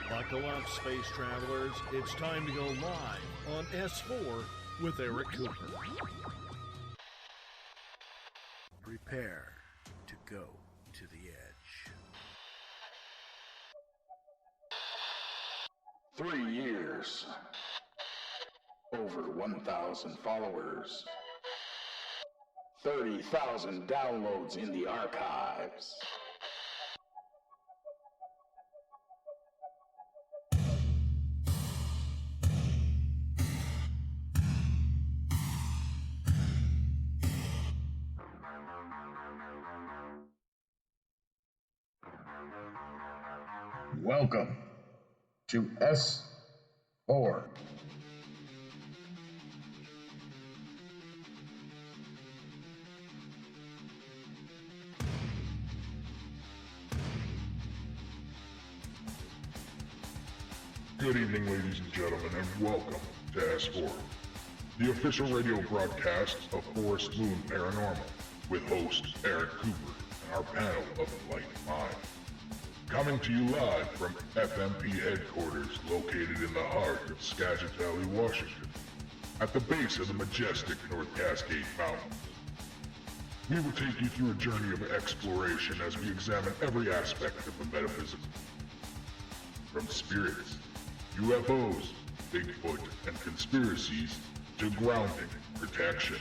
Buckle up, space travelers. It's time to go live on S4 with Eric Cooper. Prepare to go to the edge. 3 years. Over 1,000 followers. 30,000 downloads in the archives. Welcome to S4. Good evening, ladies and gentlemen, and welcome to S4, the official radio broadcast of Forest Moon Paranormal, with host Eric Cooper and our panel of enlightened minds. Coming to you live from FMP headquarters located in the heart of Skagit Valley, Washington, at the base of the majestic North Cascade Mountains. We will take you through a journey of exploration as we examine every aspect of the metaphysical. From spirits, UFOs, Bigfoot, and conspiracies, to grounding, protection,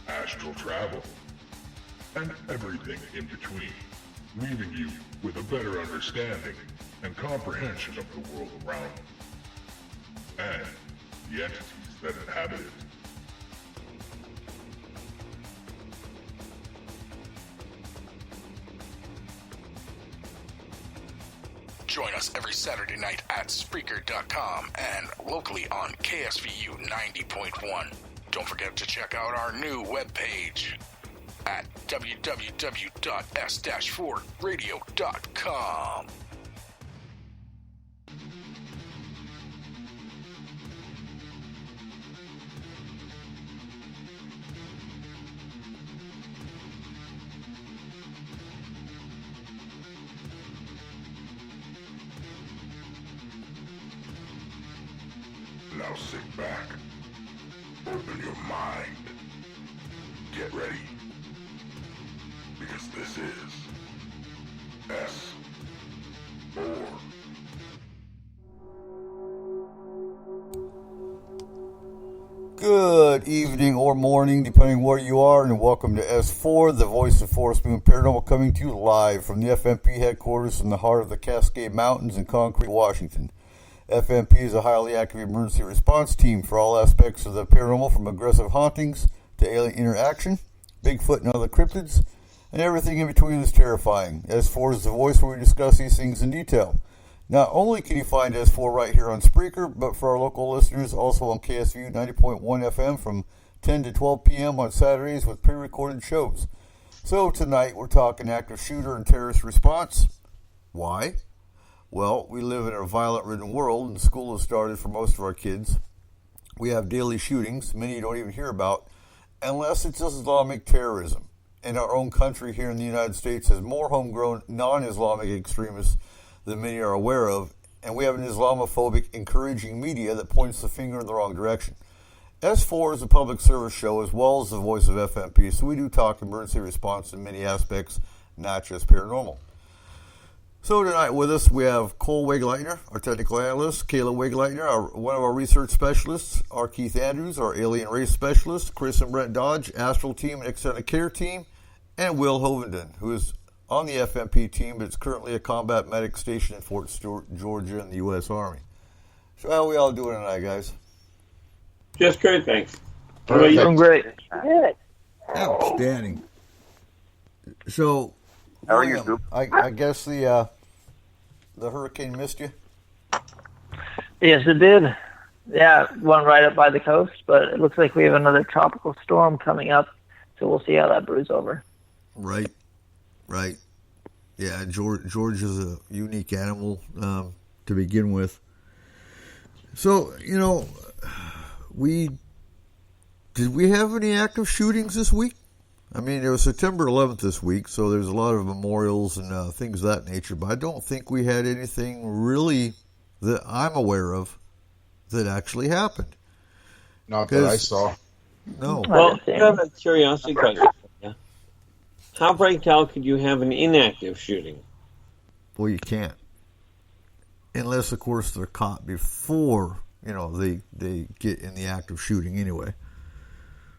astral travel, and everything in between, leaving you with a better understanding and comprehension of the world around you, and the entities that inhabit it. Join us every Saturday night at Spreaker.com and locally on KSVU 90.1. Don't forget to check out our new webpage at www.s-4radio.com. Now sit back, open your mind, get ready, because this is S4. Good evening or morning, depending where you are, and welcome to S4, the voice of Forest Moon Paranormal, coming to you live from the FMP headquarters in the heart of the Cascade Mountains in Concrete, Washington. FMP is a highly active emergency response team for all aspects of the paranormal, from aggressive hauntings to alien interaction, Bigfoot and other cryptids, and everything in between is terrifying. S4 is the voice where we discuss these things in detail. Not only can you find S4 right here on Spreaker, but for our local listeners, also on KSVU 90.1 FM from 10 to 12 p.m. on Saturdays with pre-recorded shows. So tonight we're talking active shooter and terrorist response. Why? Well, we live in a violent-ridden world, and school has started for most of our kids. We have daily shootings, many you don't even hear about, unless it's Islamic terrorism. And our own country here in the United States has more homegrown non-Islamic extremists than many are aware of, and we have an Islamophobic, encouraging media that points the finger in the wrong direction. S4 is a public service show as well as the voice of FMP, so we do talk emergency response in many aspects, not just paranormal. So tonight with us we have Cole Wegleitner, our technical analyst, Kayla Wegleitner, one of our research specialists, our Keith Andrews, our alien race specialist, Chris and Brent Dodge, Astral Team and Extended Care Team, and Will Hovenden, who is on the FMP team but is currently a combat medic stationed in Fort Stewart, Georgia in the U.S. Army. So how are we all doing tonight, guys? Just great, thanks. Doing great. Good. Outstanding. So, how are you, Scoop? I guess the hurricane missed you? Yes, it did. Yeah, one right up by the coast, but it looks like we have another tropical storm coming up, so we'll see how that brews over. Right. Yeah, George is a unique animal to begin with. So, did we have any active shootings this week? I mean, it was September 11th this week, so there's a lot of memorials and things of that nature, but I don't think we had anything really that I'm aware of that actually happened. Not that I saw. No. Well, I have a curiosity question for you. How break tell could you have an inactive shooting? Well, you can't. Unless, of course, they're caught before, they get in the act of shooting anyway.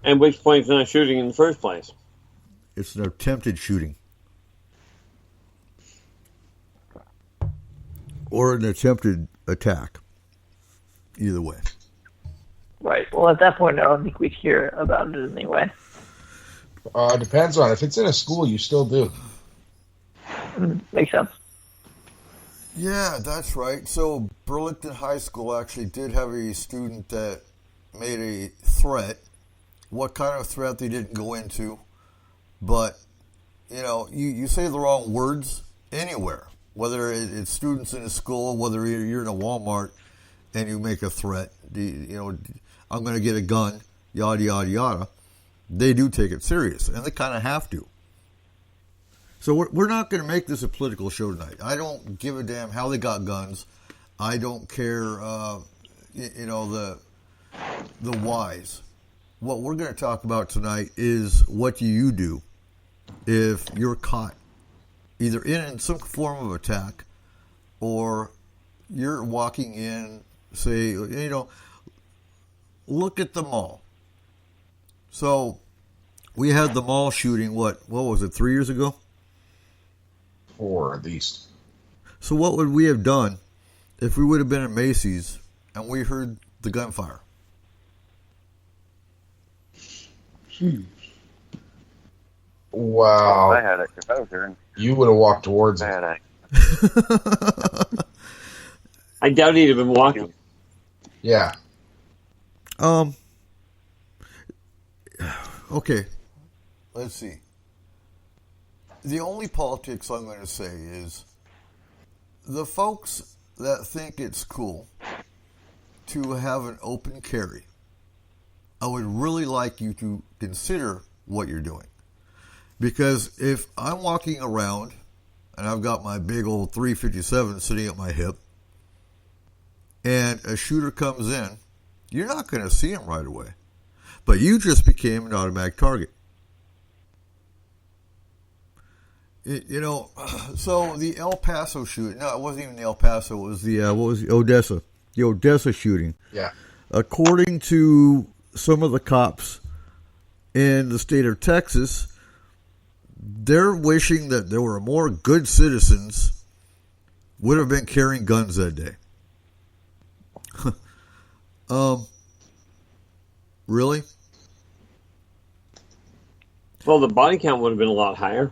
At which point it's not shooting in the first place. It's an attempted shooting. Or an attempted attack. Either way. Right. Well, at that point, I don't think we'd hear about it anyway. Depends on if it's in a school, you still do. Makes sense. Yeah, that's right. So Burlington High School actually did have a student that made a threat. What kind of threat they didn't go into, but you say the wrong words anywhere, whether it's students in a school, whether you're in a Walmart and you make a threat, I'm going to get a gun, yada, yada, yada. They do take it serious, and they kind of have to. So we're not going to make this a political show tonight. I don't give a damn how they got guns. I don't care, the whys. What we're going to talk about tonight is what do you do if you're caught either in some form of attack or you're walking in, say, look at the mall. So we had the mall shooting, what was it, 3 years ago? 4 at least. So what would we have done if we would have been at Macy's and we heard the gunfire? Wow. I had it. If I was there, you would have walked towards it. I doubt he'd have been walking. Yeah. Okay. Let's see. The only politics I'm going to say is the folks that think it's cool to have an open carry, I would really like you to consider what you're doing. Because if I'm walking around and I've got my big old .357 sitting at my hip and a shooter comes in, you're not going to see him right away. But you just became an automatic target. So the El Paso shooting, no, it wasn't even the El Paso, it was the, Odessa? The Odessa shooting. Yeah. According to some of the cops in the state of Texas, they're wishing that there were more good citizens would have been carrying guns that day. Really? Well, the body count would have been a lot higher.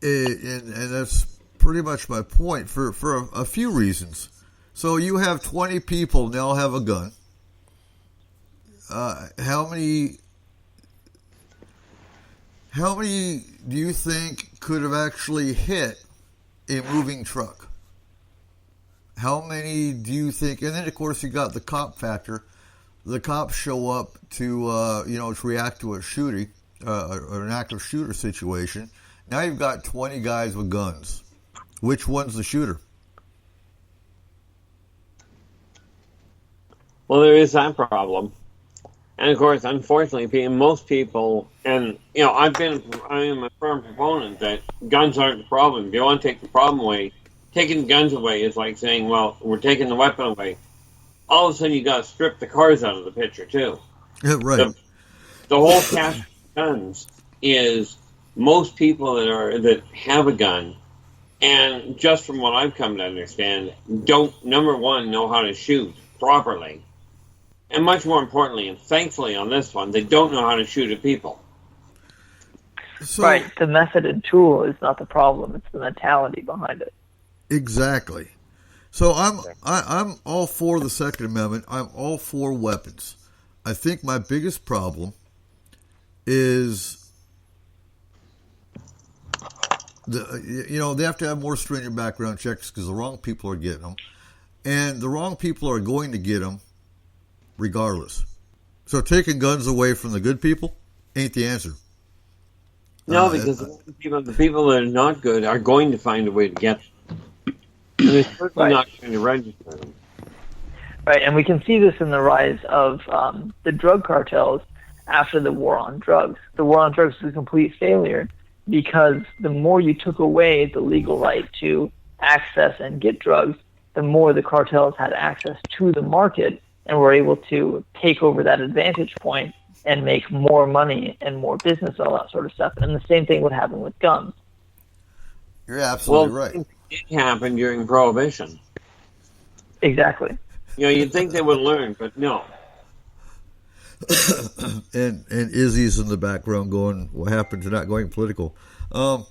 And that's pretty much my point for a few reasons. So you have 20 people now have a gun. How many do you think could have actually hit a moving truck? How many do you think? And then, of course, you got the cop factor. The cops show up to react to a shooting, or an active shooter situation. Now you've got 20 guys with guns. Which one's the shooter? Well, there is that problem. And, of course, unfortunately, most people, and, I am a firm proponent that guns aren't the problem. If you want to take the problem away, taking guns away is like saying, well, we're taking the weapon away. All of a sudden, you got to strip the cars out of the picture, too. Yeah, right. The whole cast of guns is most people that have a gun, and just from what I've come to understand, don't, number one, know how to shoot properly. And much more importantly, and thankfully on this one, they don't know how to shoot at people. So, right. The method and tool is not the problem. It's the mentality behind it. Exactly. So I'm all for the Second Amendment. I'm all for weapons. I think my biggest problem is they have to have more stringent background checks because the wrong people are getting them, and the wrong people are going to get them regardless. So taking guns away from the good people ain't the answer. No, because the people that are not good are going to find a way to get them. And they're certainly not going to register them. Right, and we can see this in the rise of the drug cartels after the war on drugs. The war on drugs was a complete failure because the more you took away the legal right to access and get drugs, the more the cartels had access to the market and were able to take over that advantage point and make more money and more business, all that sort of stuff. And the same thing would happen with guns. You're absolutely right. It happened during Prohibition. Exactly. You'd think they would learn, but no. and Izzy's in the background going, what happened to not going political? Well,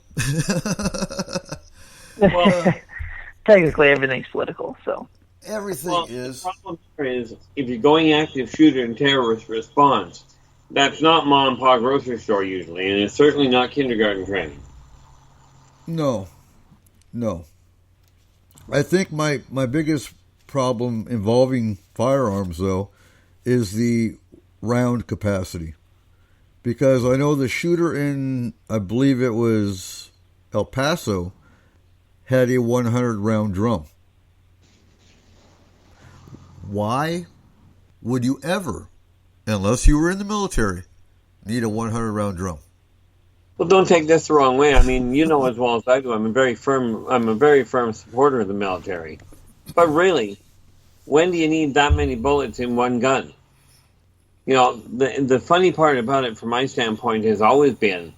technically everything's political, so. Everything is. The problem is, if you're going active shooter and terrorist response, that's not mom and pop grocery store usually, and it's certainly not kindergarten training. No. I think my biggest problem involving firearms, though, is the round capacity. Because I know the shooter in, I believe it was El Paso, had a 100 round drum. Why would you ever, unless you were in the military, need a 100 round drum? Well, don't take this the wrong way. I mean, you know as well as I do, I'm a very firm supporter of the military. But really, when do you need that many bullets in one gun? The funny part about it from my standpoint has always been,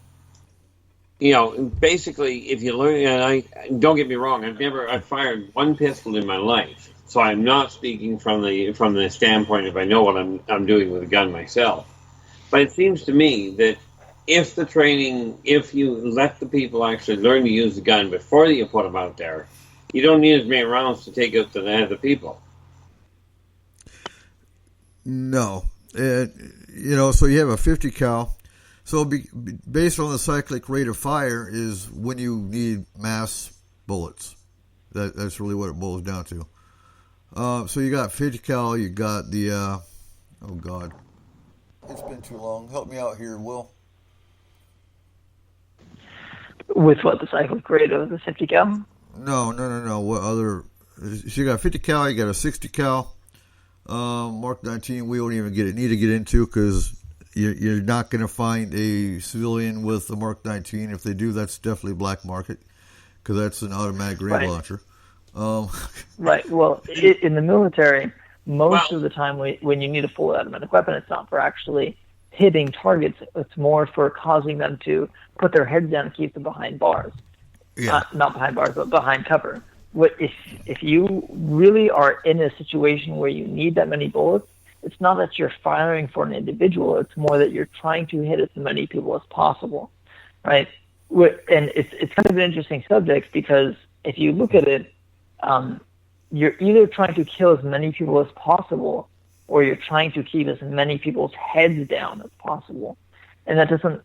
basically, if you learn, and don't get me wrong, I've fired one pistol in my life, so I'm not speaking from the standpoint of I know what I'm doing with a gun myself. But it seems to me that if you let the people actually learn to use the gun before you put them out there, you don't need as many rounds to take out the people. No. So you have a 50 cal. So based on the cyclic rate of fire is when you need mass bullets. That's really what it boils down to. So you got 50 cal, you got the, oh God. It's been too long. Help me out here, Will. With what, the cyclic rate of the 50 cal? No. What other? So you got a 50 cal, you got a 60 cal. Mark 19, we don't even need to get into because you're not going to find a civilian with a Mark 19. If they do, that's definitely black market because that's an automatic grenade launcher. Right. Well, in the military, most of the time when you need a fully automatic weapon, it's not for actually hitting targets. It's more for causing them to put their heads down and keep them behind bars. Yeah. Not behind bars, but behind cover. If you really are in a situation where you need that many bullets, it's not that you're firing for an individual. It's more that you're trying to hit as many people as possible, right? And it's kind of an interesting subject because if you look at it, you're either trying to kill as many people as possible or you're trying to keep as many people's heads down as possible. And that doesn't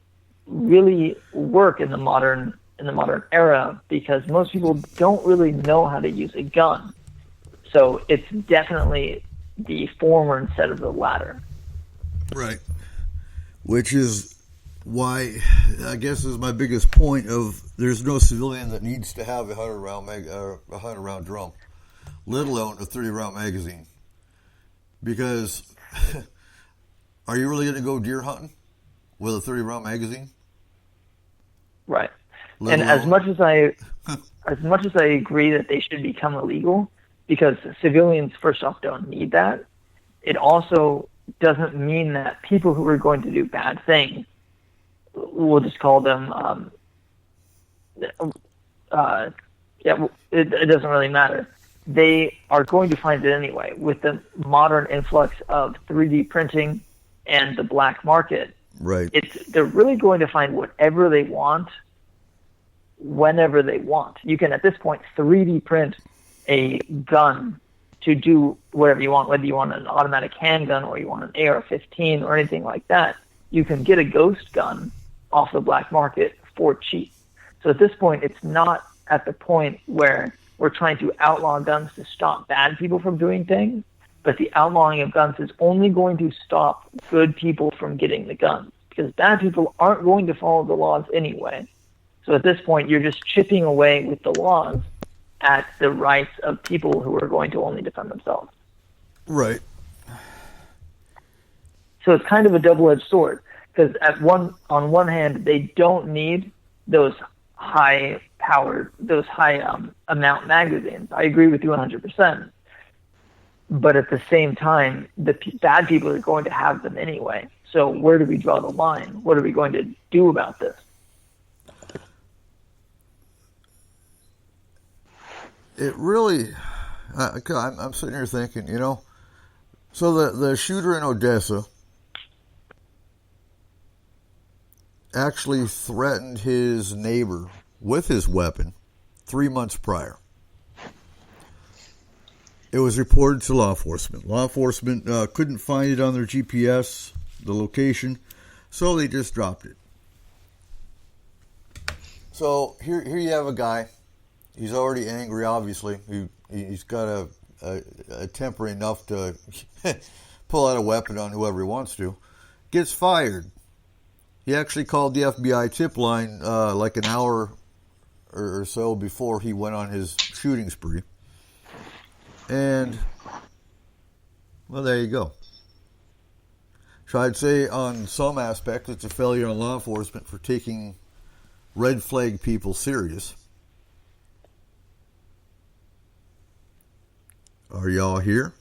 really work in the modern era because most people don't really know how to use a gun. So it's definitely the former instead of the latter. Right. Which is why I guess is my biggest point of there's no civilian that needs to have a 100 round drum, let alone a 30 round magazine. Because are you really going to go deer hunting with a 30 round magazine? Right. And as much as I agree that they should become illegal, because civilians first off don't need that, it also doesn't mean that people who are going to do bad things, we'll just call them, it doesn't really matter. They are going to find it anyway. With the modern influx of 3D printing and the black market, right? They're really going to find whatever they want whenever they want. You can, at this point, 3D print a gun to do whatever you want, whether you want an automatic handgun or you want an AR-15 or anything like that. You can get a ghost gun off the black market for cheap. So at this point, it's not at the point where we're trying to outlaw guns to stop bad people from doing things, but the outlawing of guns is only going to stop good people from getting the guns, because bad people aren't going to follow the laws anyway. So at this point, you're just chipping away with the laws at the rights of people who are going to only defend themselves. Right. So it's kind of a double-edged sword, because on one hand, they don't need those high-powered, those high-amount magazines. I agree with you 100%. But at the same time, the bad people are going to have them anyway. So where do we draw the line? What are we going to do about this? It really, I'm sitting here thinking, so the shooter in Odessa actually threatened his neighbor with his weapon 3 months prior. It was reported to law enforcement. Law enforcement couldn't find it on their GPS, the location, so they just dropped it. So here you have a guy. He's already angry, obviously. He's got a temper enough to pull out a weapon on whoever he wants to. Gets fired. He actually called the FBI tip line like an hour or so before he went on his shooting spree. And, well, there you go. So I'd say on some aspects it's a failure on law enforcement for taking red flag people serious. Are y'all here?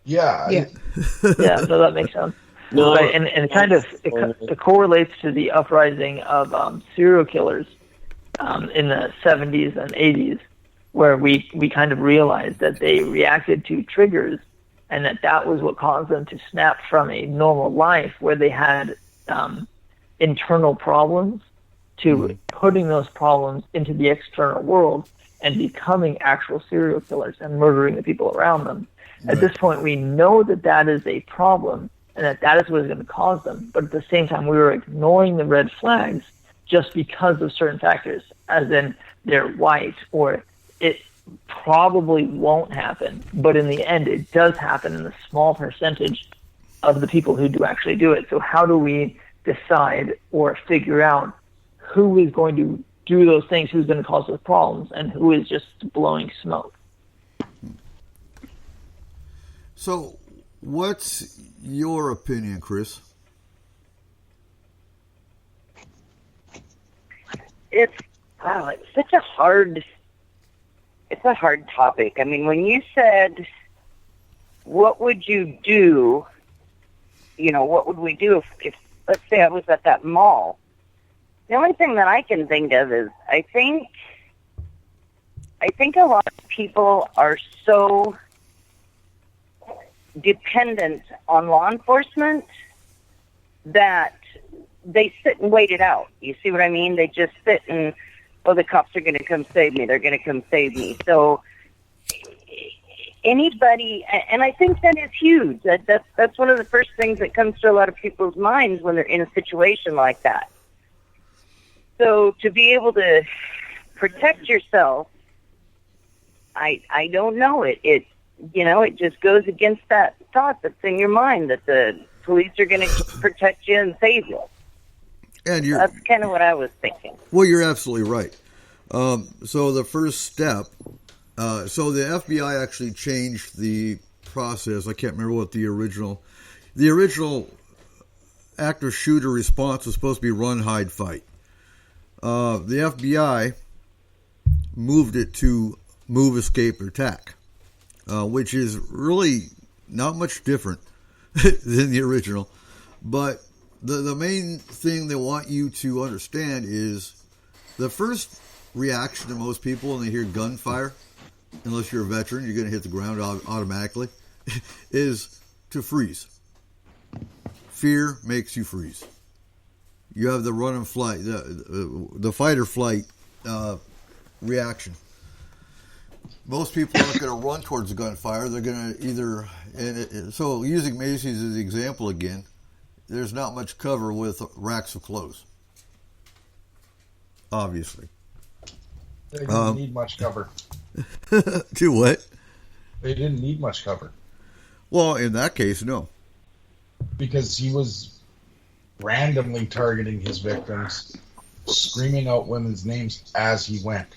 Yeah. Yeah, so that makes sense. No, right, and it kind of it correlates to the uprising of serial killers in the 70s and 80s, where we kind of realized that they reacted to triggers, and that was what caused them to snap from a normal life where they had internal problems to putting those problems into the external world and becoming actual serial killers and murdering the people around them. Right. At this point, we know that is a problem and that is what is going to cause them. But at the same time, we were ignoring the red flags just because of certain factors, as in they're white or it probably won't happen. But in the end, it does happen in a small percentage of the people who do actually do it. So how do we decide or figure out who is going to do those things, who's going to cause those problems, and who is just blowing smoke? So what's your opinion, Chris? It's such a hard topic. I mean, when you said, what would you do, what would we do if let's say I was at that mall? The only thing that I can think of is I think a lot of people are so dependent on law enforcement that they sit and wait it out. You see what I mean? They just sit and, the cops are going to come save me. They're going to come save me. So anybody, and I think that is huge. That's one of the first things that comes to a lot of people's minds when they're in a situation like that. So to be able to protect yourself, I don't know. It just goes against that thought that's in your mind that the police are going to protect you and save you. And that's kind of what I was thinking. Well, you're absolutely right. So the first step, so the FBI actually changed the process. I can't remember what the original active shooter response was supposed to be run, hide, fight. The FBI moved it to move, escape, or attack, which is really not much different than the original. But the main thing they want you to understand is the first reaction to most people when they hear gunfire, unless you're a veteran, you're going to hit the ground automatically, is to freeze. Fear makes you freeze. You have the run and flight, the fight or flight reaction. Most people aren't going to run towards the gunfire. They're going to either, so using Macy's as the example again, there's not much cover with racks of clothes. Obviously. They didn't need much cover. To what? They didn't need much cover. Well, in that case, no. Because he was randomly targeting his victims, screaming out women's names as he went.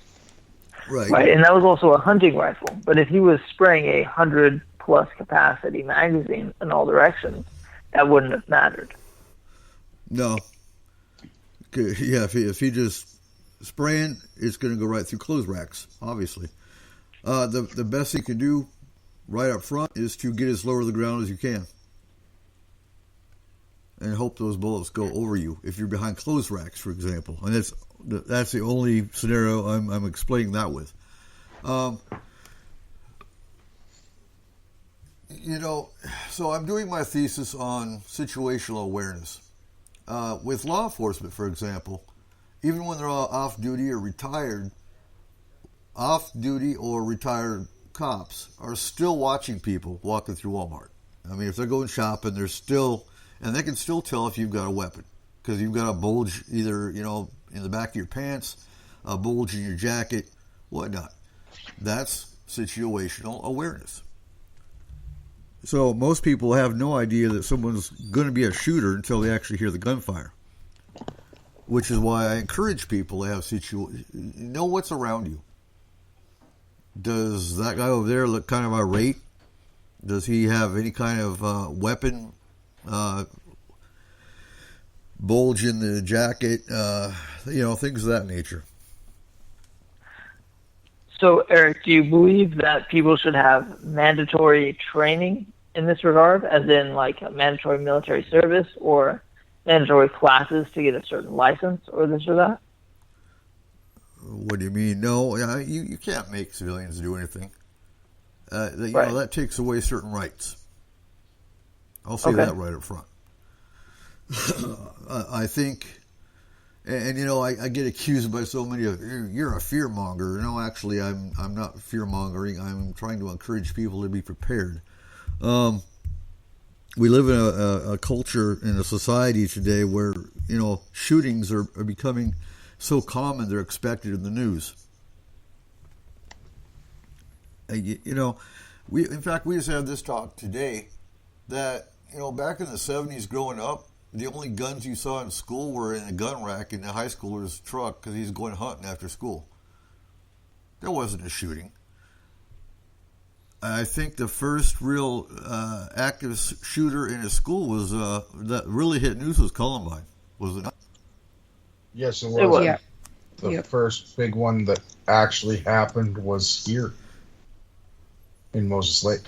Right, and that was also a hunting rifle. But if he was spraying a 100-plus capacity magazine in all directions, that wouldn't have mattered. No. Yeah, if he just spraying, it's going to go right through clothes racks, obviously. The best you can do right up front is to get as low to the ground as you can. And hope those bullets go over you if you're behind clothes racks, for example. And that's the only scenario I'm explaining that with. So I'm doing my thesis on situational awareness. With law enforcement, for example, even when they're all off-duty or retired cops are still watching people walking through Walmart. I mean, if they're going shopping, they can still tell if you've got a weapon because you've got a bulge either, in the back of your pants, a bulge in your jacket, whatnot. That's situational awareness. So most people have no idea that someone's going to be a shooter until they actually hear the gunfire, which is why I encourage people to have know what's around you. Does that guy over there look kind of irate? Does he have any kind of weapon, bulge in the jacket, things of that nature? So, Eric, do you believe that people should have mandatory training in this regard, as in like a mandatory military service or mandatory classes to get a certain license or this or that? What do you mean? No, you can't make civilians do anything. That takes away certain rights. I'll say that right up front. I think, I get accused by so many of you're a fear monger. No, actually, I'm not fear mongering. I'm trying to encourage people to be prepared. We live in a culture in a society today where shootings are becoming so common they're expected in the news. We just had this talk today that back in the 70s, growing up, the only guns you saw in school were in a gun rack in the high schooler's truck because he's going hunting after school. There wasn't a shooting. I think the first real active shooter in a school was that really hit news was Columbine, was it not? Yes, it was. Yeah. The first big one that actually happened was here in Moses Lake.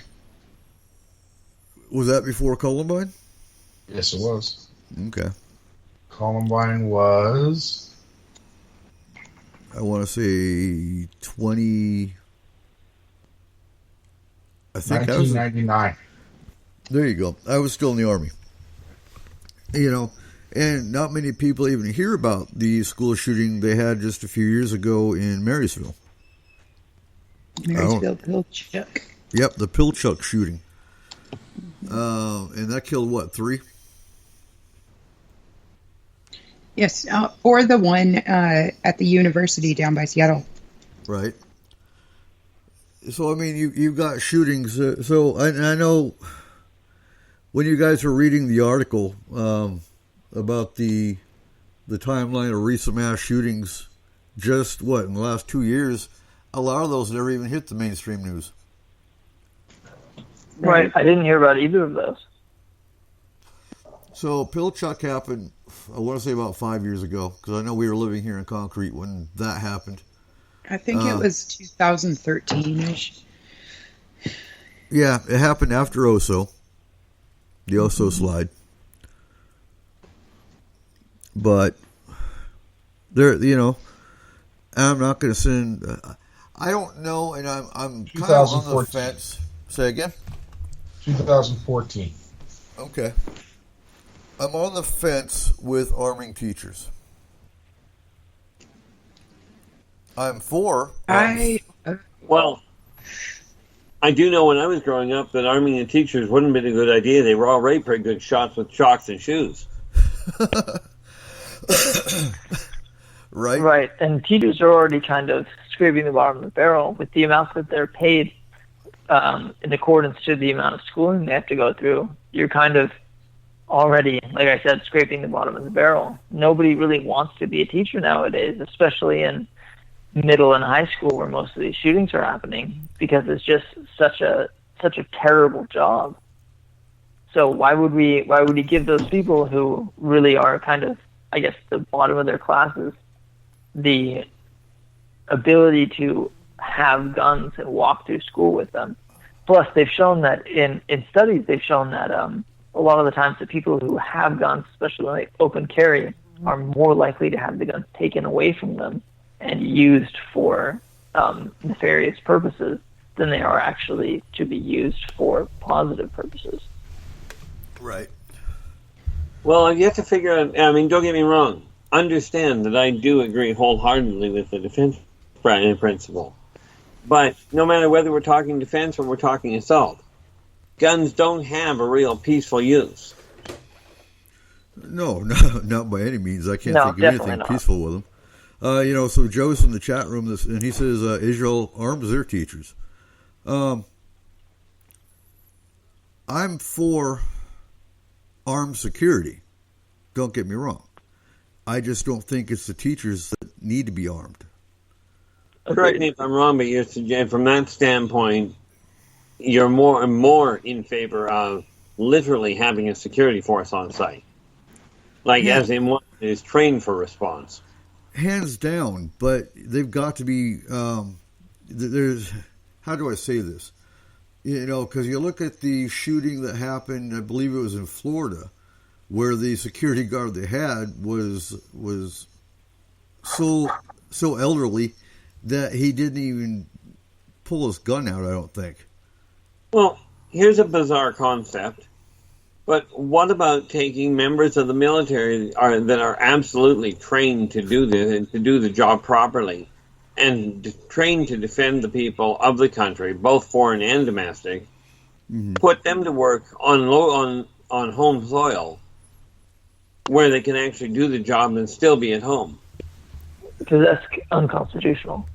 Was that before Columbine? Yes, it was. Okay. Columbine was, I want to say 20. I think 1999. There you go. I was still in the Army. And not many people even hear about the school shooting they had just a few years ago in Marysville. Pilchuck. Yep, the Pilchuck shooting. And that killed, 3? Yes, or the one at the university down by Seattle. Right. So, I mean, you've got shootings. So, I know when you guys were reading the article about the timeline of recent mass shootings, just, in the last 2 years, a lot of those never even hit the mainstream news. Right. I didn't hear about either of those. So, Pilchuck happened, I want to say about 5 years ago, because I know we were living here in Concrete when that happened. I think it was 2013-ish. Yeah, it happened after Oso, the Oso slide. But, I'm not going to send, I don't know, and I'm kind of on the fence. Say again? 2014. Okay. I'm on the fence with arming teachers. I'm for. I do know when I was growing up that arming the teachers wouldn't have been a good idea. They were already pretty good shots with chalks and shoes. Right? Right. And teachers are already kind of scraping the bottom of the barrel with the amounts that they're paid in accordance to the amount of schooling they have to go through. You're kind of already, like I said, scraping the bottom of the barrel. Nobody really wants to be a teacher nowadays, especially in middle and high school where most of these shootings are happening, because it's just such a terrible job. So why would we give those people who really are kind of, I guess, the bottom of their classes the ability to have guns and walk through school with them? Plus, they've shown that in studies, they've shown that a lot of the times the people who have guns, especially like open carry, are more likely to have the guns taken away from them and used for nefarious purposes than they are actually to be used for positive purposes. Right. Well, you have to figure out, I mean, don't get me wrong. Understand that I do agree wholeheartedly with the defense principle. But no matter whether we're talking defense or we're talking assault, guns don't have a real peaceful use. No, not by any means. I can't think of anything peaceful with them. So Joe's in the chat room, and he says Israel arms their teachers. I'm for armed security. Don't get me wrong. I just don't think it's the teachers that need to be armed. Correct me if I'm wrong, but from that standpoint, you're more and more in favor of literally having a security force on site. Like, as in one that is trained for response. Hands down, but they've got to be, there's, how do I say this? Because you look at the shooting that happened, I believe it was in Florida, where the security guard they had was so elderly that he didn't even pull his gun out, I don't think. Well, here's a bizarre concept. But what about taking members of the military that are absolutely trained to do this and to do the job properly, and trained to defend the people of the country, both foreign and domestic, put them to work on home soil, where they can actually do the job and still be at home? Because that's unconstitutional.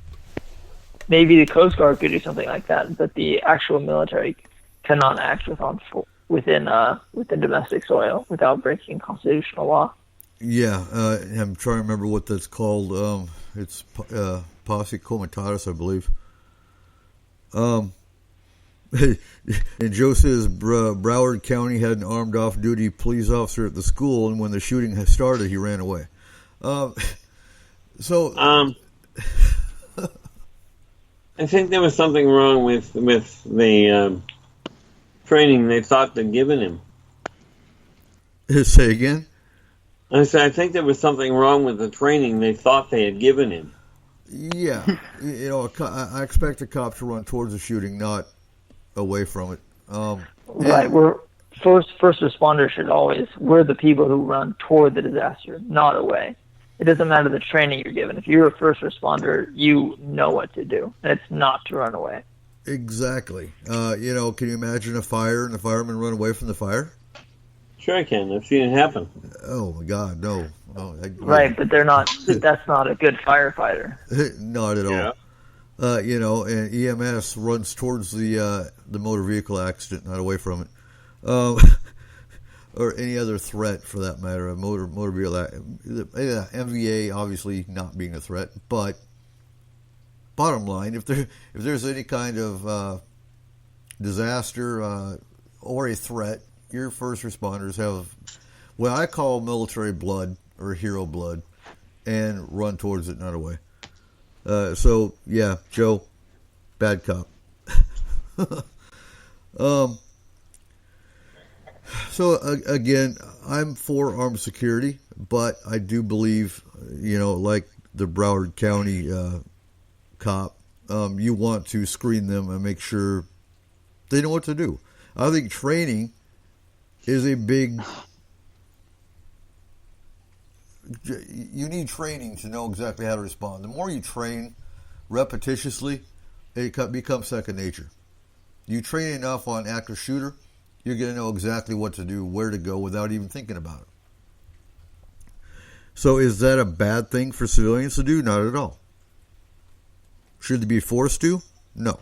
Maybe the Coast Guard could do something like that, but the actual military cannot act within domestic soil without breaking constitutional law. Yeah, I'm trying to remember what that's called. It's posse comitatus, I believe. And Joe says Broward County had an armed off-duty police officer at the school, and when the shooting had started, he ran away. I think there was something wrong with the training they thought they'd given him. Say again? I think there was something wrong with the training they thought they had given him. Yeah. I expect a cop to run towards the shooting, not away from it. Right. We're first responders we're the people who run toward the disaster, not away. It doesn't matter the training you're given. If you're a first responder, you know what to do, and it's not to run away. Exactly. Can you imagine a fire and the firemen run away from the fire? Sure I can. I've seen it happen. Oh, my God, no. Right, but they're not. That's not a good firefighter. Not at all. And EMS runs towards the motor vehicle accident, not away from it. Or any other threat, for that matter. A motor vehicle, MVA obviously not being a threat, but bottom line, if there's any kind of disaster or a threat, your first responders have what I call military blood or hero blood, and run towards it, not away. So yeah, Joe, bad cop. So again, I'm for armed security, but I do believe, like the Broward County cop, you want to screen them and make sure they know what to do. I think training is a big... You need training to know exactly how to respond. The more you train repetitiously, it becomes second nature. You train enough on active shooter, you're going to know exactly what to do, where to go, without even thinking about it. So is that a bad thing for civilians to do? Not at all. Should they be forced to? No.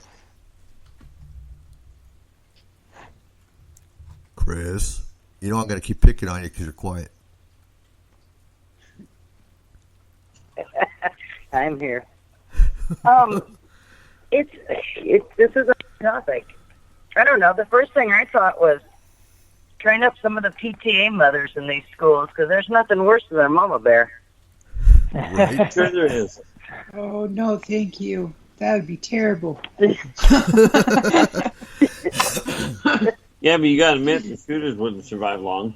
Chris, I'm going to keep picking on you because you're quiet. I'm here. This is a topic. I don't know. The first thing I thought was train up some of the PTA mothers in these schools, because there's nothing worse than a mama bear. Right. Sure there is. Oh, no, thank you. That would be terrible. Yeah, but you got to admit the shooters wouldn't survive long.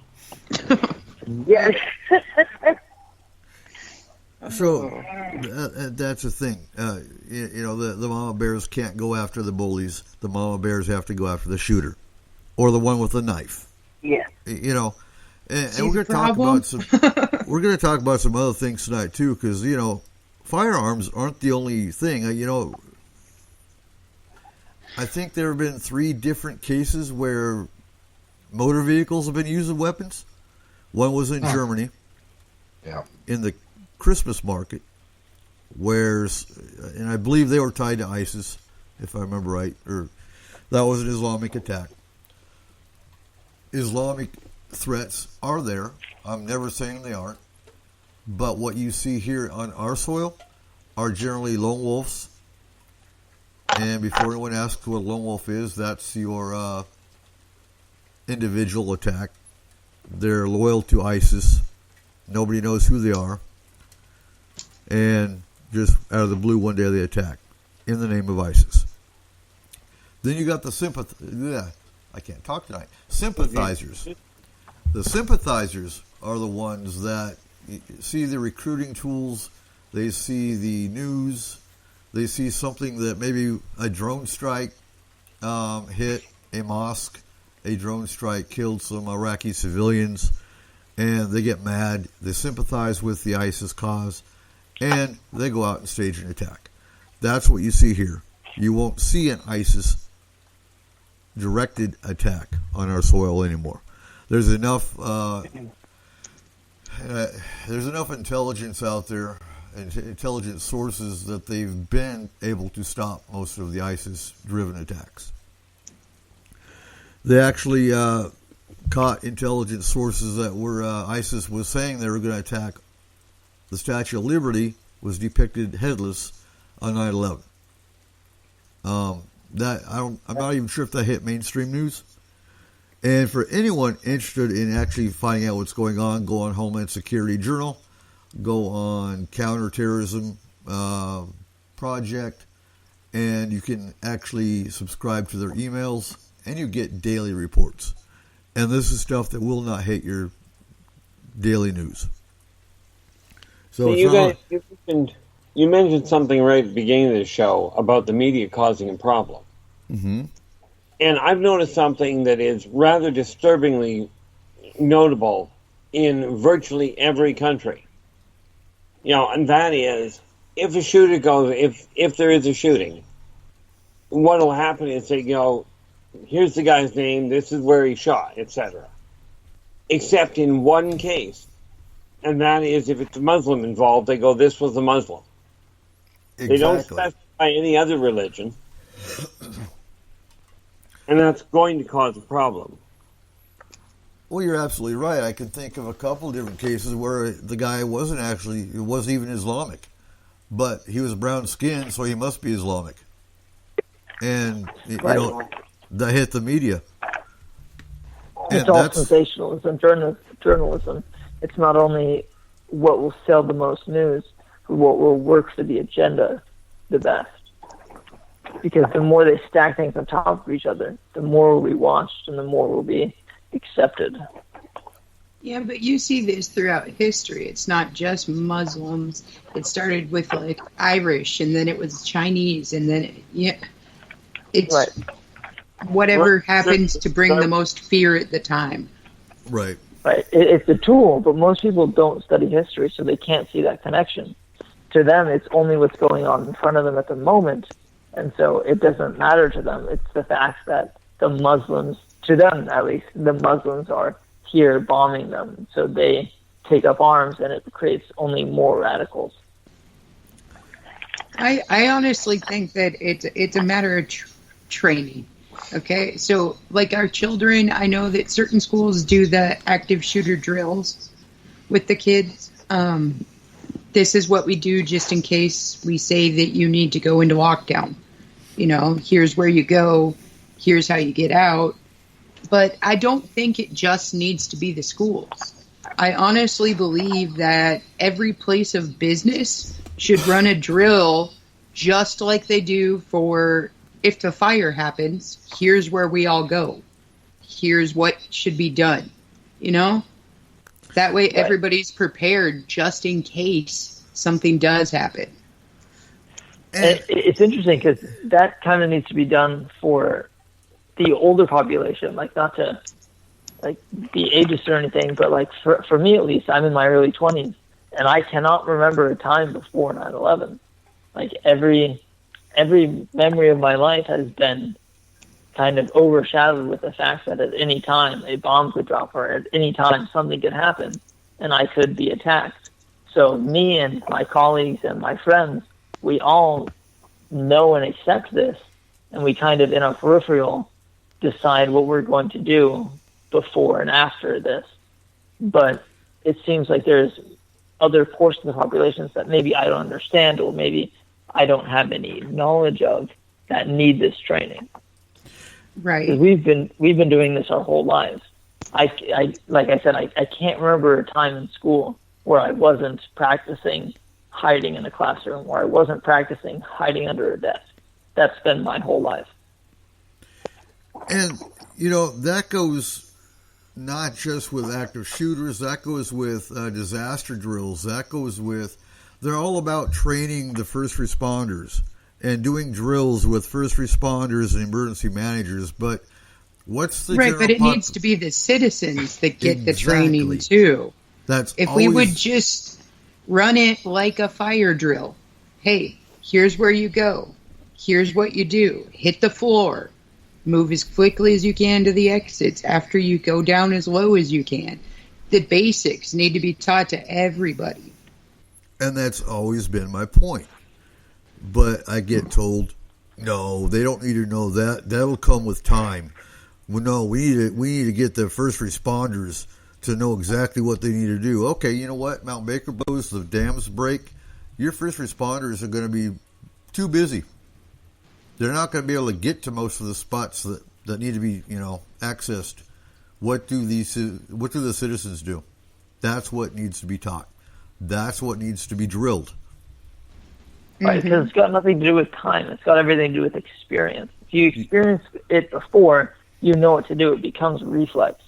Yeah. So that's the thing. The mama bears can't go after the bullies. The mama bears have to go after the shooter or the one with the knife. Yeah. And we're going to talk about we're going to talk about some other things tonight too, because firearms aren't the only thing. I think there have been 3 different cases where motor vehicles have been used as weapons. One was in Germany. Yeah. In the Christmas market, and I believe they were tied to ISIS, if I remember right, or that was an Islamic attack. Islamic threats are there. I'm never saying they aren't. But what you see here on our soil are generally lone wolves. And before anyone asks what a lone wolf is, that's your individual attack. They're loyal to ISIS. Nobody knows who they are. And just out of the blue, one day they attack in the name of ISIS. Then you got the sympathizers. The sympathizers are the ones that see the recruiting tools, they see the news, they see something that maybe a drone strike hit a mosque, a drone strike killed some Iraqi civilians, and they get mad, they sympathize with the ISIS cause, and they go out and stage an attack. That's what you see here. You won't see an ISIS directed attack on our soil anymore. There's enough intelligence out there, and intelligence sources, that they've been able to stop most of the ISIS-driven attacks. They actually caught intelligence sources that were ISIS was saying they were going to attack the Statue of Liberty was depicted headless on 9/11. I'm not even sure if that hit mainstream news. And for anyone interested in actually finding out what's going on, go on Homeland Security Journal, go on Counterterrorism Project, and you can actually subscribe to their emails, and you get daily reports. And this is stuff that will not hit your daily news. So you mentioned something right at the beginning of the show about the media causing a problem. Mm-hmm. And I've noticed something that is rather disturbingly notable in virtually every country. And that is, if a shooter goes, if there is a shooting, what will happen is they go, here's the guy's name, this is where he shot, etc. Except in one case, and that is if it's a Muslim involved, they go, this was a Muslim. Exactly. They don't specify any other religion. And that's going to cause a problem. Well, you're absolutely right. I can think of a couple of different cases where the guy wasn't even Islamic, but he was brown skinned, so he must be Islamic. And that hit the media. It's all sensationalism, journalism. It's not only what will sell the most news, but what will work for the agenda the best. Because the more they stack things on top of each other, the more will be watched and the more will be accepted. Yeah, but you see this throughout history. It's not just Muslims. It started with Irish, and then it was Chinese, and then it's right. Whatever happens to bring the most fear at the time. Right. Right. It's a tool, but most people don't study history, so they can't see that connection. To them, it's only what's going on in front of them at the moment. And so it doesn't matter to them. It's the fact that the Muslims, to them at least, the Muslims are here bombing them. So they take up arms, and it creates only more radicals. I honestly think that it's a matter of training. Okay, so like our children, I know that certain schools do the active shooter drills with the kids. this is what we do just in case we say that you need to go into lockdown. You know, here's where you go, here's how you get out. But I don't think it just needs to be the schools. I honestly believe that every place of business should run a drill just like they do for if the fire happens, here's where we all go. Here's what should be done. You know? That way everybody's prepared just in case something does happen. And it's interesting because that kind of needs to be done for the older population, like not to like be ageist or anything, but like for me at least, I'm in my early 20s, and I cannot remember a time before 9/11. Like every memory of my life has been kind of overshadowed with the fact that at any time a bomb could drop or at any time something could happen and I could be attacked. So me and my colleagues and my friends, we all know and accept this, and we kind of in our peripheral decide what we're going to do before and after this. But it seems like there's other portions of the populations that maybe I don't understand or maybe I don't have any knowledge of that need this training. Right. We've been doing this our whole lives. I like I said, I can't remember a time in school where I wasn't practicing hiding in a classroom, or I wasn't practicing hiding under a desk. That's been my whole life. And, you know, that goes not just with active shooters, that goes with disaster drills, that goes with, they're all about training the first responders and doing drills with first responders and emergency managers, but what's the right? But it needs to be the citizens that get the training too. That's if we would just run it like a fire drill. Hey, here's where you go. Here's what you do. Hit the floor. Move as quickly as you can to the exits after you go down as low as you can. The basics need to be taught to everybody. And that's always been my point. But I get told, no, they don't need to know that. That'll come with time. Well, no, we need to get the first responders to know exactly what they need to do. Okay, you know what? Mount Baker blows, the dams break. Your first responders are going to be too busy. They're not going to be able to get to most of the spots that need to be, you know, accessed. What do the citizens do? That's what needs to be taught. That's what needs to be drilled. Right, because it's got nothing to do with time. It's got everything to do with experience. If you experience it before, you know what to do. It becomes reflex.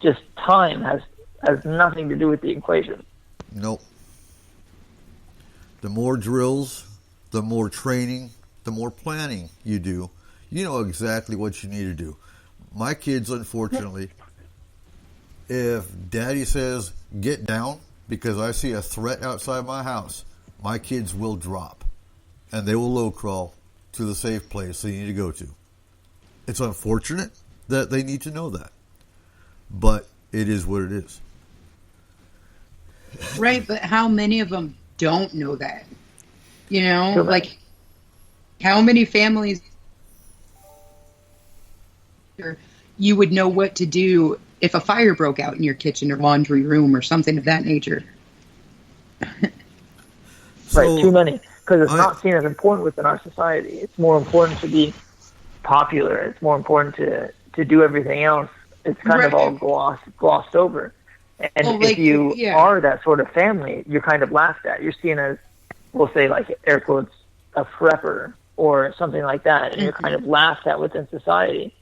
Just time has nothing to do with the equation. Nope. The more drills, the more training, the more planning you do, you know exactly what you need to do. My kids, unfortunately, if Daddy says, get down, because I see a threat outside my house, my kids will drop, and they will low crawl to the safe place they need to go to. It's unfortunate that they need to know that, but it is what it is. Right, but how many of them don't know that? You know, like, how many families you would know what to do if a fire broke out in your kitchen or laundry room or something of that nature? Right, too many. Because it's not seen as important within our society. It's more important to be popular. It's more important to do everything else. It's kind of all glossed over. And if you are that sort of family, you're kind of laughed at. You're seen as, we'll say, like, air quotes, a prepper or something like that. And you're kind of laughed at within society.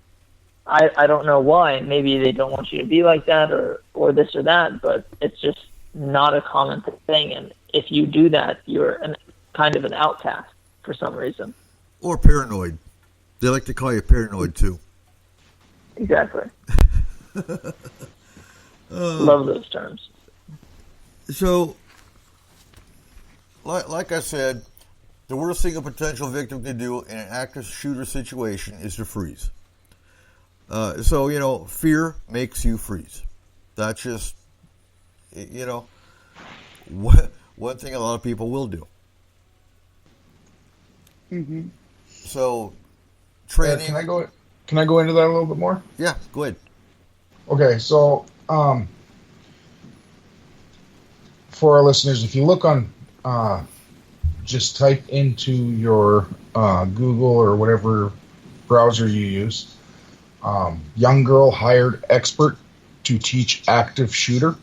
I don't know why. Maybe they don't want you to be like that or this or that, but it's just not a common thing. And if you do that, you're kind of an outcast for some reason. Or paranoid. They like to call you paranoid, too. Exactly. Love those terms. So, like I said, the worst thing a potential victim can do in an active shooter situation is to freeze. So, you know, fear makes you freeze. That's just, you know, one thing a lot of people will do. Mm-hmm. So, training. Can I go into that a little bit more? Yeah, go ahead. Okay, so for our listeners, if you look on just type into your Google or whatever browser you use, young girl hired expert to teach active shooter.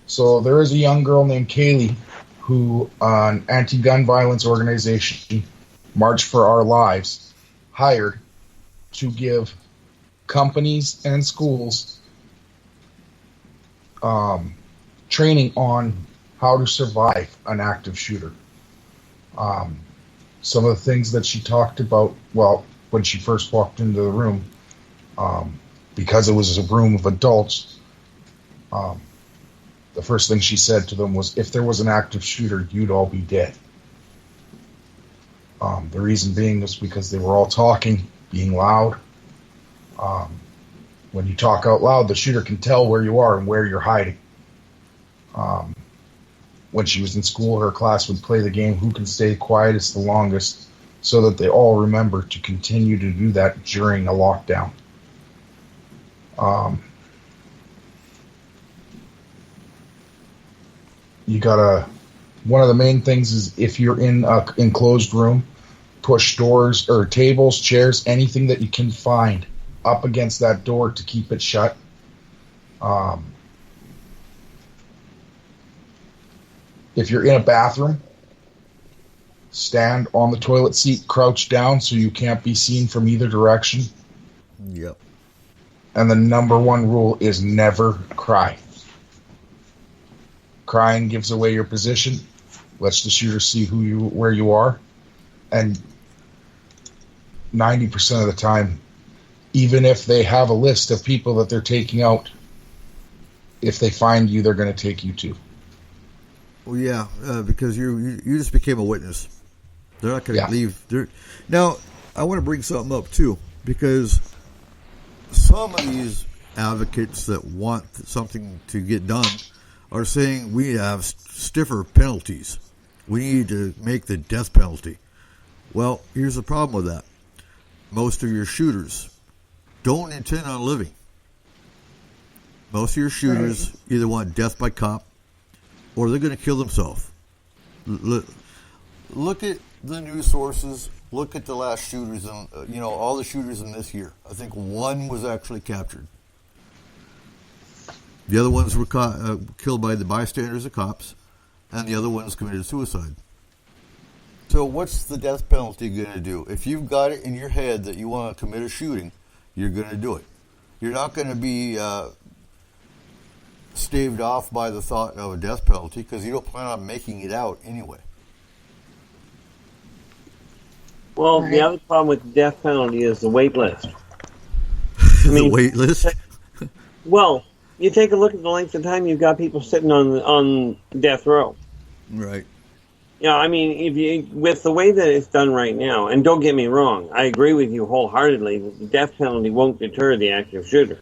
So there is a young girl named Kaylee who an anti-gun violence organization, March for Our Lives, hired to give companies and schools training on how to survive an active shooter. Some of the things that she talked about, well, when she first walked into the room, because it was a room of adults, the first thing she said to them was, if there was an active shooter, you'd all be dead. The reason being is because they were all talking, being loud. When you talk out loud, the shooter can tell where you are and where you're hiding. When she was in school, her class would play the game, who can stay quietest the longest, so that they all remember to continue to do that during a lockdown. One of the main things is, if you're in an enclosed room, push doors or tables, chairs, anything that you can find up against that door to keep it shut. If you're in a bathroom, stand on the toilet seat, crouch down so you can't be seen from either direction. Yep. And the number one rule is never cry. Crying gives away your position, lets the shooter see where you are, and 90% of the time, even if they have a list of people that they're taking out, if they find you, they're going to take you too. Well, yeah, because you just became a witness. They're not going to leave. Now, I want to bring something up too, because some of these advocates that want something to get done are saying we have stiffer penalties. We need to make the death penalty. Well, here's the problem with that. Most of your shooters don't intend on living. Most of your shooters either want death by cop or they're going to kill themselves. Look at the news sources. Look at the last shooters, all the shooters in this year. I think one was actually captured. The other ones were killed by the bystanders of cops, and the other ones committed suicide. So what's the death penalty going to do? If you've got it in your head that you want to commit a shooting, you're going to do it. You're not going to be staved off by the thought of a death penalty because you don't plan on making it out anyway. Well, the other problem with the death penalty is the wait list. The wait list? Well, you take a look at the length of time you've got people sitting on death row. Right. Yeah, I mean, with the way that it's done right now, and don't get me wrong, I agree with you wholeheartedly that the death penalty won't deter the active shooter.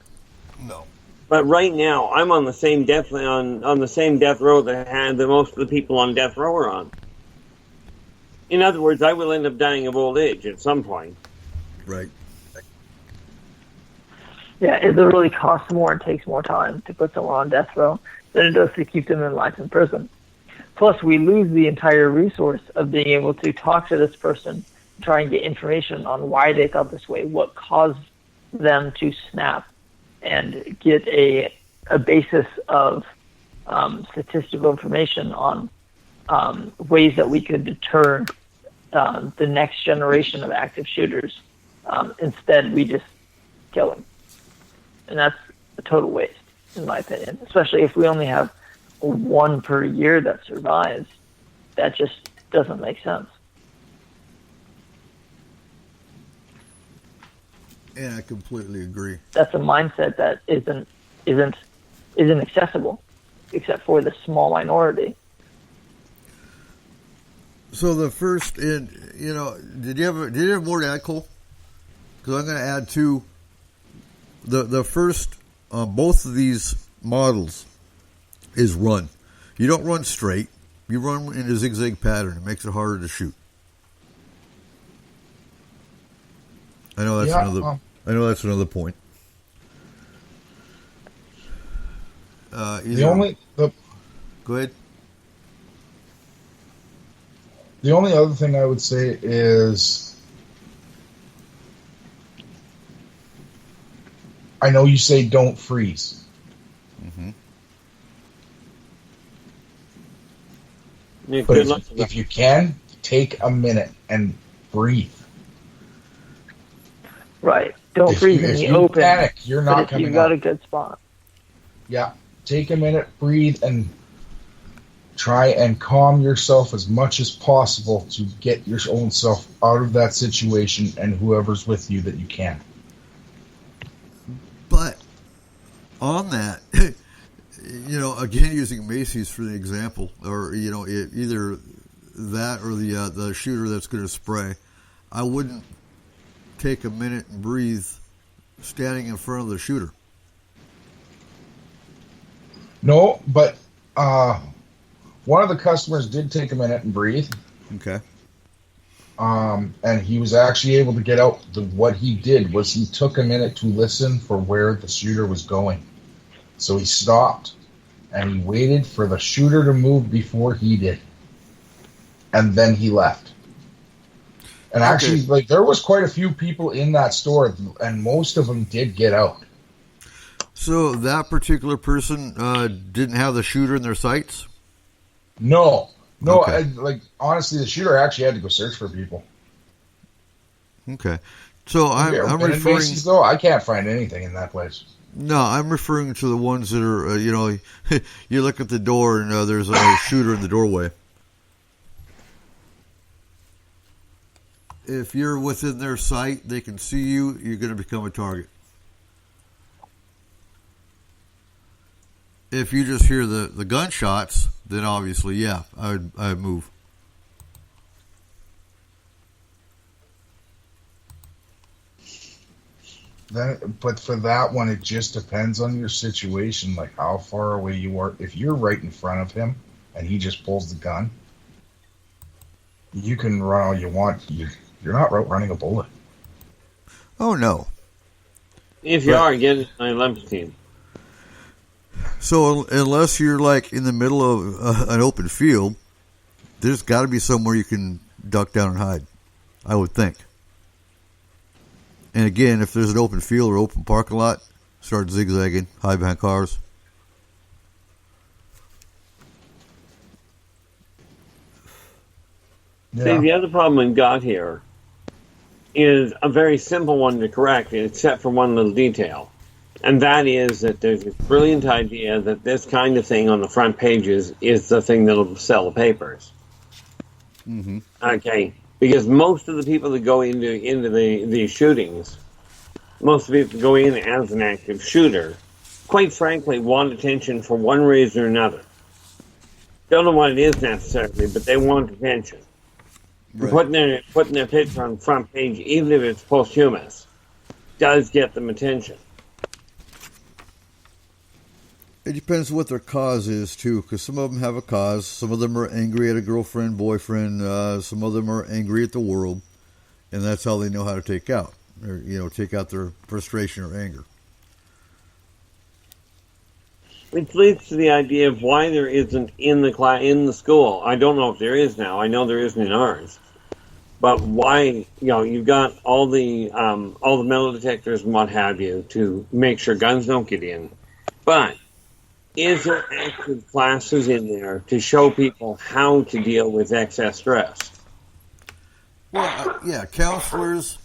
No. But right now, I'm on the same death on the same death row that most of the people on death row are on. In other words, I will end up dying of old age at some point. Right. Yeah, it literally costs more and takes more time to put someone on death row than it does to keep them in life in prison. Plus, we lose the entire resource of being able to talk to this person, try and get information on why they felt this way, what caused them to snap, and get a basis of statistical information on ways that we could deter the next generation of active shooters. Instead, we just kill them. And that's a total waste, in my opinion, especially if we only have one per year that survives. That just doesn't make sense. Yeah, I completely agree. That's a mindset that isn't accessible, except for the small minority. So the first, did you have more to add, Cole? Because I'm going to add two. The first on both of these models is run. You don't run straight. You run in a zigzag pattern. It makes it harder to shoot. I know that's another point. Go ahead. The only other thing I would say is, I know you say don't freeze. Mm-hmm. But if you can, take a minute and breathe. Right. Don't freeze in the open. Panic, you're not coming You've got up. a good spot. Yeah. Take a minute, breathe, and try and calm yourself as much as possible to get your own self out of that situation and whoever's with you that you can. But on that, again, using Macy's for the example, or either that or the shooter that's going to spray, I wouldn't take a minute and breathe standing in front of the shooter. No, but one of the customers did take a minute and breathe. Okay. And he was actually able to get out. What he did was he took a minute to listen for where the shooter was going. So he stopped and he waited for the shooter to move before he did. And then he left. And actually, there was quite a few people in that store, and most of them did get out. So that particular person didn't have the shooter in their sights? No. Okay. Honestly, the shooter actually had to go search for people. Okay. So I'm referring... Macy's, though, I can't find anything in that place. No, I'm referring to the ones that are, you look at the door and there's a shooter in the doorway. If you're within their sight, they can see you, you're going to become a target. If you just hear the gunshots, then obviously, yeah, I'd move. But for that one, it just depends on your situation, like how far away you are. If you're right in front of him and he just pulls the gun, you can run all you want. You're not running a bullet. Oh, no. If you are, get an Olympic team. So unless you're like in the middle of an open field, there's got to be somewhere you can duck down and hide, I would think. And again, if there's an open field or open parking lot, start zigzagging, hide behind cars. Yeah. See, the other problem we've got here is a very simple one to correct, except for one little detail. And that is that there's this brilliant idea that this kind of thing on the front pages is the thing that'll sell the papers. Mm-hmm. Okay, because most of the people that go into these shootings, most of the people that go in as an active shooter, quite frankly, want attention for one reason or another. Don't know what it is necessarily, but they want attention. Right. Putting their picture on the front page, even if it's posthumous, does get them attention. It depends what their cause is, too, because some of them have a cause. Some of them are angry at a girlfriend, boyfriend. Some of them are angry at the world, and that's how they know how to take out their frustration or anger. Which leads to the idea of why there isn't in the school. I don't know if there is now. I know there isn't in ours. But why, you've got all the metal detectors and what have you to make sure guns don't get in. But is there active classes in there to show people how to deal with excess stress? Well, yeah, counselors.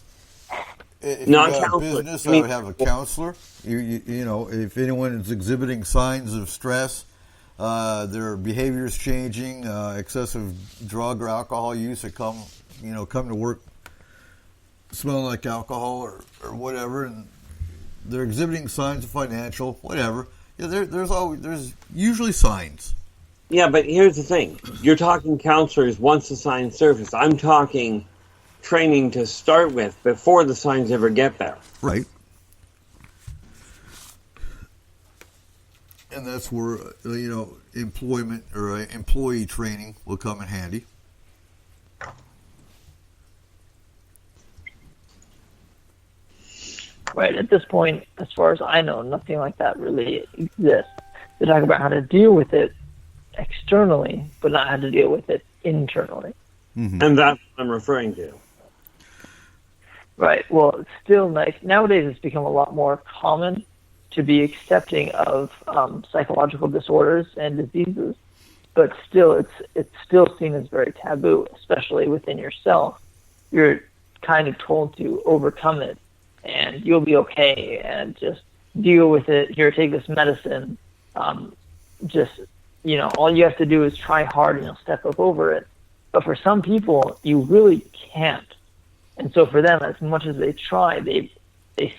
If Not you have counselors. a business, I would have a counselor. If anyone is exhibiting signs of stress, their behavior is changing, excessive drug or alcohol use, that come to work smelling like alcohol or whatever, and they're exhibiting signs of financial whatever. Yeah, there's usually signs. Yeah, but here's the thing: you're talking counselors once the signs surface. I'm talking training to start with before the signs ever get there. Right. And that's where, employment or employee training will come in handy. Right, at this point, as far as I know, nothing like that really exists. They talk about how to deal with it externally, but not how to deal with it internally. And that's what I'm referring to. Right. Well, it's still nice. Nowadays, it's become a lot more common to be accepting of psychological disorders and diseases, but still, it's still seen as very taboo, especially within yourself. You're kind of told to overcome it, and you'll be okay, and just deal with it. Here, take this medicine. Just, all you have to do is try hard, and you'll step up over it. But for some people, you really can't. And so for them, as much as they try, they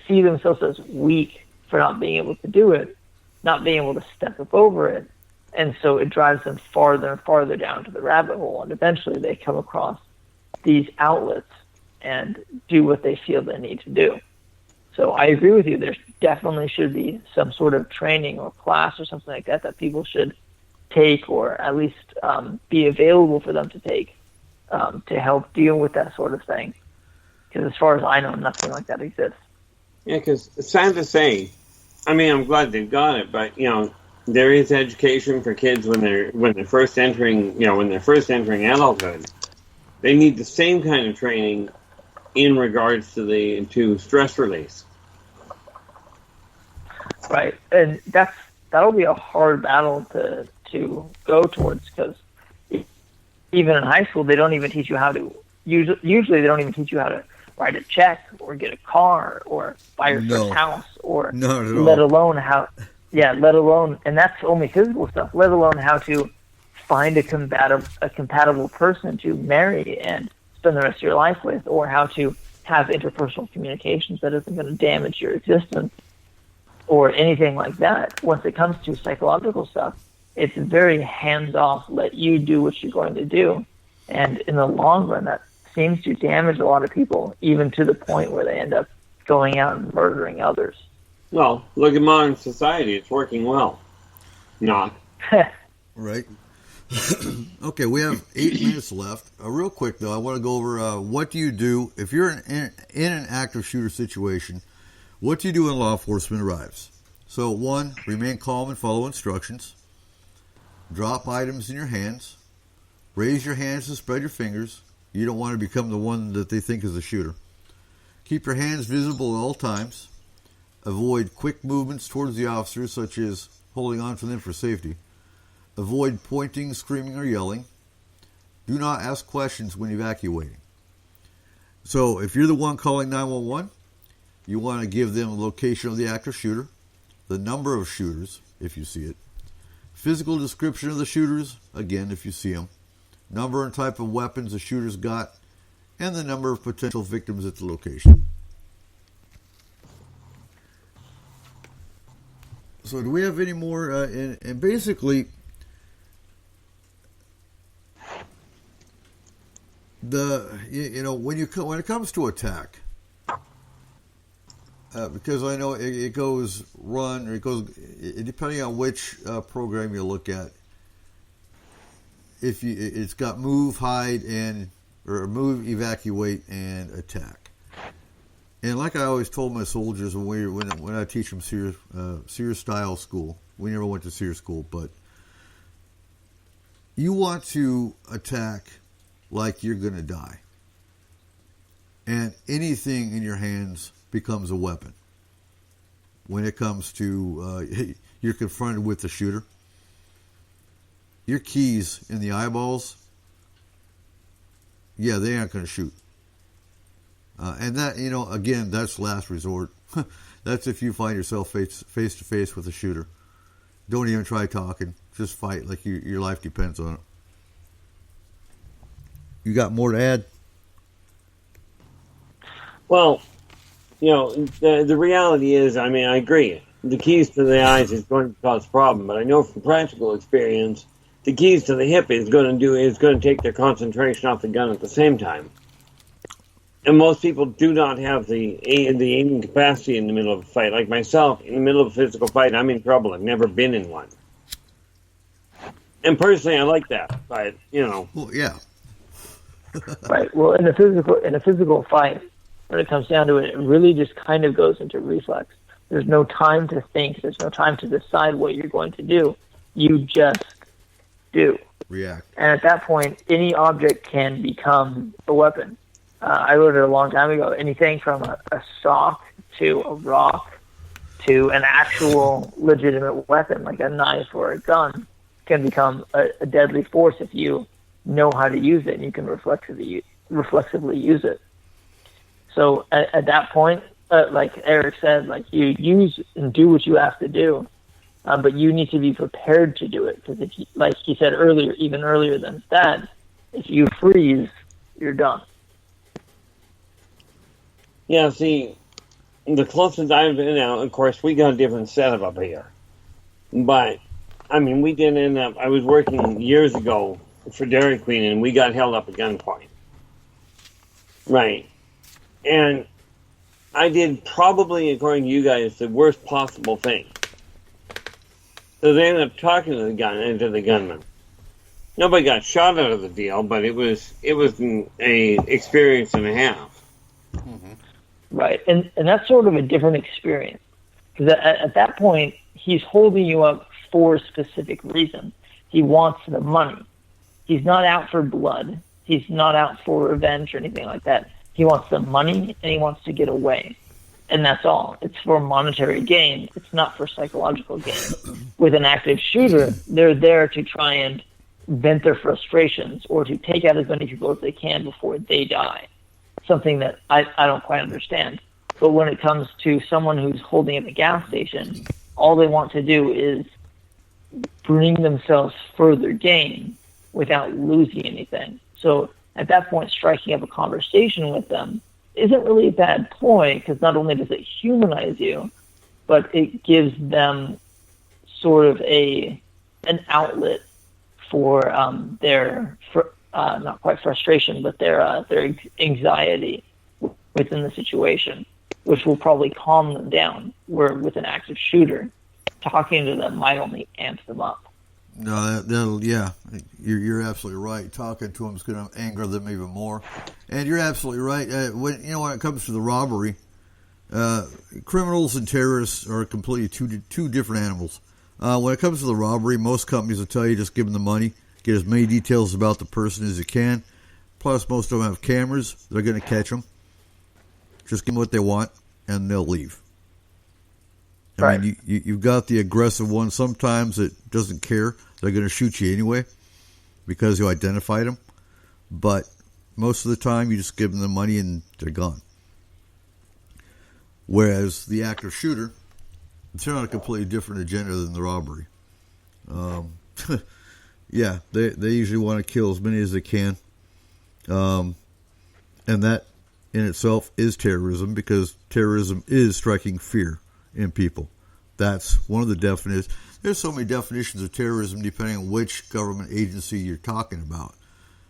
see themselves as weak for not being able to do it, not being able to step up over it. And so it drives them farther and farther down to the rabbit hole. And eventually they come across these outlets and do what they feel they need to do. So I agree with you. There definitely should be some sort of training or class or something like that people should take, or at least be available for them to take to help deal with that sort of thing. Because as far as I know, nothing like that exists. Yeah, because it's sad to say. I mean, I'm glad they've got it, but there is education for kids when they're first entering adulthood. They need the same kind of training in regards to stress release. Right, and that'll be a hard battle to go towards, because even in high school, they don't even teach you how to. Usually, they don't even teach you how to write a check or get a car or buy your first house, or let alone how. Yeah, let alone, and that's only physical stuff. Let alone how to find a compatible person to marry and spend the rest of your life with, or how to have interpersonal communications that isn't going to damage your existence, or anything like that. Once it comes to psychological stuff, it's very hands-off, let you do what you're going to do. And in the long run, that seems to damage a lot of people, even to the point where they end up going out and murdering others. Well, look at modern society. It's working well. Not. Right. Okay, we have 8 minutes left. Real quick, though, I want to go over what do you do if you're in an active shooter situation. What do you do when law enforcement arrives? So, 1, remain calm and follow instructions. Drop items in your hands. Raise your hands and spread your fingers. You don't want to become the one that they think is a shooter. Keep your hands visible at all times. Avoid quick movements towards the officers, such as holding on to them for safety. Avoid pointing, screaming, or yelling. Do not ask questions when evacuating. So, if you're the one calling 911, you want to give them a location of the active shooter, the number of shooters, if you see it, physical description of the shooters, again, if you see them, number and type of weapons the shooters got, and the number of potential victims at the location. So do we have any more? And basically, when it comes to attack, because I know it goes run, or it goes depending on which program you look at. It's got move, hide, or move, evacuate, and attack. And like I always told my soldiers when I teach them SEER style school, we never went to SEER school, but you want to attack like you're going to die. And anything in your hands becomes a weapon. When it comes to you're confronted with the shooter, your keys in the eyeballs, yeah, they aren't going to shoot. And that, again, that's last resort. That's if you find yourself face to face with a shooter. Don't even try talking. Just fight like your life depends on it. You got more to add? Well, the reality is, I agree. The keys to the eyes is going to cause a problem, but I know from practical experience, the keys to the hip is going to take their concentration off the gun at the same time. And most people do not have the aiming capacity in the middle of a fight. Like myself, in the middle of a physical fight, I'm in trouble. I've never been in one. And personally, I like that, but Well, yeah. Right. Well, in a physical fight, when it comes down to it, it really just kind of goes into reflex. There's no time to think. There's no time to decide what you're going to do. You just do. react. And at that point, any object can become a weapon. I wrote it a long time ago. Anything from a sock to a rock to an actual legitimate weapon, like a knife or a gun, can become a deadly force if you know how to use it and you can reflexively use it. So at that point, like Eric said, like you use and do what you have to do, but you need to be prepared to do it, because if you, like he said earlier, even earlier than that, if you freeze, you're done. Yeah, see, the closest I've been out, of course, we got a different setup up here. But, I mean, we did end up, I was working years ago for Dairy Queen, and we got held up at gunpoint. Right. And I did probably, according to you guys, the worst possible thing. So they ended up talking to the gunman. Nobody got shot out of the deal, but it was an experience and a half. Mm-hmm. Right, and that's sort of a different experience. Because at that point, he's holding you up for a specific reason. He wants the money. He's not out for blood. He's not out for revenge or anything like that. He wants the money, and he wants to get away. And that's all. It's for monetary gain. It's not for psychological gain. With an active shooter, they're there to try and vent their frustrations or to take out as many people as they can before they die. Something that I don't quite understand. But when it comes to someone who's holding up a gas station, all they want to do is bring themselves further gain without losing anything. So at that point, striking up a conversation with them isn't really a bad ploy, because not only does it humanize you, but it gives them sort of an outlet for their not quite frustration, but their anxiety within the situation, which will probably calm them down. Where with an active shooter, talking to them might only amp them up. No, that'll yeah, you're absolutely right. Talking to them is going to anger them even more, and you're absolutely right. When it comes to the robbery, criminals and terrorists are completely two different animals. When it comes to the robbery, most companies will tell you just give them the money. Get as many details about the person as you can. Plus, most of them have cameras. They're going to catch them. Just give them what they want, and they'll leave. I mean, you've got the aggressive one. Sometimes it doesn't care. They're going to shoot you anyway because you identified them. But most of the time, you just give them the money and they're gone. Whereas the active shooter, they're on a completely different agenda than the robbery. Yeah, they usually want to kill as many as they can. And that in itself is terrorism, because terrorism is striking fear in people. That's one of the definitions. There's so many definitions of terrorism depending on which government agency you're talking about.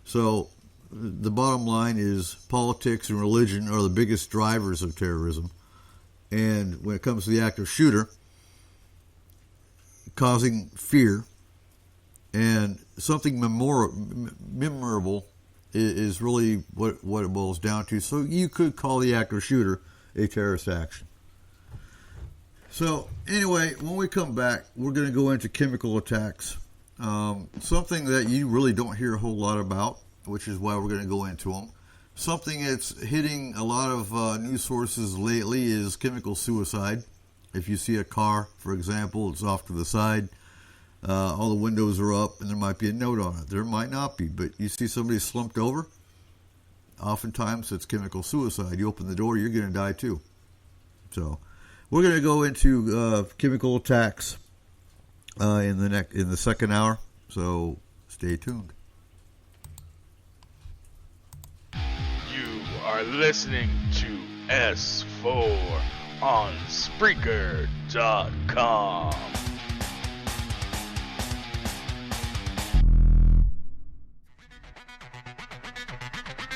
So the bottom line is politics and religion are the biggest drivers of terrorism. And when it comes to the active shooter, causing fear and something memorable is really what it boils down to. So you could call the active shooter a terrorist action. So anyway, when we come back, we're going to go into chemical attacks. Something that you really don't hear a whole lot about, which is why we're going to go into them. Something that's hitting a lot of news sources lately is chemical suicide. If you see a car, for example, it's off to the side, all the windows are up, and there might be a note on it. There might not be, but you see somebody slumped over, oftentimes it's chemical suicide. You open the door, you're going to die too. So we're going to go into chemical attacks in the second hour, so stay tuned. You are listening to S4 on Spreaker.com.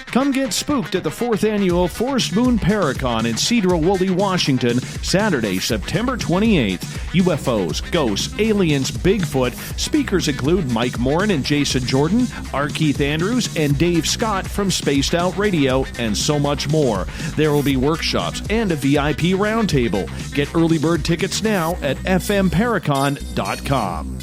Come get spooked at the 4th Annual Forest Moon Paracon in Cedar-Woolley, Washington, Saturday, September 28th. UFOs, ghosts, aliens, Bigfoot. Speakers include Mike Morin and Jason Jordan, R. Keith Andrews, and Dave Scott from Spaced Out Radio, and so much more. There will be workshops and a VIP roundtable. Get early bird tickets now at fmparacon.com.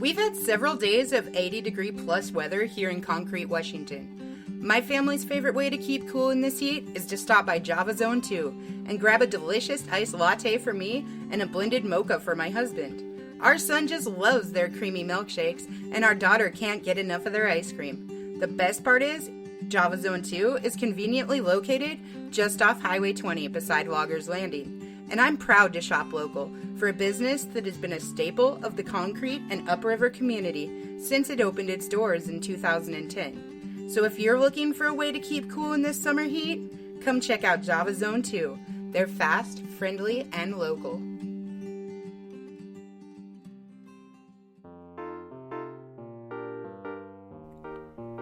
We've had several days of 80-degree plus weather here in Concrete, Washington. My family's favorite way to keep cool in this heat is to stop by Java Zone 2 and grab a delicious iced latte for me and a blended mocha for my husband. Our son just loves their creamy milkshakes, and our daughter can't get enough of their ice cream. The best part is, Java Zone 2 is conveniently located just off Highway 20 beside Loggers Landing. And I'm proud to shop local for a business that has been a staple of the Concrete and Upriver community since it opened its doors in 2010. So if you're looking for a way to keep cool in this summer heat, come check out Java Zone 2. They're fast, friendly, and local.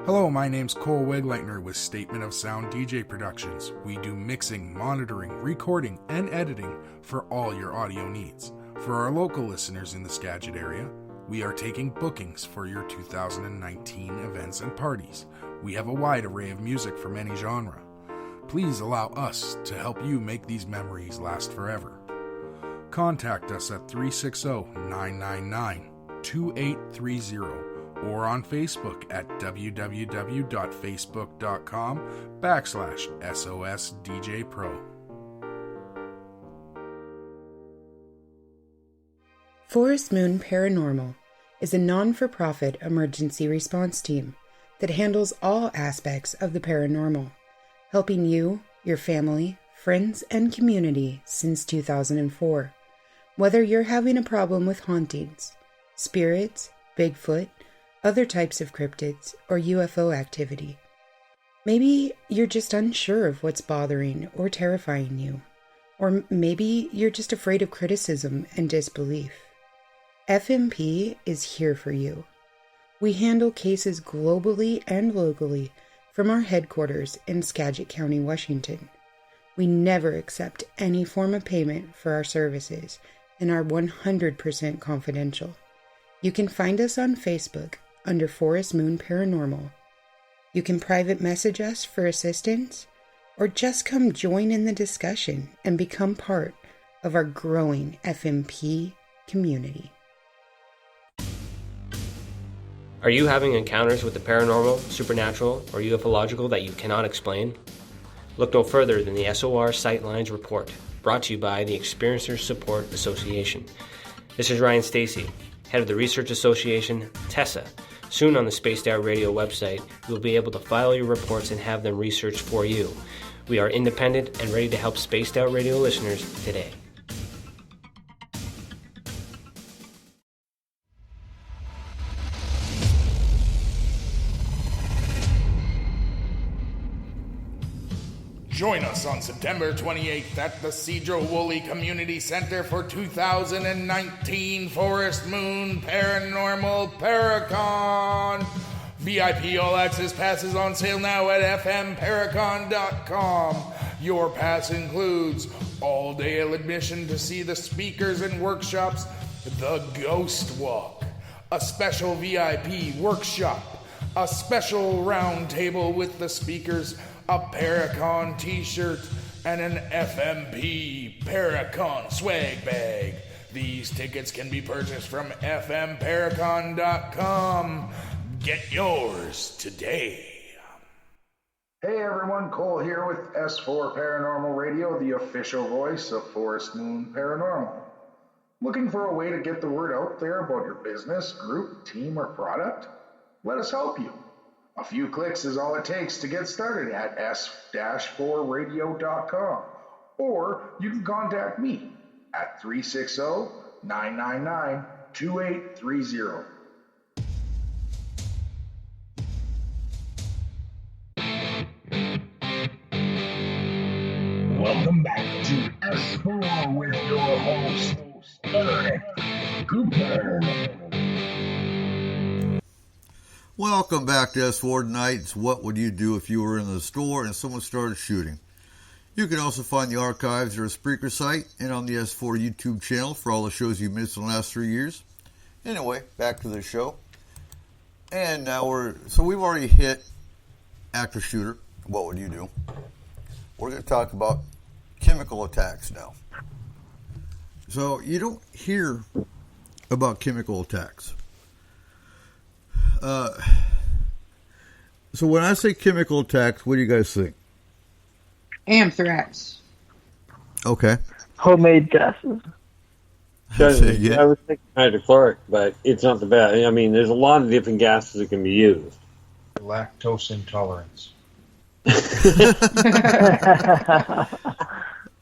Hello, my name's Cole Wegleitner with Statement of Sound DJ Productions. We do mixing, monitoring, recording, and editing for all your audio needs. For our local listeners in the Skagit area, we are taking bookings for your 2019 events and parties. We have a wide array of music from any genre. Please allow us to help you make these memories last forever. Contact us at 360-999-2830 or on Facebook at www.facebook.com/SOSDJPro. Forest Moon Paranormal is a non-for-profit emergency response team that handles all aspects of the paranormal, helping you, your family, friends, and community since 2004. Whether you're having a problem with hauntings, spirits, Bigfoot, other types of cryptids, or UFO activity. Maybe you're just unsure of what's bothering or terrifying you. Or maybe you're just afraid of criticism and disbelief. FMP is here for you. We handle cases globally and locally from our headquarters in Skagit County, Washington. We never accept any form of payment for our services and are 100% confidential. You can find us on Facebook under Forest Moon Paranormal. You can private message us for assistance, or just come join in the discussion and become part of our growing FMP community. Are you having encounters with the paranormal, supernatural, or ufological that you cannot explain? Look no further than the SOR Sightlines Report, brought to you by the Experiencers Support Association. This is Ryan Stacy, head of the Research Association, TESSA. Soon on the Spaced Out Radio website, you will be able to file your reports and have them researched for you. We are independent and ready to help Spaced Out Radio listeners today. Join us on September 28th at the Cedro Woolley Community Center for 2019 Forest Moon Paranormal Paracon. VIP All Access passes on sale now at fmparacon.com. Your pass includes all-day admission to see the speakers and workshops, the Ghost Walk, a special VIP workshop, a special round table with the speakers, a Paracon t-shirt, and an FMP Paracon swag bag. These tickets can be purchased from fmparacon.com. Get yours today. Hey everyone, Cole here with S4 Paranormal Radio, the official voice of Forest Moon Paranormal. Looking for a way to get the word out there about your business, group, team, or product? Let us help you. A few clicks is all it takes to get started at s-4radio.com, or you can contact me at 360-999-2830. Welcome back to S4 with your host, Eric Cooper. Welcome back to S4 tonight. It's What Would You Do If You Were in the Store and Someone Started Shooting. You can also find the archives at our Spreaker site and on the S4 YouTube channel for all the shows you missed in the last 3 years. Anyway, back to the show. And now we've already hit active shooter. What would you do? We're going to talk about chemical attacks now. So you don't hear about chemical attacks. So when I say chemical attacks, what do you guys think? Anthrax. Okay. Homemade gases. I was thinking hydrochloric, but it's not the best. I mean, there's a lot of different gases that can be used. Lactose intolerance.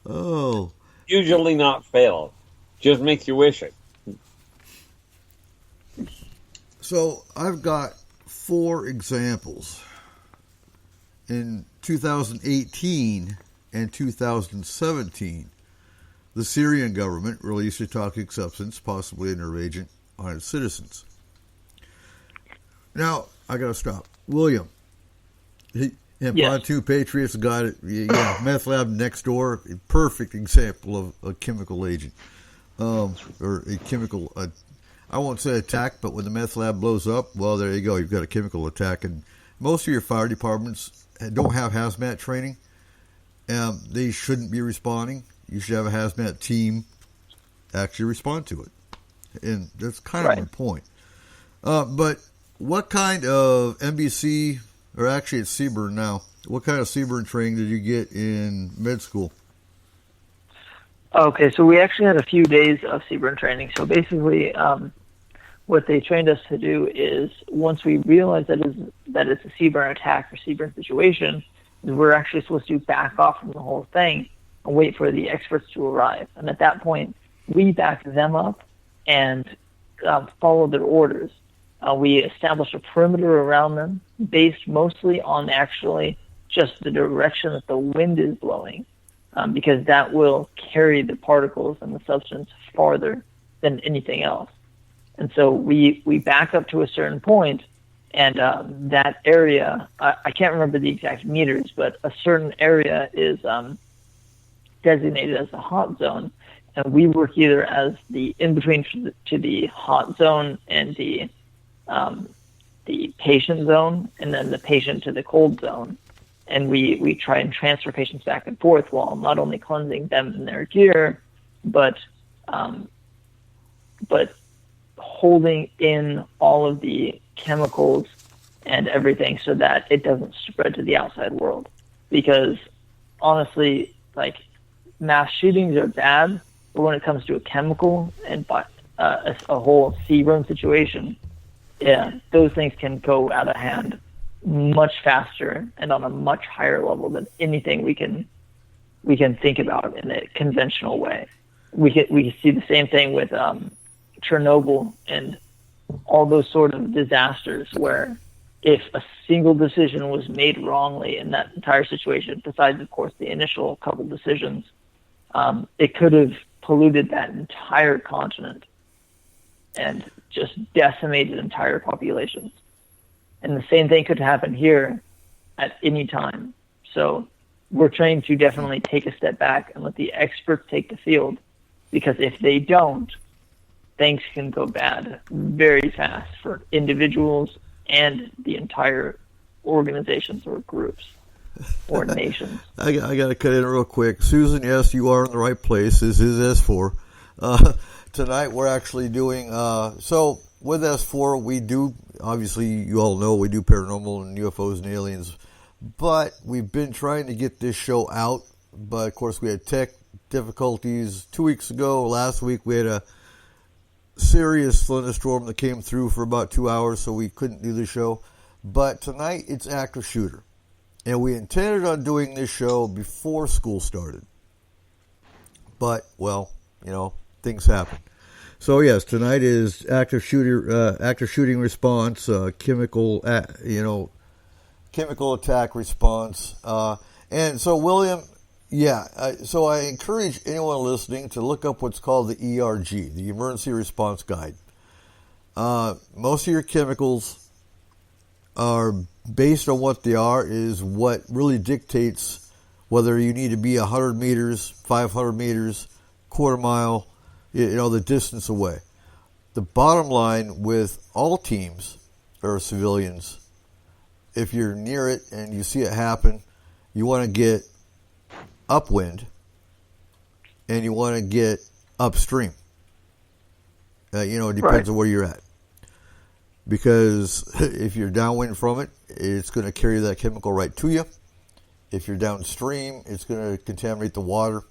Oh. Usually not fail. Just makes you wish it. So I've got 4 examples. In 2018 and 2017, the Syrian government released a toxic substance, possibly a nerve agent, on its citizens. Now, I got to stop. William, Pontoon Patriots got it. Yeah, meth lab next door, a perfect example of a chemical agent. Or a chemical, I won't say attack, but when the meth lab blows up, well, there you go. You've got a chemical attack. And most of your fire departments don't have hazmat training. They shouldn't be responding. You should have a hazmat team actually respond to it. And that's kind of my point. But what kind of NBC, or actually it's CBRN now, what kind of CBRN training did you get in med school? Okay, so we actually had a few days of CBRN training. So basically, what they trained us to do is once we realize that it's a CBRN attack or CBRN situation, we're actually supposed to back off from the whole thing and wait for the experts to arrive. And at that point, we back them up and follow their orders. We establish a perimeter around them based mostly on actually just the direction that the wind is blowing, because that will carry the particles and the substance farther than anything else. And so we back up to a certain point, and that area, I can't remember the exact meters, but a certain area is designated as the hot zone, and we work either as the in-between to the hot zone and the patient zone, and then the patient to the cold zone. And we try and transfer patients back and forth while not only cleansing them and their gear, but holding in all of the chemicals and everything so that it doesn't spread to the outside world. Because honestly, like, mass shootings are bad, but when it comes to a chemical and a whole CBRN situation, yeah, those things can go out of hand much faster and on a much higher level than anything we can think about in a conventional way. We can see the same thing with Chernobyl and all those sort of disasters where if a single decision was made wrongly in that entire situation, besides, of course, the initial couple decisions, it could have polluted that entire continent and just decimated entire populations. And the same thing could happen here at any time. So we're trained to definitely take a step back and let the experts take the field, because if they don't, things can go bad very fast for individuals and the entire organizations or groups or nations. I got to cut in real quick. Susan, yes, you are in the right place. This is S4. Tonight we're actually doing, so with S4 we do, obviously you all know we do paranormal and UFOs and aliens, but we've been trying to get this show out, but of course we had tech difficulties 2 weeks ago. Last week we had a serious thunderstorm that came through for about 2 hours, so we couldn't do the show. But tonight it's active shooter, and we intended on doing this show before school started, but well, you know, things happen. So yes, tonight is active shooting response, chemical attack response, and so William. Yeah, so I encourage anyone listening to look up what's called the ERG, the Emergency Response Guide. Most of your chemicals are based on what they are, is what really dictates whether you need to be 100 meters, 500 meters, quarter mile, the distance away. The bottom line with all teams or civilians, if you're near it and you see it happen, you want to get upwind and you want to get upstream. It depends on where you're at. because if you're downwind from it, it's going to carry that chemical right to you. If you're downstream, it's going to contaminate the water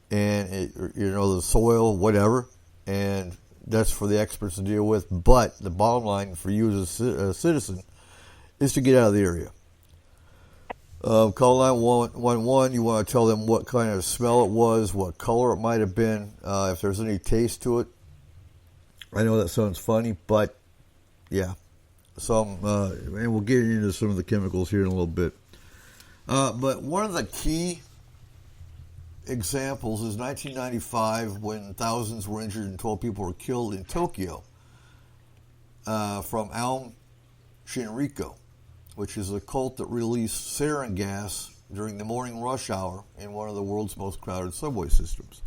and the soil, whatever. And that's for the experts to deal with. But the bottom line for you as a citizen is to get out of the area. Call 911. You want to tell them what kind of smell it was, what color it might have been, if there's any taste to it. I know that sounds funny, but yeah. And we'll get into some of the chemicals here in a little bit. But one of the key examples is 1995 when thousands were injured and 12 people were killed in Tokyo from Aum Shinrikyo, which is a cult that released sarin gas during the morning rush hour in one of the world's most crowded subway systems.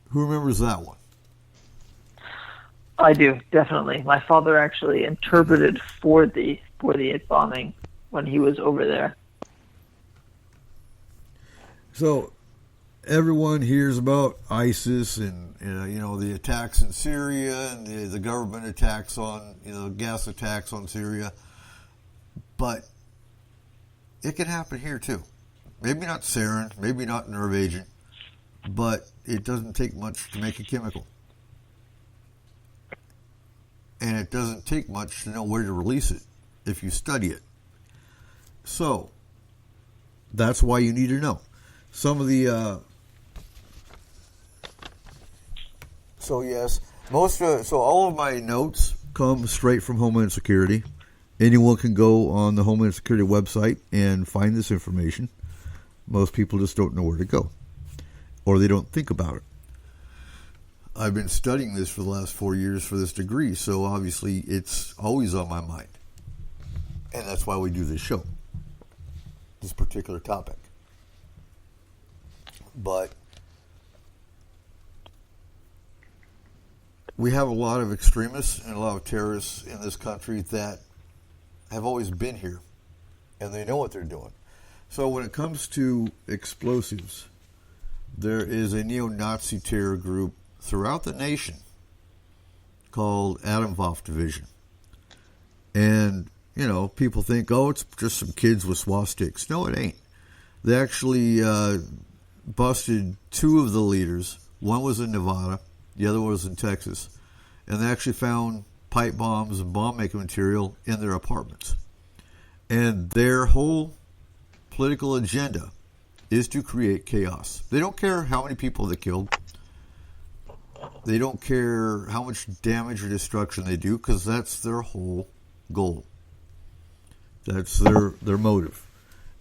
Who remembers that one? I do, definitely. My father actually interpreted for the bombing when he was over there. So everyone hears about ISIS and the attacks in Syria and the government attacks on gas attacks on Syria, but it can happen here too. Maybe not sarin, maybe not nerve agent, but it doesn't take much to make a chemical, and it doesn't take much to know where to release it if you study it. So that's why you need to know. Some of the all of my notes come straight from Homeland Security. Anyone can go on the Homeland Security website and find this information. Most people just don't know where to go, or they don't think about it. I've been studying this for the last 4 years for this degree, so obviously it's always on my mind, and that's why we do this show, this particular topic. But we have a lot of extremists and a lot of terrorists in this country that have always been here, and they know what they're doing. So when it comes to explosives, there is a neo-Nazi terror group throughout the nation called Atomwaffen Division. And, people think, it's just some kids with swastikas. No, it ain't. They actually busted two of the leaders. One was in Nevada, the other was in Texas, and they actually found pipe bombs and bomb-making material in their apartments. And their whole political agenda is to create chaos. They don't care how many people they killed. They don't care how much damage or destruction they do, because that's their whole goal. That's their motive.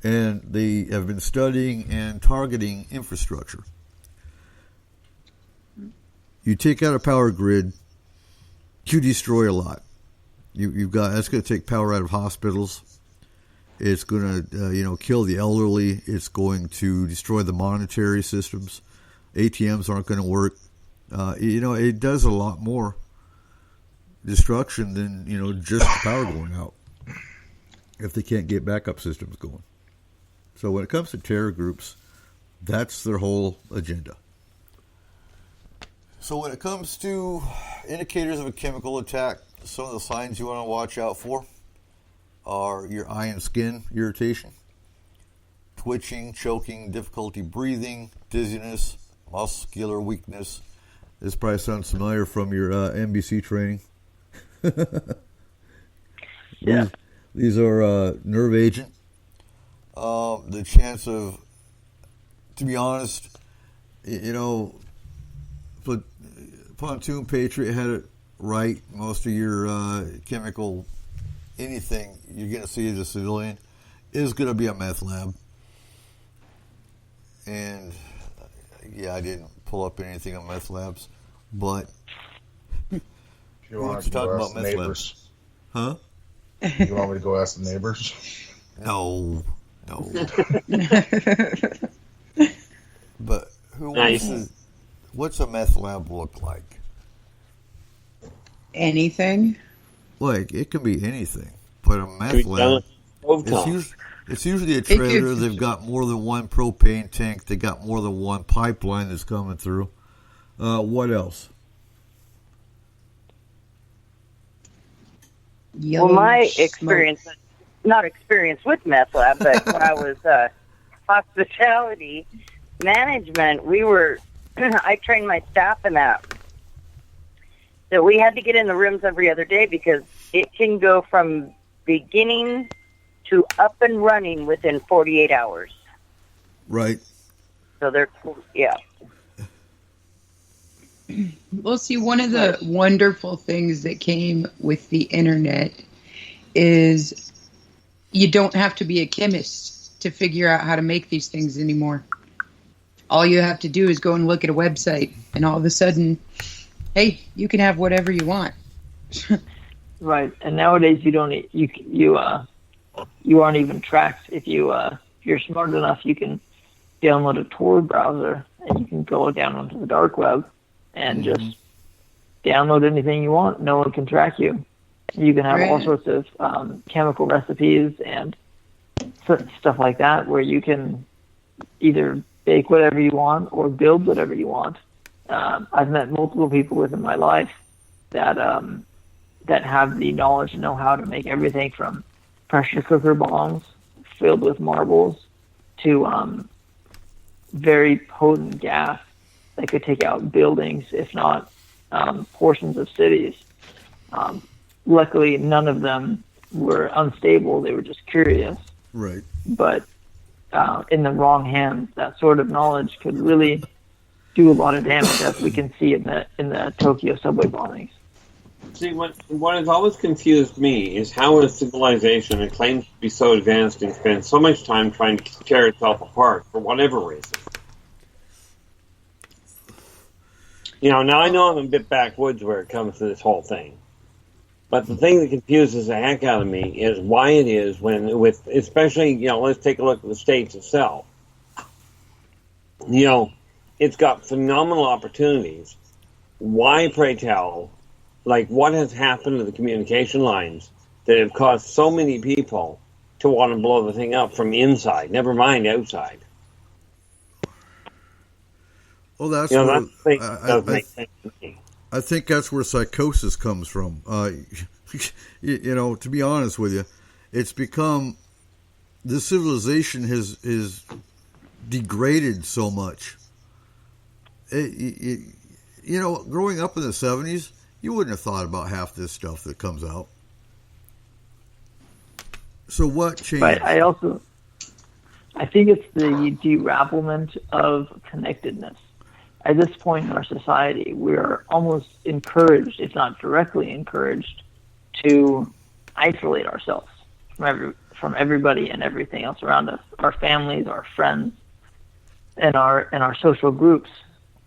And they have been studying and targeting infrastructure. You take out a power grid, you destroy a lot. That's going to take power out of hospitals. It's going to kill the elderly. It's going to destroy the monetary systems. ATMs aren't going to work. It does a lot more destruction than just the power going out if they can't get backup systems going. So when it comes to terror groups, that's their whole agenda. So when it comes to indicators of a chemical attack, some of the signs you want to watch out for are your eye and skin irritation, twitching, choking, difficulty breathing, dizziness, muscular weakness. This probably sounds familiar from your NBC training. Yeah. These are nerve agent. The chance of, to be honest, but Pontoon Patriot had it right. Most of your chemical anything you're going to see as a civilian is going to be a meth lab. And I didn't pull up anything on meth labs, but if you want to talk about meth labs, huh? You want me to go ask the neighbors? No. But what's a meth lab look like? Anything? Like, it can be anything, but a meth lab, it's usually a trailer. They've got more than one propane tank. They got more than one pipeline that's coming through. What else? Well, my experience, not experience with meth lab, but when I was hospitality management, I trained my staff in that. So we had to get in the rooms every other day because it can go from beginning to up and running within 48 hours. Right. So they're, yeah. Well, see, one of the wonderful things that came with the internet is you don't have to be a chemist to figure out how to make these things anymore. All you have to do is go and look at a website, and all of a sudden, hey, you can have whatever you want. Right, and nowadays you aren't even tracked. If you're smart enough, you can download a Tor browser and you can go down onto the dark web and just download anything you want. No one can track you. You can have all sorts of chemical recipes and stuff like that where you can either bake whatever you want or build whatever you want. I've met multiple people within my life that have the knowledge and know-how to make everything from pressure cooker bombs filled with marbles to very potent gas that could take out buildings, if not portions of cities. Luckily, none of them were unstable. They were just curious. Right. But in the wrong hands, that sort of knowledge could really do a lot of damage, as we can see in the Tokyo subway bombings. See, what has always confused me is how a civilization that claims to be so advanced and spends so much time trying to tear itself apart for whatever reason. Now I know I'm a bit backwoods where it comes to this whole thing. But the thing that confuses the heck out of me is why it is especially, let's take a look at the States itself. It's got phenomenal opportunities. Why, pray tell, what has happened to the communication lines that have caused so many people to want to blow the thing up from inside, never mind outside? Well, that's I think that's where psychosis comes from. To be honest with you, it's become this civilization is degraded so much. Growing up in the 70s, you wouldn't have thought about half this stuff that comes out. So what changed? Right. I think it's the deravelment of connectedness. At this point in our society, we're almost encouraged, if not directly encouraged, to isolate ourselves from everybody and everything else around us, our families, our friends, and our social groups.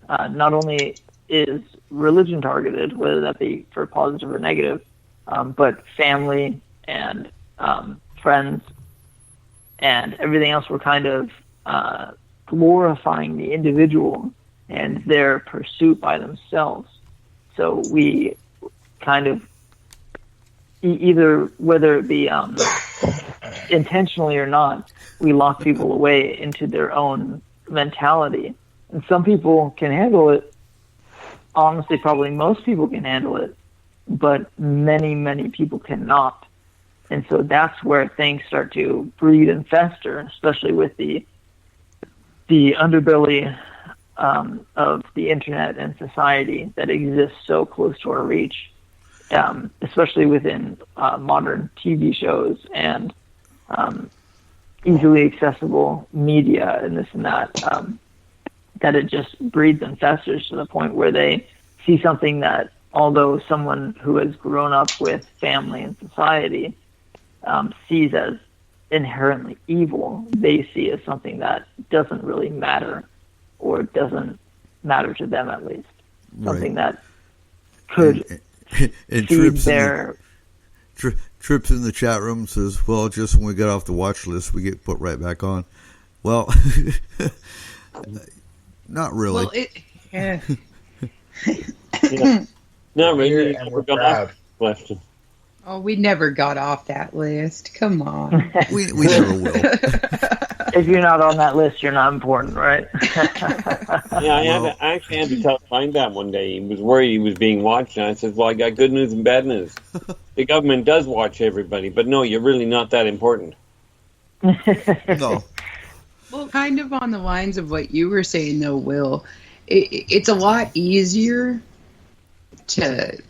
Not only is religion targeted, whether that be for positive or negative, but family and friends and everything else, we're kind of glorifying the individual and their pursuit by themselves. So we kind of either, whether it be intentionally or not, we lock people away into their own mentality. And some people can handle it. Honestly, probably most people can handle it, but many, many people cannot. And so that's where things start to breed and fester, especially with the underbelly of the internet and society that exists so close to our reach, especially within modern TV shows and easily accessible media and this and that, that it just breeds and festers to the point where they see something that, although someone who has grown up with family and society sees as inherently evil, they see as something that doesn't really matter, or doesn't matter to them at least. Something that could and feed their... Trips in the chat room says, well, just when we get off the watch list, we get put right back on. Well, not really. Well, yeah. Not really. Question. Oh, we never got off that list. Come on. we never will. if you're not on that list, you're not important, right? I actually had to tell find that one day. He was worried he was being watched, and I said, well, I got good news and bad news. The government does watch everybody, but no, you're really not that important. No. Well, kind of on the lines of what you were saying, though, Will, it's a lot easier to...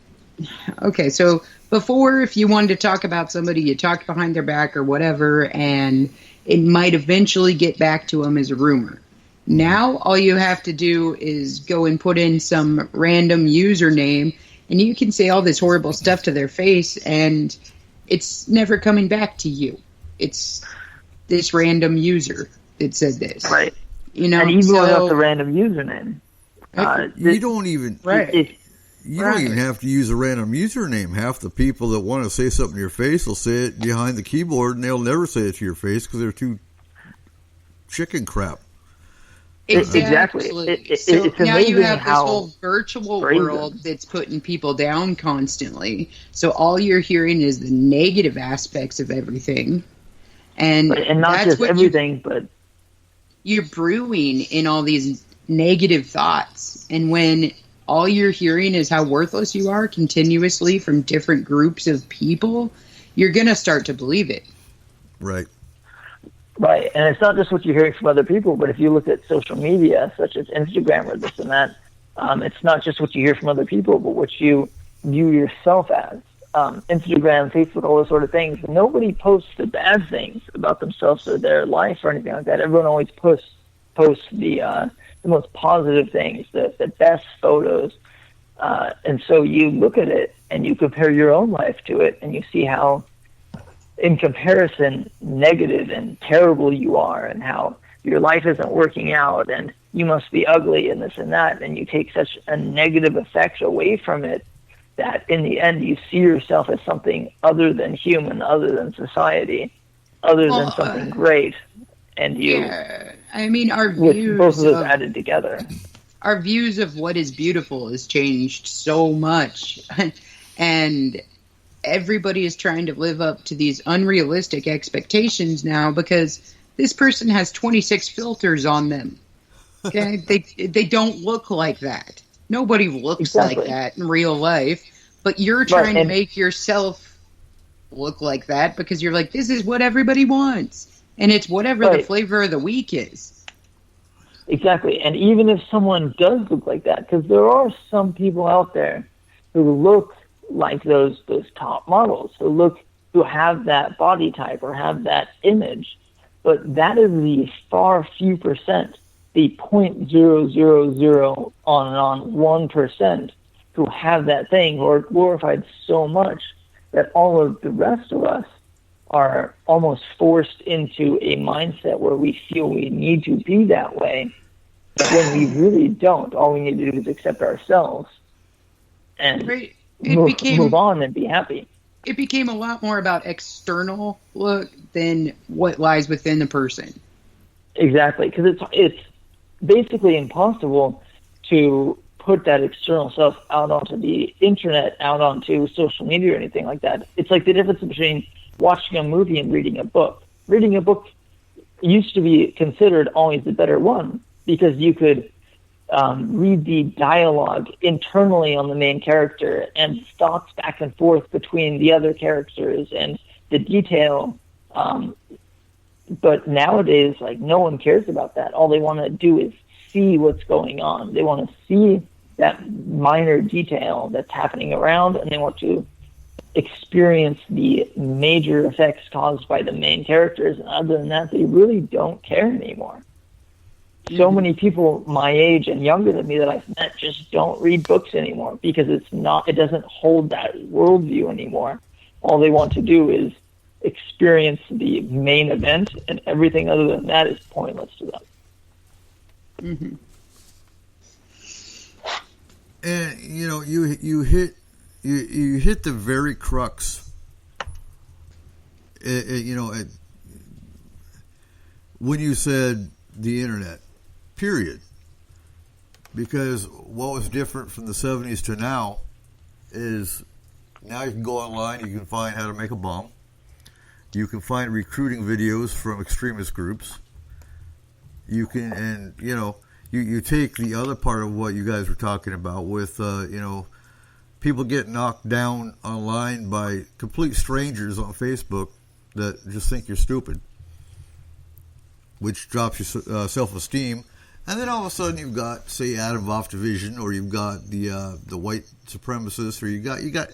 Okay, so before, if you wanted to talk about somebody, you talked behind their back or whatever, and it might eventually get back to them as a rumor. Now, all you have to do is go and put in some random username, and you can say all this horrible stuff to their face, and it's never coming back to you. It's this random user that said this. Right. You know, and even without the random username. You don't even... Right. You don't even have to use a random username. Half the people that want to say something to your face will say it behind the keyboard, and they'll never say it to your face because they're too chicken crap. Exactly. So it's now you amazing have this how whole virtual brazen. world that's putting people down constantly. So all you're hearing is the negative aspects of everything. And not that's just what everything, but... You're brewing in all these negative thoughts. And when... all you're hearing is how worthless you are continuously from different groups of people, you're going to start to believe it. Right. Right. And it's not just what you're hearing from other people, but if you look at social media, such as Instagram or this and that, it's not just what you hear from other people, but what you view yourself as. Instagram, Facebook, all those sort of things. Nobody posts the bad things about themselves or their life or anything like that. Everyone always posts the most positive things, the best photos. And so you look at it and you compare your own life to it and you see how, in comparison, negative and terrible you are and how your life isn't working out and you must be ugly and this and that. And you take such a negative effect away from it that in the end you see yourself as something other than human, other than society, other than something great. And I mean, our views both of those added together. Our views of what is beautiful has changed so much, and everybody is trying to live up to these unrealistic expectations now because this person has 26 filters on them. Okay, they don't look like that. Nobody looks like that in real life, but you're trying to make yourself look like that because you're like, this is what everybody wants. And it's whatever the flavor of the week is. Exactly. And even if someone does look like that, because there are some people out there who look like those top models, who have that body type or have that image, but that is the far few percent, the 0.000 on 1% who have that thing who are glorified so much that all of the rest of us are almost forced into a mindset where we feel we need to be that way when we really don't. All we need to do is accept ourselves and move on and be happy. It became a lot more about external look than what lies within the person. Exactly, because it's basically impossible to put that external self out onto the internet, out onto social media or anything like that. It's like the difference between watching a movie and reading a book. Reading a book used to be considered always the better one because you could read the dialogue internally on the main character and thoughts back and forth between the other characters and the detail. But nowadays, like, no one cares about that. All they want to do is see what's going on. They want to see that minor detail that's happening around, and they want to experience the major effects caused by the main characters. And other than that, they really don't care anymore. So many people my age and younger than me that I've met just don't read books anymore because it doesn't hold that worldview anymore. All they want to do is experience the main event, and everything other than that is pointless to them. Mm-hmm. And you hit the very crux. When you said the internet, period. Because what was different from the 70s to now is now you can go online, you can find how to make a bomb. You can find recruiting videos from extremist groups. You can, and you take the other part of what you guys were talking about with, people get knocked down online by complete strangers on Facebook that just think you're stupid, which drops your self-esteem. And then all of a sudden you've got, say, Adam Voff Division, or you've got the white supremacists, or you got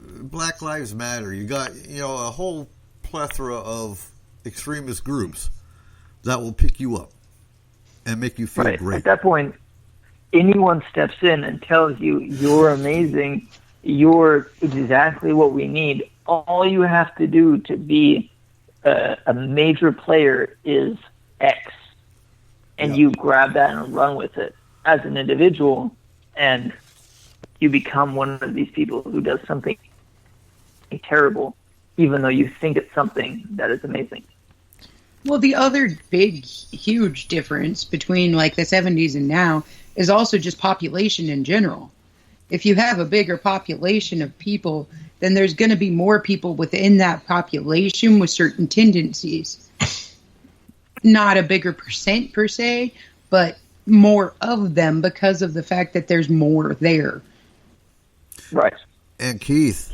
Black Lives Matter. You got a whole plethora of extremist groups that will pick you up and make you feel great. At that point, anyone steps in and tells you you're amazing, you're exactly what we need. All you have to do to be a major player is X. And you grab that and run with it as an individual, and you become one of these people who does something terrible, even though you think it's something that is amazing. Well, the other big, huge difference between like the 70s and now is also just population in general. If you have a bigger population of people, then there's going to be more people within that population with certain tendencies. Not a bigger percent per se, but more of them because of the fact that there's more there. Right. And Keith,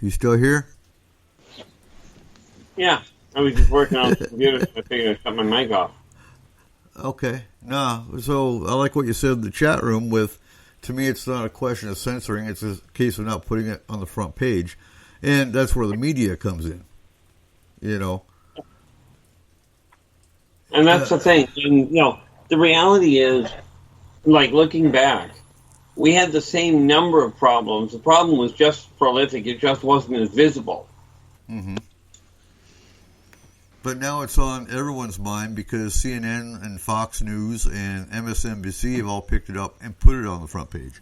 you still here? Yeah, I was just working on the computer, so I figured I'd cut my mic off. Okay. No, so I like what you said in the chat room with, to me, it's not a question of censoring. It's a case of not putting it on the front page. And that's where the media comes in, And that's the thing. And, the reality is, like, looking back, we had the same number of problems. The problem was just prolific. It just wasn't as visible. Mm-hmm. But now it's on everyone's mind because CNN and Fox News and MSNBC have all picked it up and put it on the front page.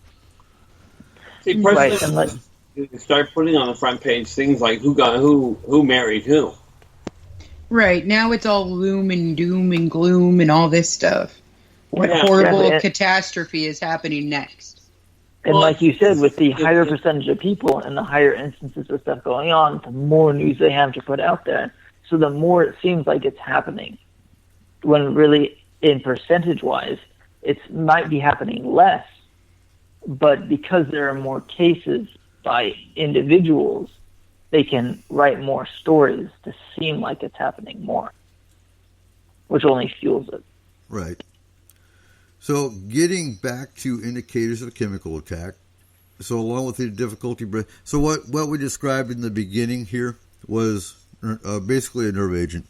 See, President start putting on the front page things like who married who. Right, now it's all gloom and doom and gloom and all this stuff. What horrible catastrophe is happening next? And like you said, with the higher percentage of people and the higher instances of stuff going on, the more news they have to put out there. So the more it seems like it's happening. When really, in percentage-wise, it might be happening less. But because there are more cases by individuals, they can write more stories to seem like it's happening more, which only fuels it. Right. So getting back to indicators of a chemical attack, so along with the difficulty, so what we described in the beginning here was basically a nerve agent,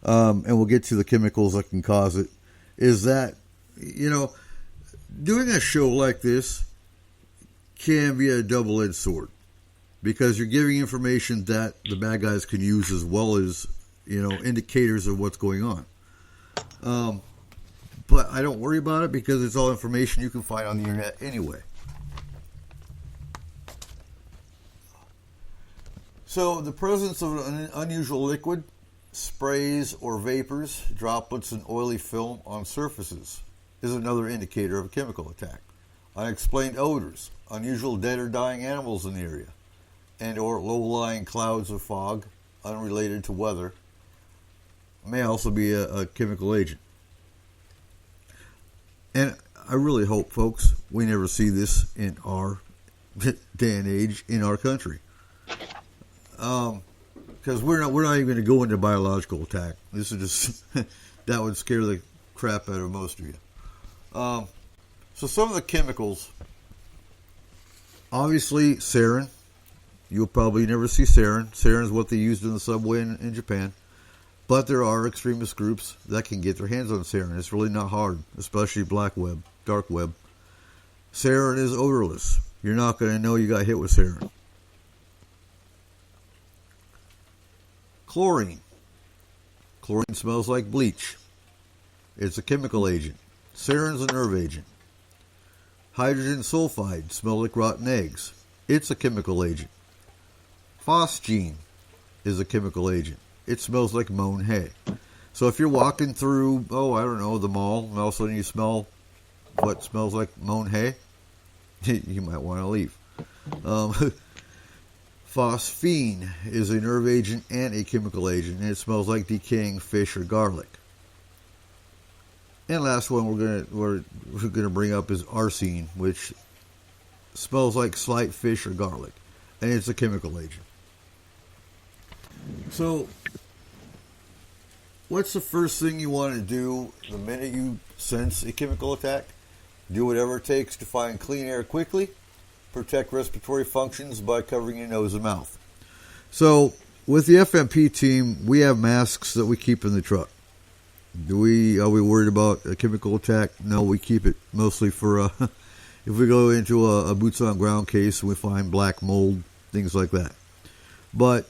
and we'll get to the chemicals that can cause it, is that, doing a show like this can be a double-edged sword. Because you're giving information that the bad guys can use as well as, indicators of what's going on. But I don't worry about it because it's all information you can find on the internet anyway. So the presence of an unusual liquid, sprays or vapors, droplets and oily film on surfaces is another indicator of a chemical attack. Unexplained odors, unusual dead or dying animals in the area, and or low-lying clouds or fog unrelated to weather may also be a chemical agent. And I really hope, folks, we never see this in our day and age in our country. Because we're not even going to go into biological attack. This is just that would scare the crap out of most of you. So some of the chemicals, obviously sarin. You'll probably never see sarin. Sarin is what they used in the subway in Japan. But there are extremist groups that can get their hands on sarin. It's really not hard, especially black web, dark web. Sarin is odorless. You're not going to know you got hit with sarin. Chlorine. Chlorine smells like bleach. It's a chemical agent. Sarin's a nerve agent. Hydrogen sulfide smells like rotten eggs. It's a chemical agent. Phosgene is a chemical agent. It smells like mown hay. So if you're walking through, the mall, and all of a sudden you smell what smells like mown hay, you might want to leave. Phosphine is a nerve agent and a chemical agent, and it smells like decaying fish or garlic. And last one we're gonna bring up is arsine, which smells like slight fish or garlic, and it's a chemical agent. So, what's the first thing you want to do the minute you sense a chemical attack? Do whatever it takes to find clean air quickly. Protect respiratory functions by covering your nose and mouth. So, with the FMP team, we have masks that we keep in the truck. Are we worried about a chemical attack? No, we keep it mostly for if we go into a boots on ground case and we find black mold, things like that. But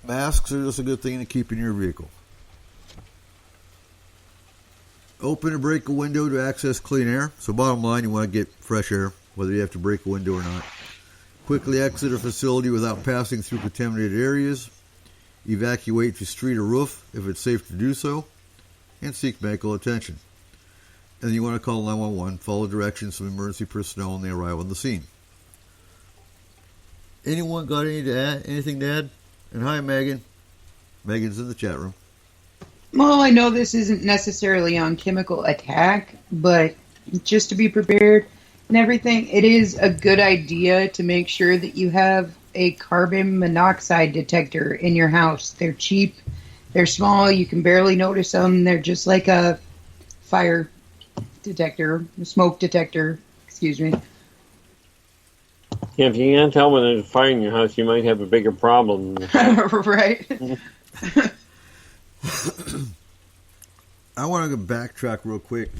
masks are just a good thing to keep in your vehicle. Open or break a window to access clean air. So bottom line, you want to get fresh air, whether you have to break a window or not. Quickly exit a facility without passing through contaminated areas. Evacuate to street or roof if it's safe to do so. And seek medical attention. And then you want to call 911. Follow directions from emergency personnel when they arrive on the scene. Anyone got anything to add? And hi, Megan. Megan's in the chat room. Well, I know this isn't necessarily on chemical attack, but just to be prepared and everything, it is a good idea to make sure that you have a carbon monoxide detector in your house. They're cheap, they're small, you can barely notice them. They're just like a fire detector, a smoke detector, excuse me. Yeah, if you can't tell when there's a fire in your house, you might have a bigger problem. Right. I want to backtrack real quick.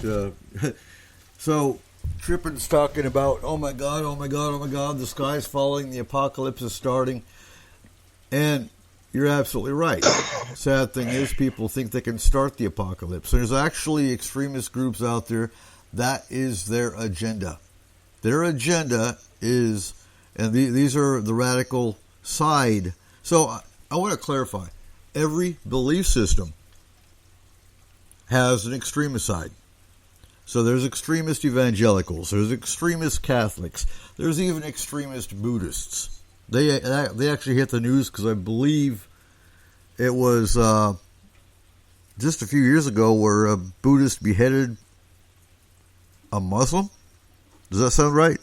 So, Trippin's talking about, oh my God, the sky's falling, the apocalypse is starting. And you're absolutely right. Sad thing is, people think they can start the apocalypse. There's actually extremist groups out there. That is their agenda. Their agenda is, and these are the radical side. So, I want to clarify. Every belief system has an extremist side. So there's extremist evangelicals, there's extremist Catholics, there's even extremist Buddhists. They actually hit the news because I believe it was just a few years ago where a Buddhist beheaded a Muslim. Does that sound right?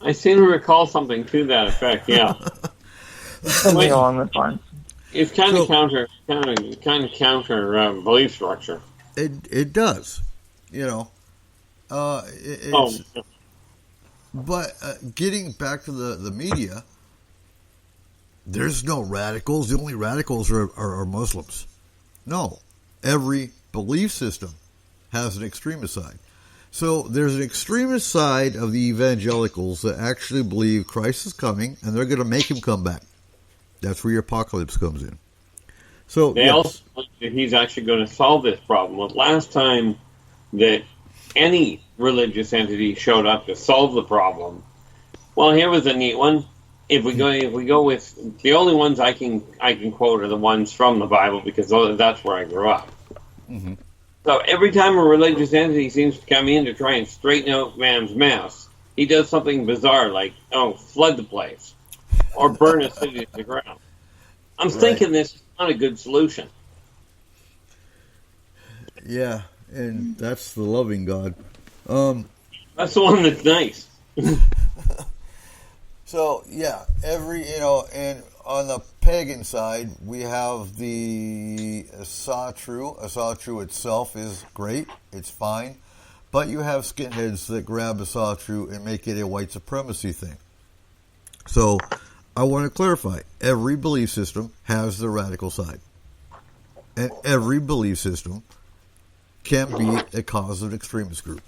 I seem to recall something to that effect, yeah. Something along those lines. It's kind of counter belief structure. It does, you know. But getting back to the media, there's no radicals. The only radicals are Muslims. No, every belief system has an extremist side. So there's an extremist side of the evangelicals that actually believe Christ is coming and they're going to make him come back. That's where your apocalypse comes in. So they also believe that he's actually going to solve this problem. Well, last time that any religious entity showed up to solve the problem, well, here was a neat one. If we go with the only ones I can quote are the ones from the Bible because that's where I grew up. Mm-hmm. So every time a religious entity seems to come in to try and straighten out man's mess, he does something bizarre like, flood the place or burn a city to the ground. I'm thinking this is not a good solution. Yeah, and that's the loving God. That's the one that's nice. So, yeah, and on the pagan side, we have the Asatru. Asatru itself is great. It's fine. But you have skinheads that grab Asatru and make it a white supremacy thing. So, I want to clarify. Every belief system has the radical side. And every belief system can be a cause of an extremist group.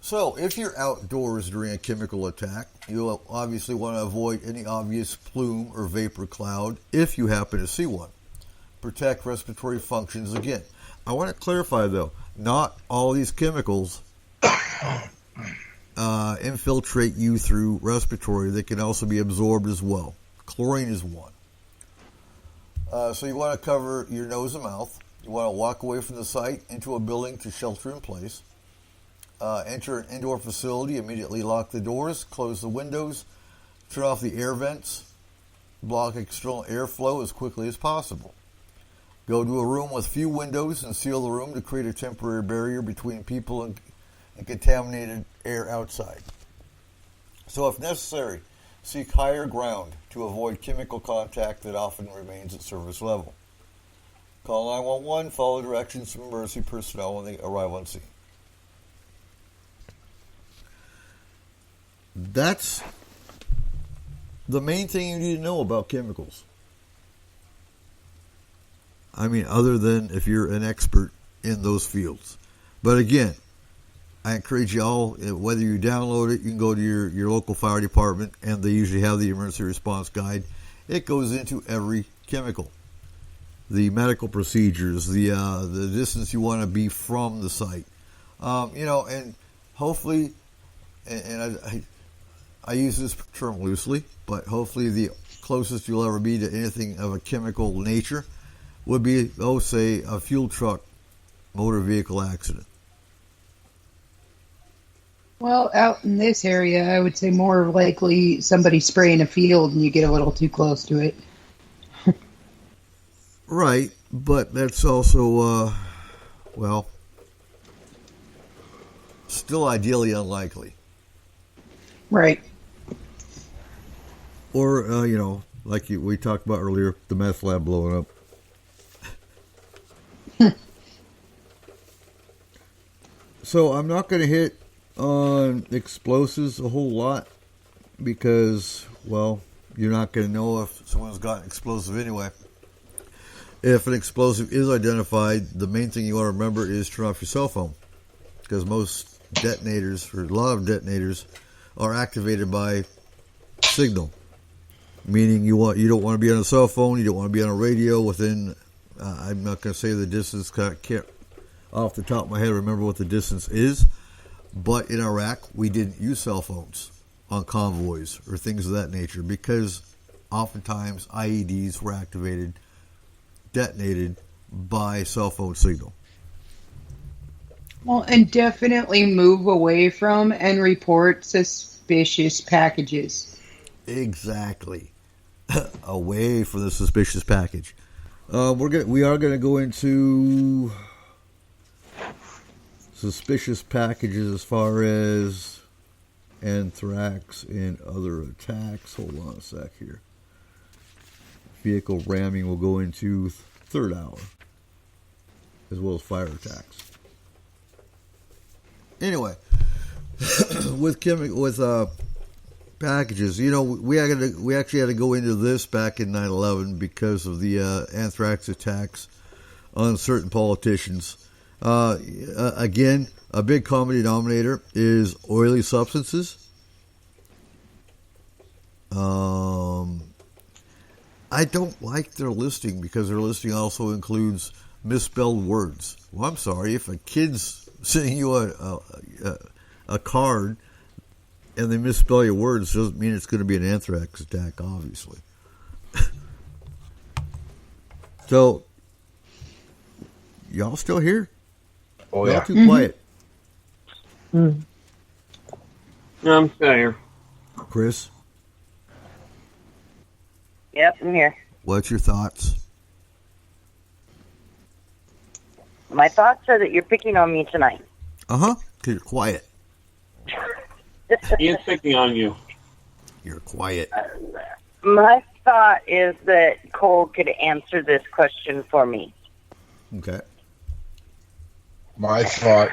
So, if you're outdoors during a chemical attack, you'll obviously want to avoid any obvious plume or vapor cloud if you happen to see one. Protect respiratory functions again. I want to clarify, though, not all these chemicals infiltrate you through respiratory. They can also be absorbed as well. Chlorine is one. So you want to cover your nose and mouth. You want to walk away from the site into a building to shelter in place. Enter an indoor facility, immediately lock the doors, close the windows, turn off the air vents, block external airflow as quickly as possible. Go to a room with few windows and seal the room to create a temporary barrier between people and contaminated air outside. So if necessary, seek higher ground to avoid chemical contact that often remains at surface level. Call 911, follow directions from emergency personnel when they arrive on scene. That's the main thing you need to know about chemicals. I mean, other than if you're an expert in those fields. But again, I encourage you all, whether you download it, you can go to your local fire department, and they usually have the emergency response guide. It goes into every chemical. The medical procedures, the distance you want to be from the site. And hopefully, and I use this term loosely, but hopefully the closest you'll ever be to anything of a chemical nature would be, say, a fuel truck motor vehicle accident. Well, out in this area, I would say more likely somebody spraying a field and you get a little too close to it. Right, but that's also, still ideally unlikely. Right. Or, like we talked about earlier, the meth lab blowing up. So I'm not going to hit on explosives a whole lot because, you're not going to know if someone's got an explosive anyway. If an explosive is identified, the main thing you want to remember is turn off your cell phone, because most detonators, or a lot of detonators, are activated by signal, meaning you don't want to be on a cell phone, you don't want to be on a radio within. I'm not going to say the distance. I can't off the top of my head remember what the distance is, but in Iraq we didn't use cell phones on convoys or things of that nature because oftentimes IEDs were detonated by cell phone signal. Well, and definitely move away from and report suspicious packages. Exactly. Away from the suspicious package. We are gonna go into suspicious packages as far as anthrax and other attacks. Hold on a sec here. Vehicle ramming will go into third hour, as well as fire attacks. Anyway, with packages, we actually had to go into this back in 9/11 because of the anthrax attacks on certain politicians. Again, a big common denominator is oily substances. I don't like their listing because their listing also includes misspelled words. Well, I'm sorry, if a kid's sending you a card and they misspell your words, doesn't mean it's going to be an anthrax attack, obviously. So, y'all still here? Oh, y'all yeah. too quiet. No, I'm still here. Chris? Yep, I'm here. What's your thoughts? My thoughts are that you're picking on me tonight. Uh-huh, because you're quiet. He is picking on you. You're quiet. My thought is that Cole could answer this question for me. Okay. My thought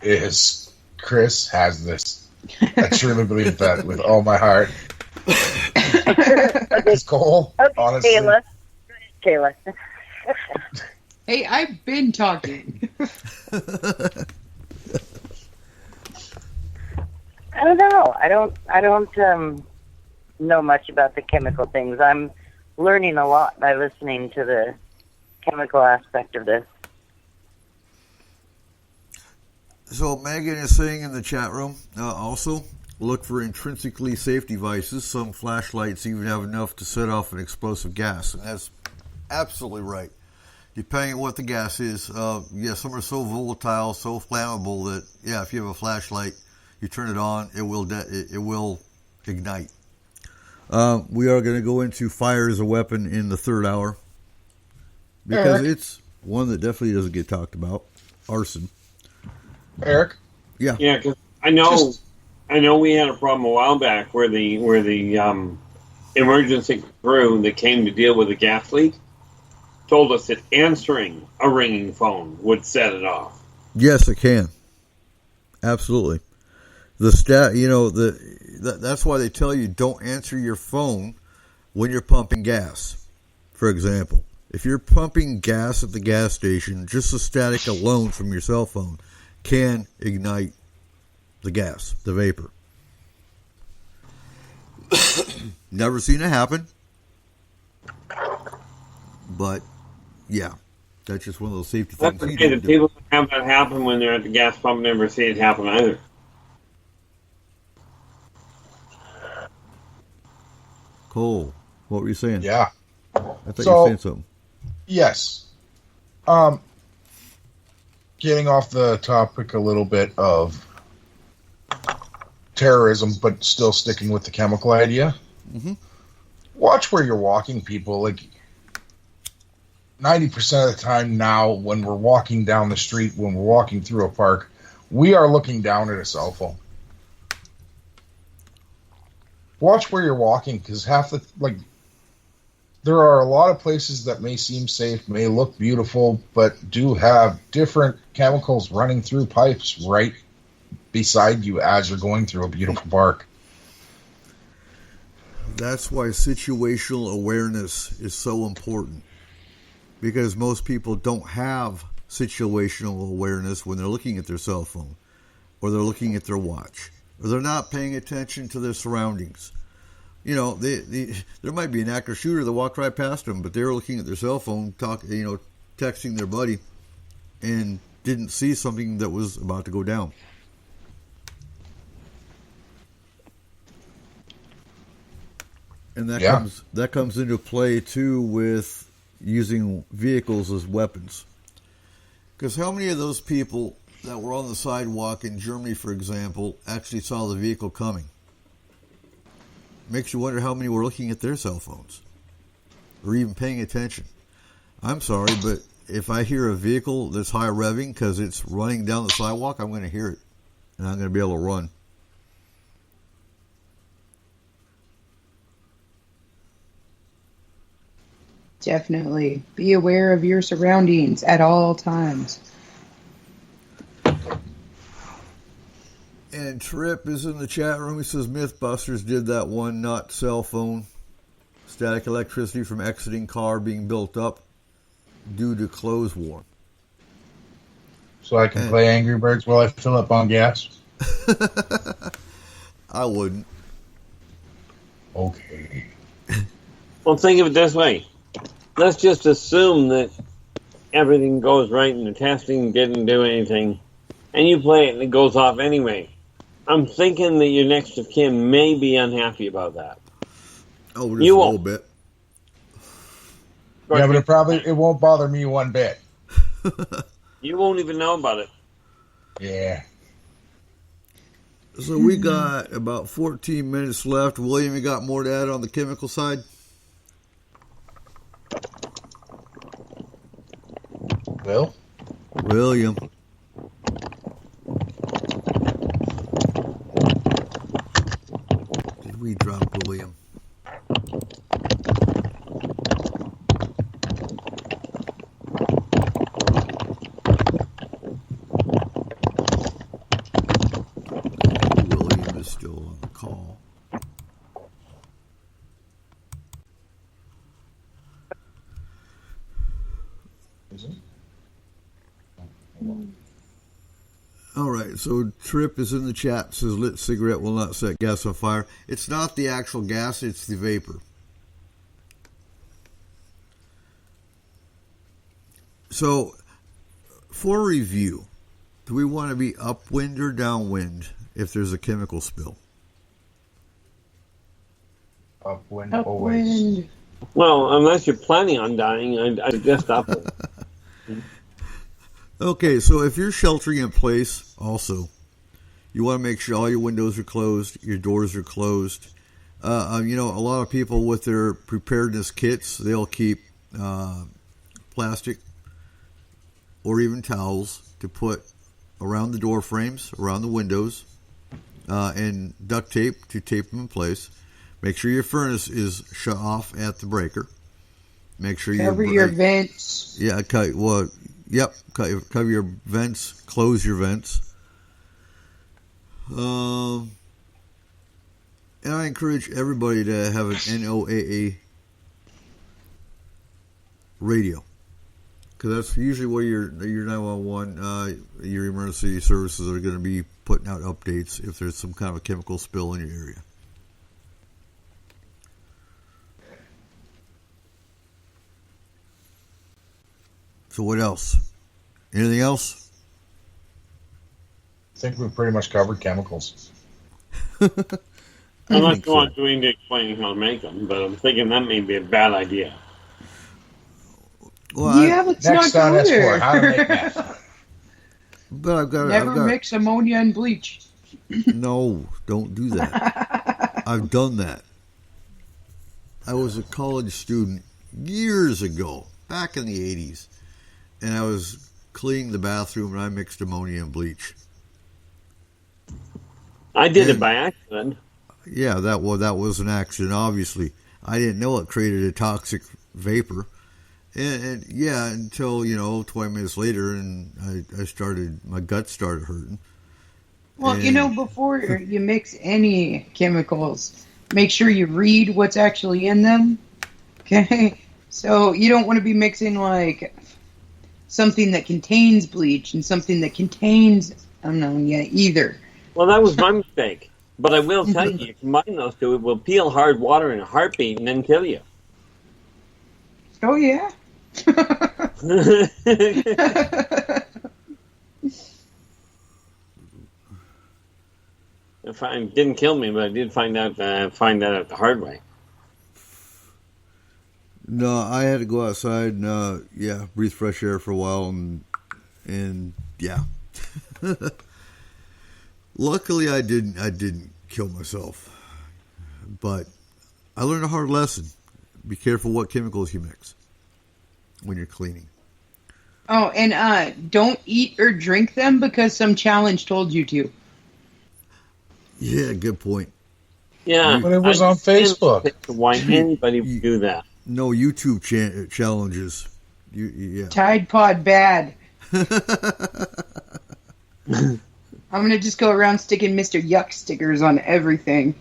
is Chris has this. I truly believe that with all my heart. It's Cole, Okay, honestly. Kayla. Hey, I've been talking. I don't know. I don't know much about the chemical things. I'm learning a lot by listening to the chemical aspect of this. So Megan is saying in the chat room, also, look for intrinsically safe devices. Some flashlights even have enough to set off an explosive gas. And that's absolutely right. Depending on what the gas is, some are so volatile, so flammable that, if you have a flashlight, you turn it on, it will ignite. We are going to go into fire as a weapon in the third hour because it's one that definitely doesn't get talked about. Arson. Eric? Yeah. Yeah, because I know we had a problem a while back where the emergency crew that came to deal with the gas leak told us that answering a ringing phone would set it off. Yes, it can. Absolutely. That's why they tell you don't answer your phone when you're pumping gas. For example, if you're pumping gas at the gas station, just the static alone from your cell phone can ignite the gas, the vapor. Never seen it happen. But, yeah, that's just one of those safety things. That's okay. The people that have that happen when they're at the gas pump never see it happen either. Cole, what were you saying? Yeah. I thought you were saying something. Yes. Getting off the topic a little bit of terrorism, but still sticking with the chemical idea. Mm-hmm. Watch where you're walking, people. Like 90% of the time now, when we're walking down the street, when we're walking through a park, we are looking down at a cell phone. Watch where you're walking, because there are a lot of places that may seem safe, may look beautiful, but do have different chemicals running through pipes right beside you as you're going through a beautiful park. That's why situational awareness is so important, because most people don't have situational awareness when they're looking at their cell phone or they're looking at their watch or they're not paying attention to their surroundings. You know, there might be an active shooter that walked right past them, but they were looking at their cell phone, texting their buddy, and didn't see something that was about to go down. And that comes into play too with using vehicles as weapons. Because how many of those people that were on the sidewalk in Germany, for example, actually saw the vehicle coming? Makes you wonder how many were looking at their cell phones or even paying attention. I'm sorry, but if I hear a vehicle that's high revving because it's running down the sidewalk, I'm going to hear it, and I'm going to be able to run. Definitely. Be aware of your surroundings at all times. And Trip is in the chat room. He says Mythbusters did that one, not cell phone. Static electricity from exiting car being built up due to clothes war. So I can play Angry Birds while I fill up on gas? I wouldn't. Okay. Well, think of it this way. Let's just assume that everything goes right and the testing didn't do anything, and you play it and it goes off anyway. I'm thinking that your next of kin may be unhappy about that. Oh, just a little bit. Yeah, but it won't bother me one bit. You won't even know about it. Yeah. So we got about 14 minutes left. William, you got more to add on the chemical side? William. Did we drop William? William is still on the call. Is it? All right, so Trip is in the chat, says lit cigarette will not set gas on fire. It's not the actual gas, it's the vapor. So, for review, do we want to be upwind or downwind if there's a chemical spill? Upwind. Always. Well, unless you're planning on dying, I suggest upwind. Okay, so if you're sheltering in place, also, you want to make sure all your windows are closed, your doors are closed, You know, a lot of people with their preparedness kits, they'll keep plastic or even towels to put around the door frames, around the windows, and duct tape to tape them in place. Make sure your furnace is shut off at the breaker. Make sure cover your vents. Yeah, cover your vents. Close your vents. And I encourage everybody to have an NOAA radio, because that's usually where your 911, your emergency services are going to be putting out updates if there's some kind of a chemical spill in your area. So what else? Anything else? I think we've pretty much covered chemicals. I'm not going to explain how to make them, but I'm thinking that may be a bad idea. Well, yeah, let's not go there. How to make meth. But I've got Never mix ammonia and bleach. No, don't do that. I've done that. I was a college student years ago, back in the 80s, and I was cleaning the bathroom and I mixed ammonia and bleach. I did it by accident. Yeah, that was an accident, obviously. I didn't know it created a toxic vapor. And yeah, until, 20 minutes later, and my gut started hurting. Well, before you mix any chemicals, make sure you read what's actually in them. Okay? So you don't want to be mixing like something that contains bleach and something that contains ammonia either. Well, that was my mistake. But I will tell you, combine those two, it will peel hard water in a heartbeat and then kill you. Oh, yeah? It didn't kill me, but I did find out the hard way. No, I had to go outside and breathe fresh air for a while, and yeah. Luckily, I didn't kill myself, but I learned a hard lesson. Be careful what chemicals you mix when you're cleaning. Oh, and don't eat or drink them because some challenge told you to. Yeah, good point. Yeah, but it was on Facebook. Why anybody would do that? No YouTube challenges. Yeah. Tide Pod bad. I'm going to just go around sticking Mr. Yuck stickers on everything.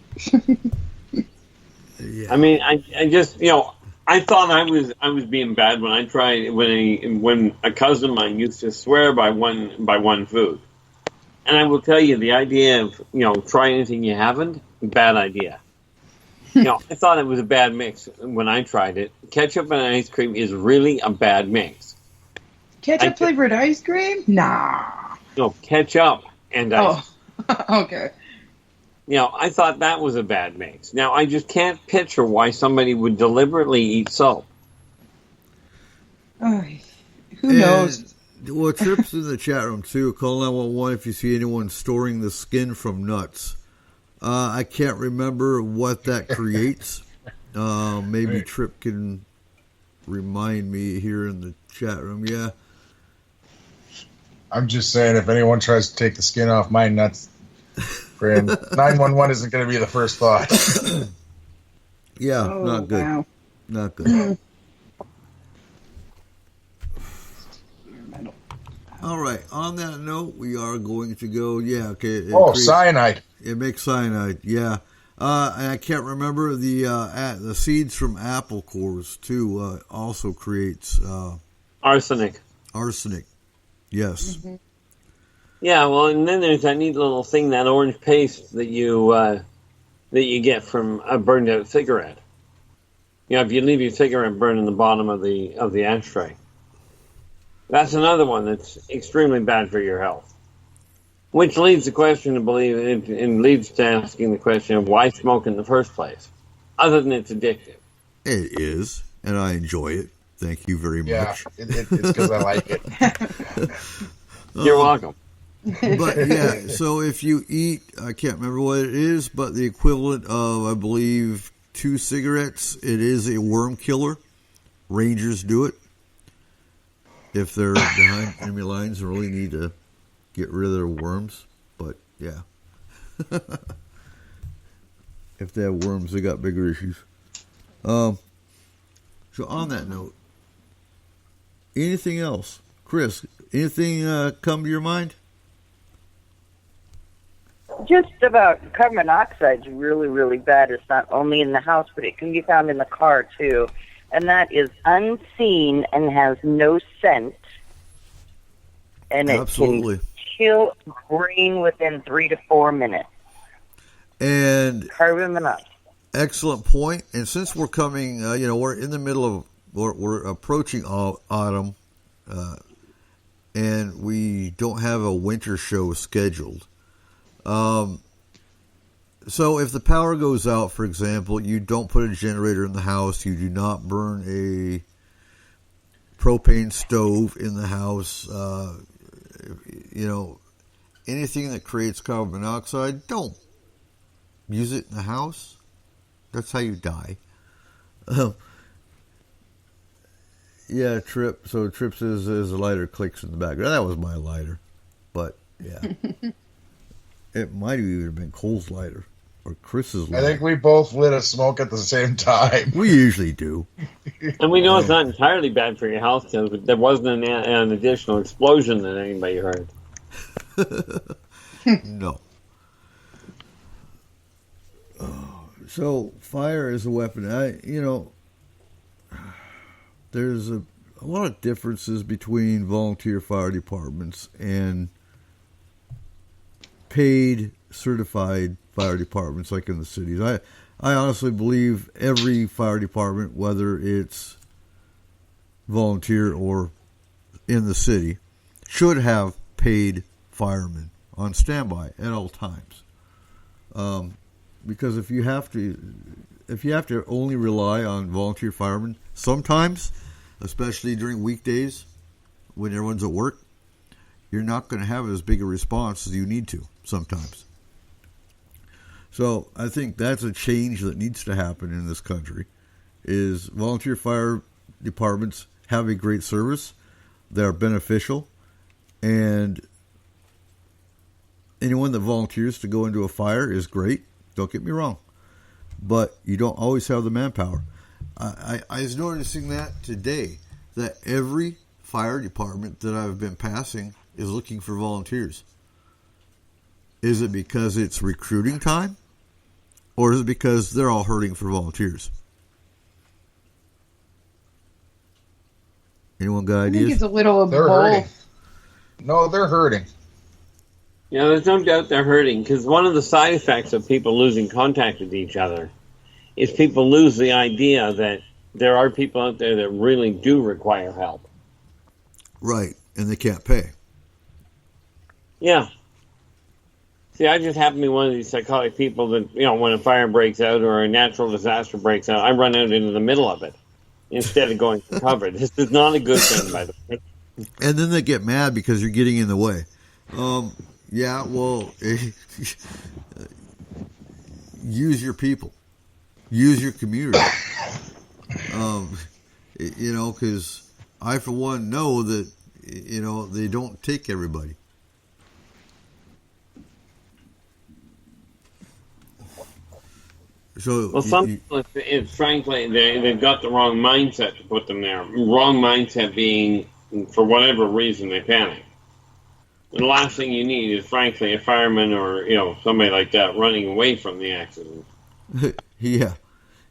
Yeah. I mean, I just, I thought I was being bad when I tried, when a cousin of mine used to swear by one food. And I will tell you, the idea of, try anything you haven't, bad idea. I thought it was a bad mix when I tried it. Ketchup and ice cream is really a bad mix. Ketchup flavored ice cream? Nah. No, ketchup and ice. Oh, okay. I thought that was a bad mix. Now, I just can't picture why somebody would deliberately eat salt. Who knows? Well, Trip's in the chat room, too. Call 911 if you see anyone storing the skin from nuts. I can't remember what that creates. Maybe Trip can remind me here in the chat room. Yeah. I'm just saying, if anyone tries to take the skin off my nuts, friend, 911 isn't going to be the first thought. Yeah, not good. Wow. Not good. All right. On that note, we are going to go. Yeah. Okay. Cyanide. It makes cyanide. Yeah. And I can't remember the seeds from apple cores too. Also creates arsenic. Arsenic. Yes. Mm-hmm. Yeah. Well, and then there's that neat little thing, that orange paste that you get from a burned out cigarette. If you leave your cigarette burned in the bottom of the ashtray. That's another one that's extremely bad for your health. Which leads the question to believe, and leads to asking the question of why smoke in the first place, other than it's addictive. It is, and I enjoy it. Thank you very much. Yeah, it's because I like it. You're welcome. But yeah, so if you eat, I can't remember what it is, but the equivalent of, I believe, 2 cigarettes, it is a worm killer. Rangers do it. If they're behind enemy lines and really need to get rid of their worms. But yeah. If they have worms, they got bigger issues. So on that note, anything else? Chris, anything come to your mind? Just about carbon monoxide is really, really bad. It's not only in the house, but it can be found in the car, too. And that is unseen and has no scent. And it Absolutely. can kill a brain within 3 to 4 minutes. And carbon monoxide. Excellent point. And since we're coming, we're in the middle of, we're approaching autumn, and we don't have a winter show scheduled. So if the power goes out, for example, you don't put a generator in the house, you do not burn a propane stove in the house, anything that creates carbon monoxide, don't use it in the house. That's how you die. Yeah, Trip. So Trip says a lighter clicks in the background. That was my lighter. But, yeah. It might have even been Cole's lighter or Chris's lighter. I think we both lit a smoke at the same time. We usually do. And we know it's not entirely bad for your health, because there wasn't an additional explosion that anybody heard. No. So fire is a weapon. There's a lot of differences between volunteer fire departments and paid certified fire departments like in the cities. I honestly believe every fire department, whether it's volunteer or in the city, should have paid firemen on standby at all times. Because if you have to only rely on volunteer firemen, sometimes, especially during weekdays when everyone's at work, you're not going to have as big a response as you need to sometimes. So I think that's a change that needs to happen in this country, is volunteer fire departments have a great service. They're beneficial, and anyone that volunteers to go into a fire is great. Don't get me wrong. But you don't always have the manpower. I was noticing that today, that every fire department that I've been passing is looking for volunteers. Is it because it's recruiting time? Or is it because they're all hurting for volunteers? Anyone got ideas? I think it's a little of They're both. hurting. No, they're hurting. Yeah, there's no doubt they're hurting, because one of the side effects of people losing contact with each other is people lose the idea that there are people out there that really do require help. Right, and they can't pay. Yeah. See, I just happen to be one of these psychotic people that, when a fire breaks out or a natural disaster breaks out, I run out into the middle of it instead of going for cover. This is not a good thing, by the way. And then they get mad because you're getting in the way. Yeah, well, use your people. Use your community. Because I, for one, know that, they don't take everybody. So, well, some people, frankly, they've got the wrong mindset to put them there. Wrong mindset being, for whatever reason, they panic. And the last thing you need is, frankly, a fireman or, somebody like that running away from the accident. Yeah.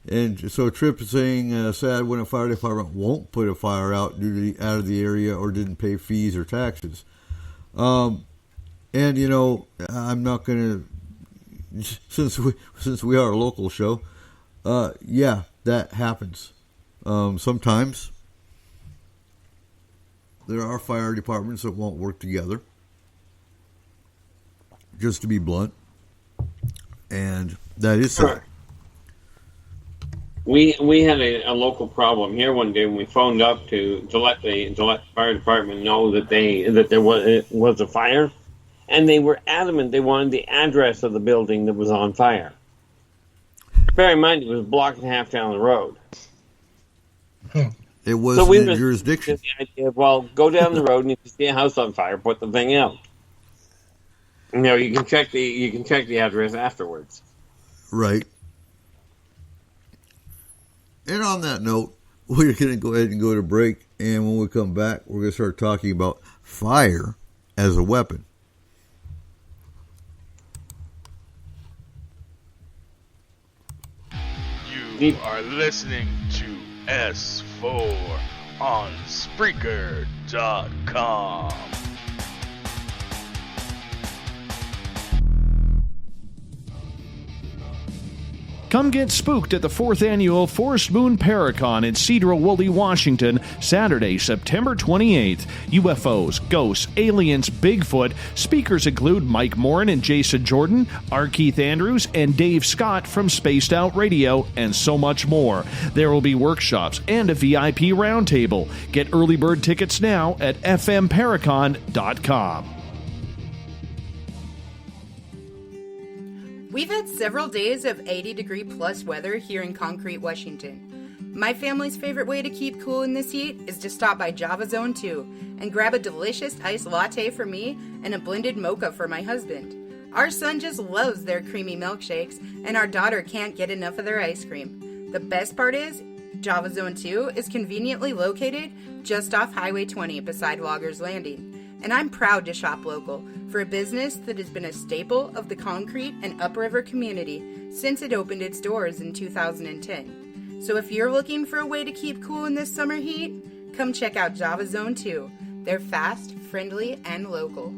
And so Tripp is saying, sad when a fire department won't put a fire out out of the area or didn't pay fees or taxes. I'm not going to, since we are a local show, yeah, that happens. Sometimes there are fire departments that won't work together, just to be blunt, and that is sad. We had a local problem here one day when we phoned up to let the fire department know that there was a fire, and they were adamant they wanted the address of the building that was on fire. Bear in mind, it was a block and a half down the road. It was in jurisdiction. The idea of, well, go down the road, and if you see a house on fire, put the thing out. You know, you can check the address afterwards. Right. And on that note, we're going to go ahead and go to break, and when we come back, we're going to start talking about fire as a weapon. You are listening to S4 on Spreaker.com. Come get spooked at the 4th Annual Forest Moon Paracon in Cedarville, Washington, Saturday, September 28th. UFOs, ghosts, aliens, Bigfoot. Speakers include Mike Morin and Jason Jordan, R. Keith Andrews, and Dave Scott from Spaced Out Radio, and so much more. There will be workshops and a VIP roundtable. Get early bird tickets now at fmparacon.com. We've had several days of 80-degree plus weather here in Concrete, Washington. My family's favorite way to keep cool in this heat is to stop by Java Zone 2 and grab a delicious iced latte for me and a blended mocha for my husband. Our son just loves their creamy milkshakes, and our daughter can't get enough of their ice cream. The best part is, Java Zone 2 is conveniently located just off Highway 20 beside Loggers Landing. And I'm proud to shop local for a business that has been a staple of the Concrete and Upriver community since it opened its doors in 2010. So if you're looking for a way to keep cool in this summer heat, come check out Java Zone 2. They're fast, friendly, and local.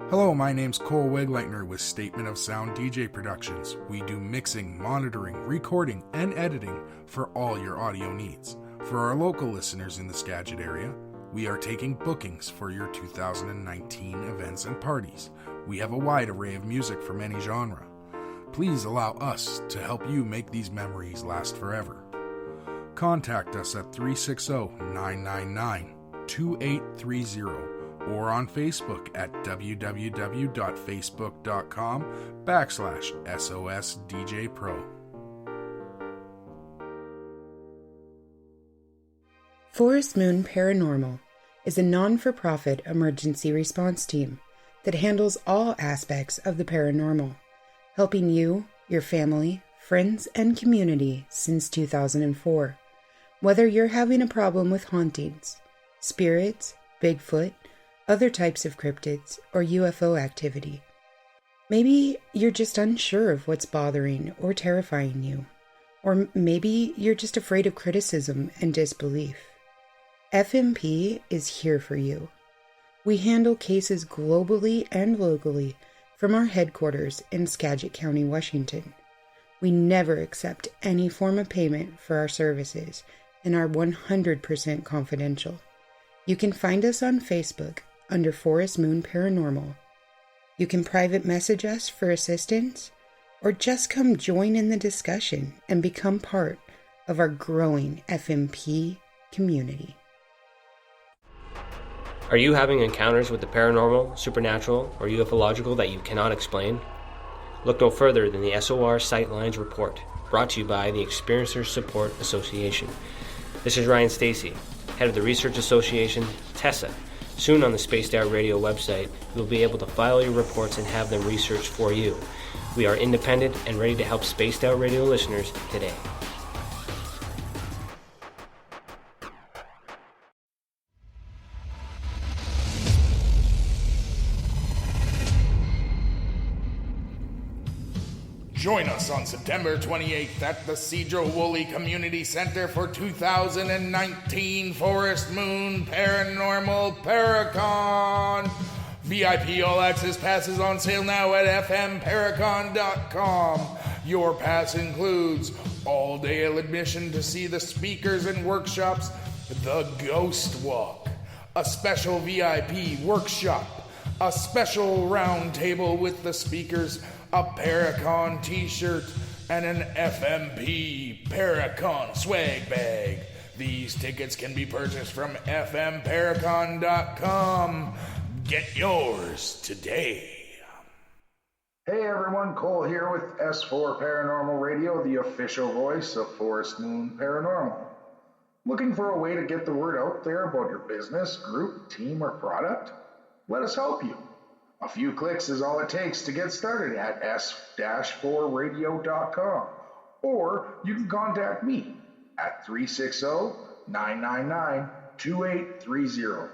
Hello, my name's Cole Wegleitner with Statement of Sound DJ Productions. We do mixing, monitoring, recording, and editing for all your audio needs. For our local listeners in the Skagit area, we are taking bookings for your 2019 events and parties. We have a wide array of music from any genre. Please allow us to help you make these memories last forever. Contact us at 360-999-2830 or on Facebook at www.facebook.com/SOSDJPro. Forest Moon Paranormal is a non-for-profit emergency response team that handles all aspects of the paranormal, helping you, your family, friends, and community since 2004. Whether you're having a problem with hauntings, spirits, Bigfoot, other types of cryptids, or UFO activity. Maybe you're just unsure of what's bothering or terrifying you. Or maybe you're just afraid of criticism and disbelief. FMP is here for you. We handle cases globally and locally from our headquarters in Skagit County, Washington. We never accept any form of payment for our services and are 100% confidential. You can find us on Facebook under Forest Moon Paranormal. You can private message us for assistance, or just come join in the discussion and become part of our growing FMP community. Are you having encounters with the paranormal, supernatural, or ufological that you cannot explain? Look no further than the SOR Sightlines Report, brought to you by the Experiencers Support Association. This is Ryan Stacy, head of the Research Association, TESSA. Soon on the Spaced Out Radio website, you'll be able to file your reports and have them researched for you. We are independent and ready to help Spaced Out Radio listeners today. Join us on September 28th at the Cedarville Community Center for 2019 Forest Moon Paranormal Paracon. VIP All Access passes on sale now at fmparacon.com. Your pass includes all-day admission to see the speakers and workshops, the Ghost Walk, a special VIP workshop, a special round table with the speakers, a Paracon t-shirt, and an FMP Paracon swag bag. These tickets can be purchased from fmparacon.com. Get yours today. Hey everyone, Cole here with S4 Paranormal Radio, the official voice of Forest Moon Paranormal. Looking for a way to get the word out there about your business, group, team, or product? Let us help you. A few clicks is all it takes to get started at s-4radio.com, or you can contact me at 360-999-2830.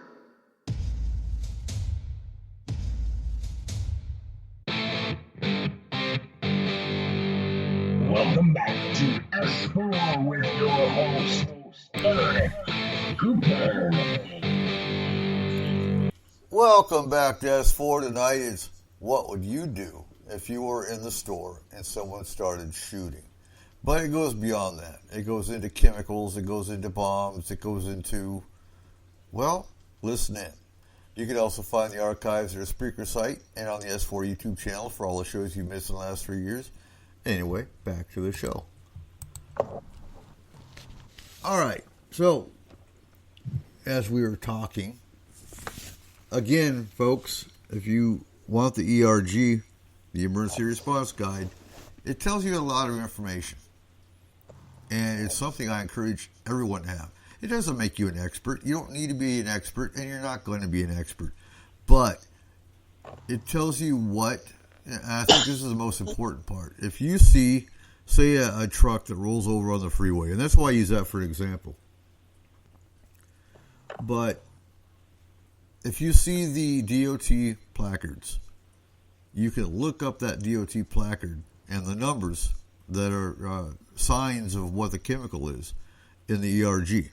Welcome back to S4 with your host, Eric Cooper. Welcome back to S4. Tonight is what would you do if you were in the store and someone started shooting? But it goes beyond that. It goes into chemicals, it goes into bombs, it goes into, well, listen in. You can also find the archives at our Spreaker site and on the S4 YouTube channel for all the shows you've missed in the last 3 years. Anyway, back to the show. All right, so as we were talking, again, folks, if you want the ERG, the Emergency Response Guide, it tells you a lot of information. And it's something I encourage everyone to have. It doesn't make you an expert. You don't need to be an expert, and you're not going to be an expert. But it tells you what, and I think this is the most important part. If you see, say, a truck that rolls over on the freeway, and that's why I use that for an example. But if you see the DOT placards, you can look up that DOT placard and the numbers that are signs of what the chemical is in the ERG.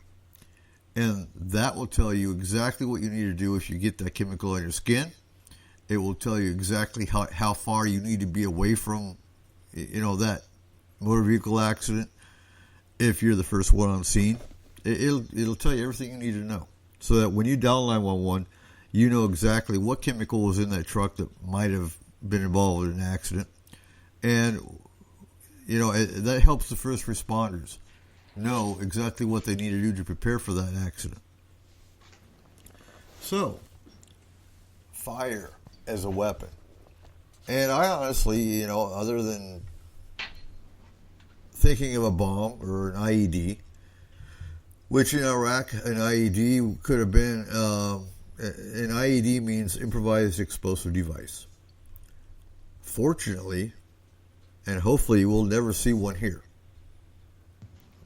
And that will tell you exactly what you need to do if you get that chemical on your skin. It will tell you exactly how far you need to be away from, that motor vehicle accident if you're the first one on scene. It'll tell you everything you need to know. So that when you dial 911, you know exactly what chemical was in that truck that might have been involved in an accident. And, that helps the first responders know exactly what they need to do to prepare for that accident. So, fire as a weapon. And I honestly, other than thinking of a bomb or an IED, which in Iraq, an IED could have been, an IED means improvised explosive device. Fortunately, and hopefully we'll never see one here.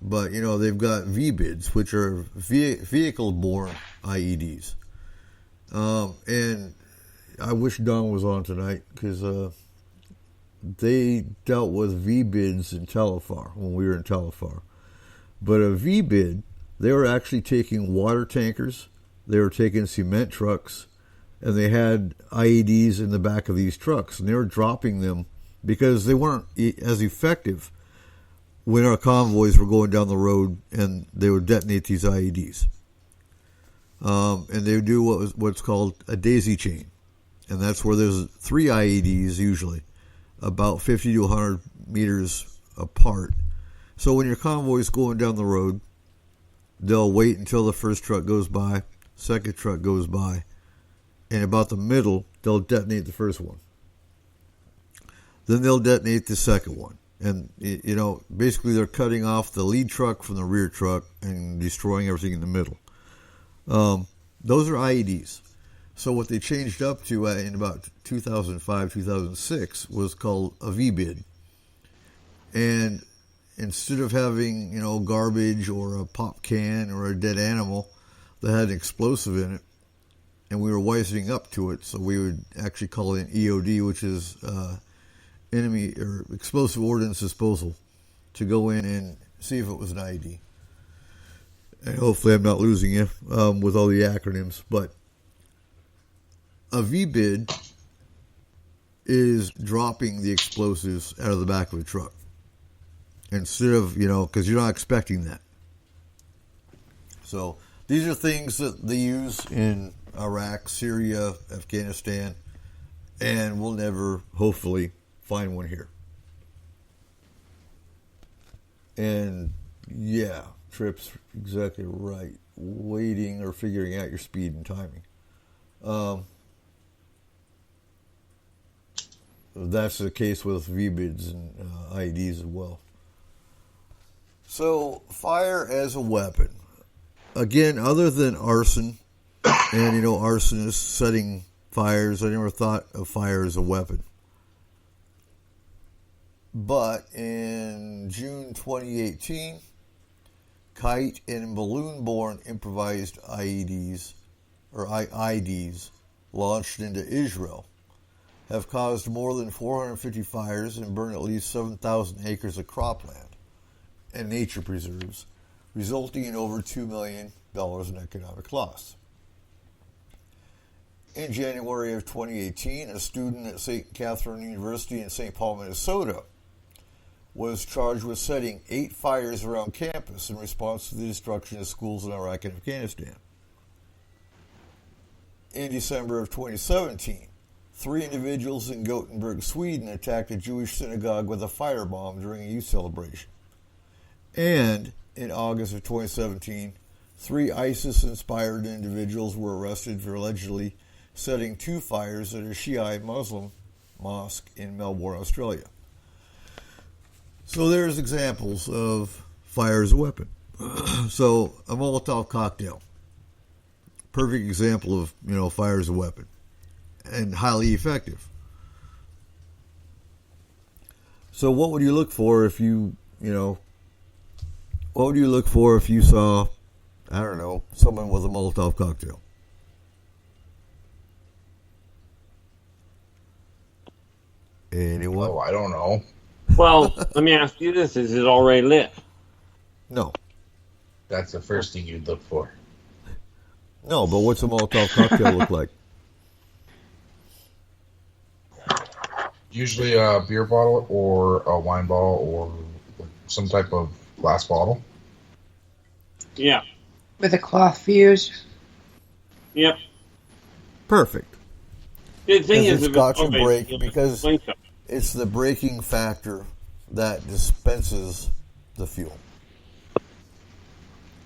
But, they've got VBIDs, which are vehicle-borne IEDs. And I wish Don was on tonight because they dealt with VBIDs in Telefar when we were in Telefar. But a VBID, they were actually taking water tankers, they were taking cement trucks, and they had IEDs in the back of these trucks. And they were dropping them because they weren't as effective when our convoys were going down the road and they would detonate these IEDs. And they would do what's called a daisy chain. And that's where there's 3 IEDs usually, about 50 to 100 meters apart. So when your convoy is going down the road, they'll wait until the first truck goes by, second truck goes by, and about the middle, they'll detonate the first one. Then they'll detonate the second one. And, basically they're cutting off the lead truck from the rear truck and destroying everything in the middle. Those are IEDs. So what they changed up to in about 2005, 2006 was called a VBID. And instead of having, garbage or a pop can or a dead animal that had an explosive in it, and we were wising up to it, so we would actually call it an EOD, which is enemy or explosive ordnance disposal, to go in and see if it was an IED. And hopefully I'm not losing you with all the acronyms, but a VBID is dropping the explosives out of the back of a truck. Instead of, because you're not expecting that. So these are things that they use in Iraq, Syria, Afghanistan, and we'll never, hopefully, find one here. And yeah, Trip's exactly right. Waiting or figuring out your speed and timing. That's the case with VBIDs and IEDs as well. So, fire as a weapon. Again, other than arson, and arsonists setting fires, I never thought of fire as a weapon. But in June 2018, kite and balloon-borne improvised IEDs, or IDs, launched into Israel, have caused more than 450 fires and burned at least 7,000 acres of cropland and nature preserves, resulting in over $2 million in economic loss. In January of 2018, a student at St. Catherine University in St. Paul, Minnesota, was charged with setting 8 fires around campus in response to the destruction of schools in Iraq and Afghanistan. In December of 2017, 3 individuals in Gothenburg, Sweden, attacked a Jewish synagogue with a firebomb during a youth celebration. And in August of 2017, 3 ISIS-inspired individuals were arrested for allegedly setting 2 fires at a Shiite Muslim mosque in Melbourne, Australia. So there's examples of fire as a weapon. So a Molotov cocktail, perfect example of fire as a weapon, and highly effective. So what would you look for if you what would you look for if you saw, I don't know, someone with a Molotov cocktail? Anyone? Oh, I don't know. Well, let me ask you this. Is it already lit? No. That's the first thing you'd look for. No, but what's a Molotov cocktail look like? Usually a beer bottle or a wine bottle or some type of glass bottle. Yeah. With a cloth fuse. Yep. Perfect. The thing is, it's Scotch and break because it's the breaking factor that dispenses the fuel.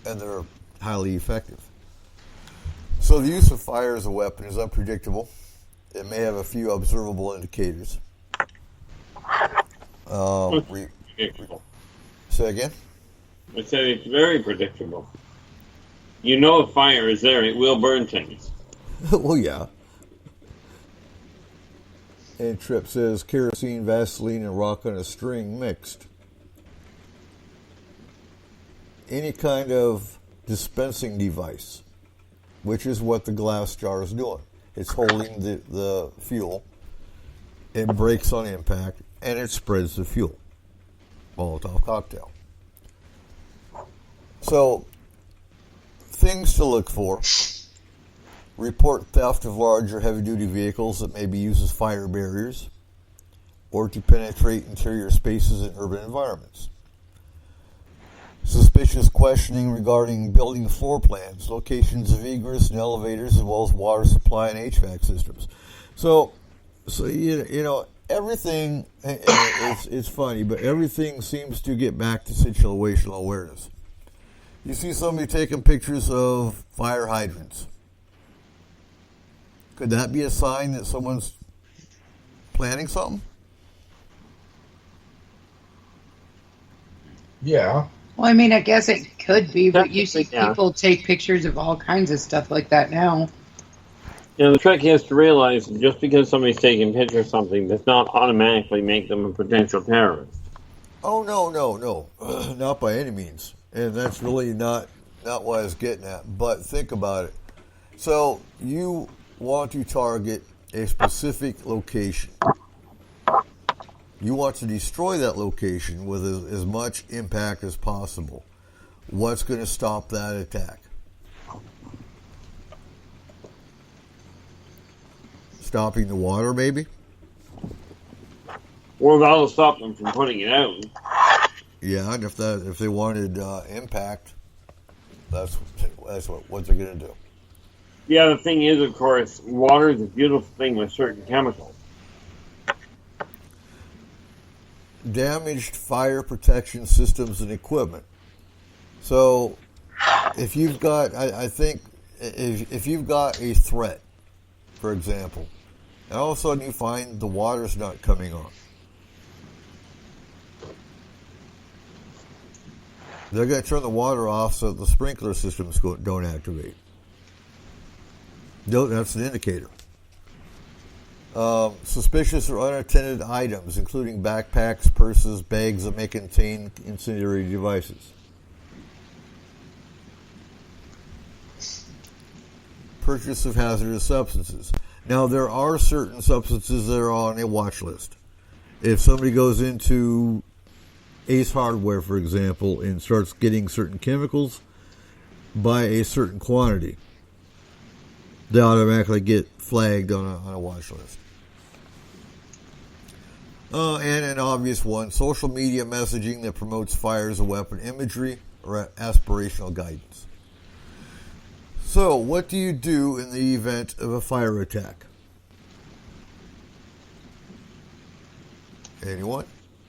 And they're highly effective. So the use of fire as a weapon is unpredictable. It may have a few observable indicators. Say again? I said it's very predictable. You know if fire is there, it will burn things. Well, yeah. And Trip says kerosene, Vaseline, and rock on a string mixed. Any kind of dispensing device, which is what the glass jar is doing. It's holding the fuel. It breaks on impact, and it spreads the fuel. Molotov cocktail. So, things to look for. Report theft of large or heavy-duty vehicles that may be used as fire barriers or to penetrate interior spaces in urban environments. Suspicious questioning regarding building floor plans, locations of egress and elevators, as well as water supply and HVAC systems. So everything, it's funny, but everything seems to get back to situational awareness. You see somebody taking pictures of fire hydrants. Could that be a sign that someone's planning something? Yeah. Well, I mean, I guess it could be, but you see people take pictures of all kinds of stuff like that now. The trick is to realize that just because somebody's taking a picture of something does not automatically make them a potential terrorist. Oh, no. Not by any means. And that's really not what I was getting at. But think about it. So you want to target a specific location. You want to destroy that location with as much impact as possible. What's going to stop that attack? Stopping the water, maybe? Well, that'll stop them from putting it out. Yeah, and if they wanted impact, that's what they're going to do. Yeah, the thing is, of course, water is a beautiful thing with certain chemicals. Damaged fire protection systems and equipment. So if you've got, I think, if you've got a threat, for example, and all of a sudden you find the water's not coming on, they're going to turn the water off so the sprinkler systems don't activate. That's an indicator. Suspicious or unattended items, including backpacks, purses, bags that may contain incendiary devices. Purchase of hazardous substances. Now, there are certain substances that are on a watch list. If somebody goes into Ace Hardware, for example, and starts getting certain chemicals by a certain quantity, they automatically get flagged on a watch list. And an obvious one, social media messaging that promotes fire as a weapon, imagery, or aspirational guidance. So, what do you do in the event of a fire attack? Anyone?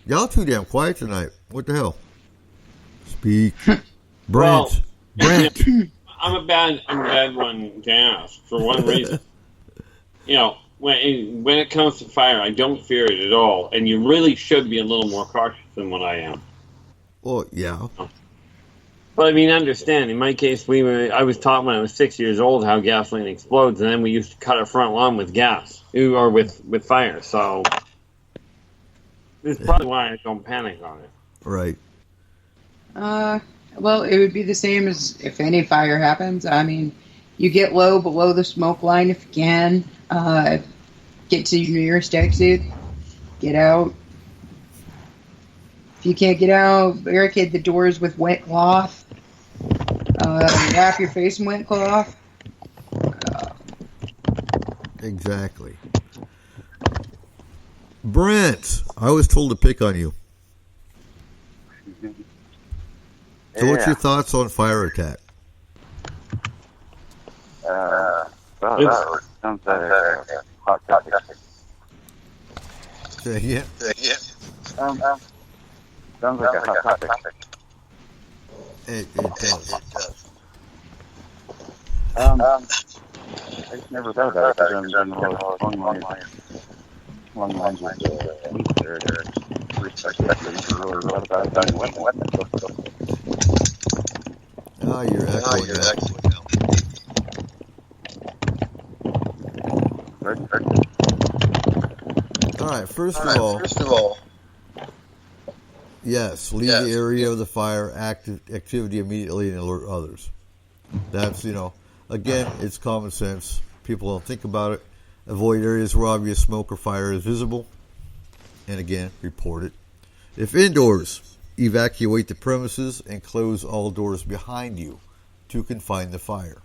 Y'all too damn quiet tonight. What the hell? Speak. Brent. Brent. I'm a bad one to ask for one reason. When it comes to fire, I don't fear it at all, and you really should be a little more cautious than what I am. Well, yeah. But I mean, understand. In my case, I was taught when I was 6 years old how gasoline explodes, and then we used to cut our front lawn with gas or with fire. So this is probably why I don't panic on it. Right. Well, it would be the same as if any fire happens. I mean, you get low below the smoke line if you can. Get to your nearest exit. Get out. If you can't get out, barricade the doors with wet cloth. Wrap your face in wet cloth. Exactly. Brent, I was told to pick on you. So what's your thoughts on fire attack? Well, that sounds like a hot topic. Say again? Sounds like a hot topic. It does. I just never thought about it because I'm doing long lines with there. Respectively, or what about done weapons? Oh, you're echoing now. All right, first of all, yes, leave the area of the fire activity immediately and alert others. That's, again, it's common sense. People don't think about it. Avoid areas where obvious smoke or fire is visible. And again, report it. If indoors, evacuate the premises and close all doors behind you to confine the fire.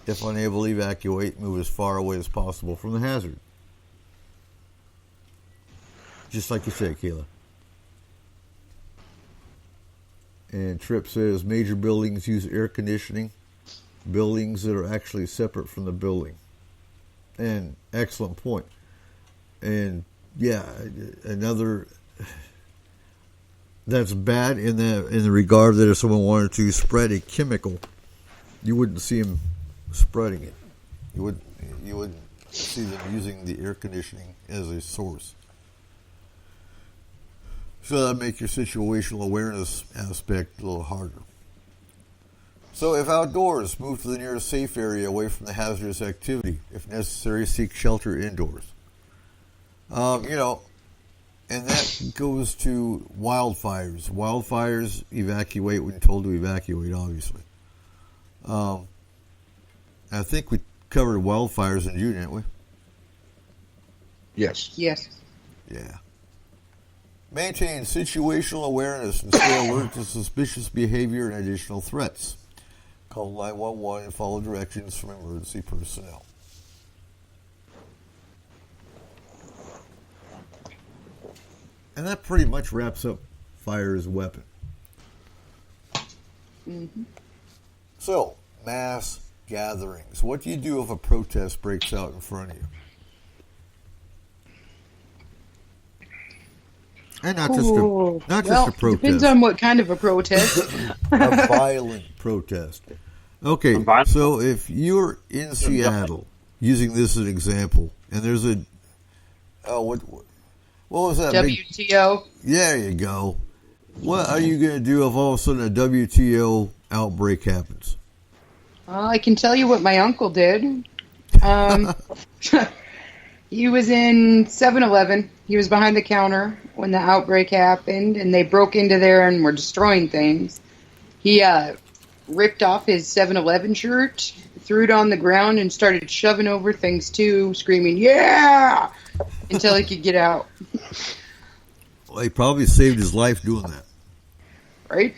If unable to evacuate, move as far away as possible from the hazard. Just like you said, Kayla. And Tripp says major buildings use air conditioning. Buildings that are actually separate from the building. And excellent point. And yeah, another that's bad in the regard that if someone wanted to spread a chemical, you wouldn't see them spreading it. You wouldn't see them using the air conditioning as a source. So that make your situational awareness aspect a little harder. So if outdoors, move to the nearest safe area away from the hazardous activity. If necessary, seek shelter indoors. And that goes to wildfires. Wildfires, evacuate when told to evacuate, obviously. I think we covered wildfires in June, didn't we? Yes. Yes. Yeah. Maintain situational awareness and stay alert to suspicious behavior and additional threats. Call 911 and follow directions from emergency personnel. And that pretty much wraps up fire as a weapon. Mm-hmm. So, mass gatherings. What do you do if a protest breaks out in front of you? And not just Ooh. just Well, a protest. depends on what kind of a protest. A violent protest. Okay, so if you're in Seattle, using this as an example, and there's a what was that? WTO. There you go. What are you going to do if all of a sudden a WTO outbreak happens? I can tell you what my uncle did. He was in 7-Eleven. He was behind the counter when the outbreak happened, and they broke into there and were destroying things. He ripped off his 7-Eleven shirt, threw it on the ground, and started shoving over things too, screaming, "Yeah!" until he could get out. Well, he probably saved his life doing that. Right?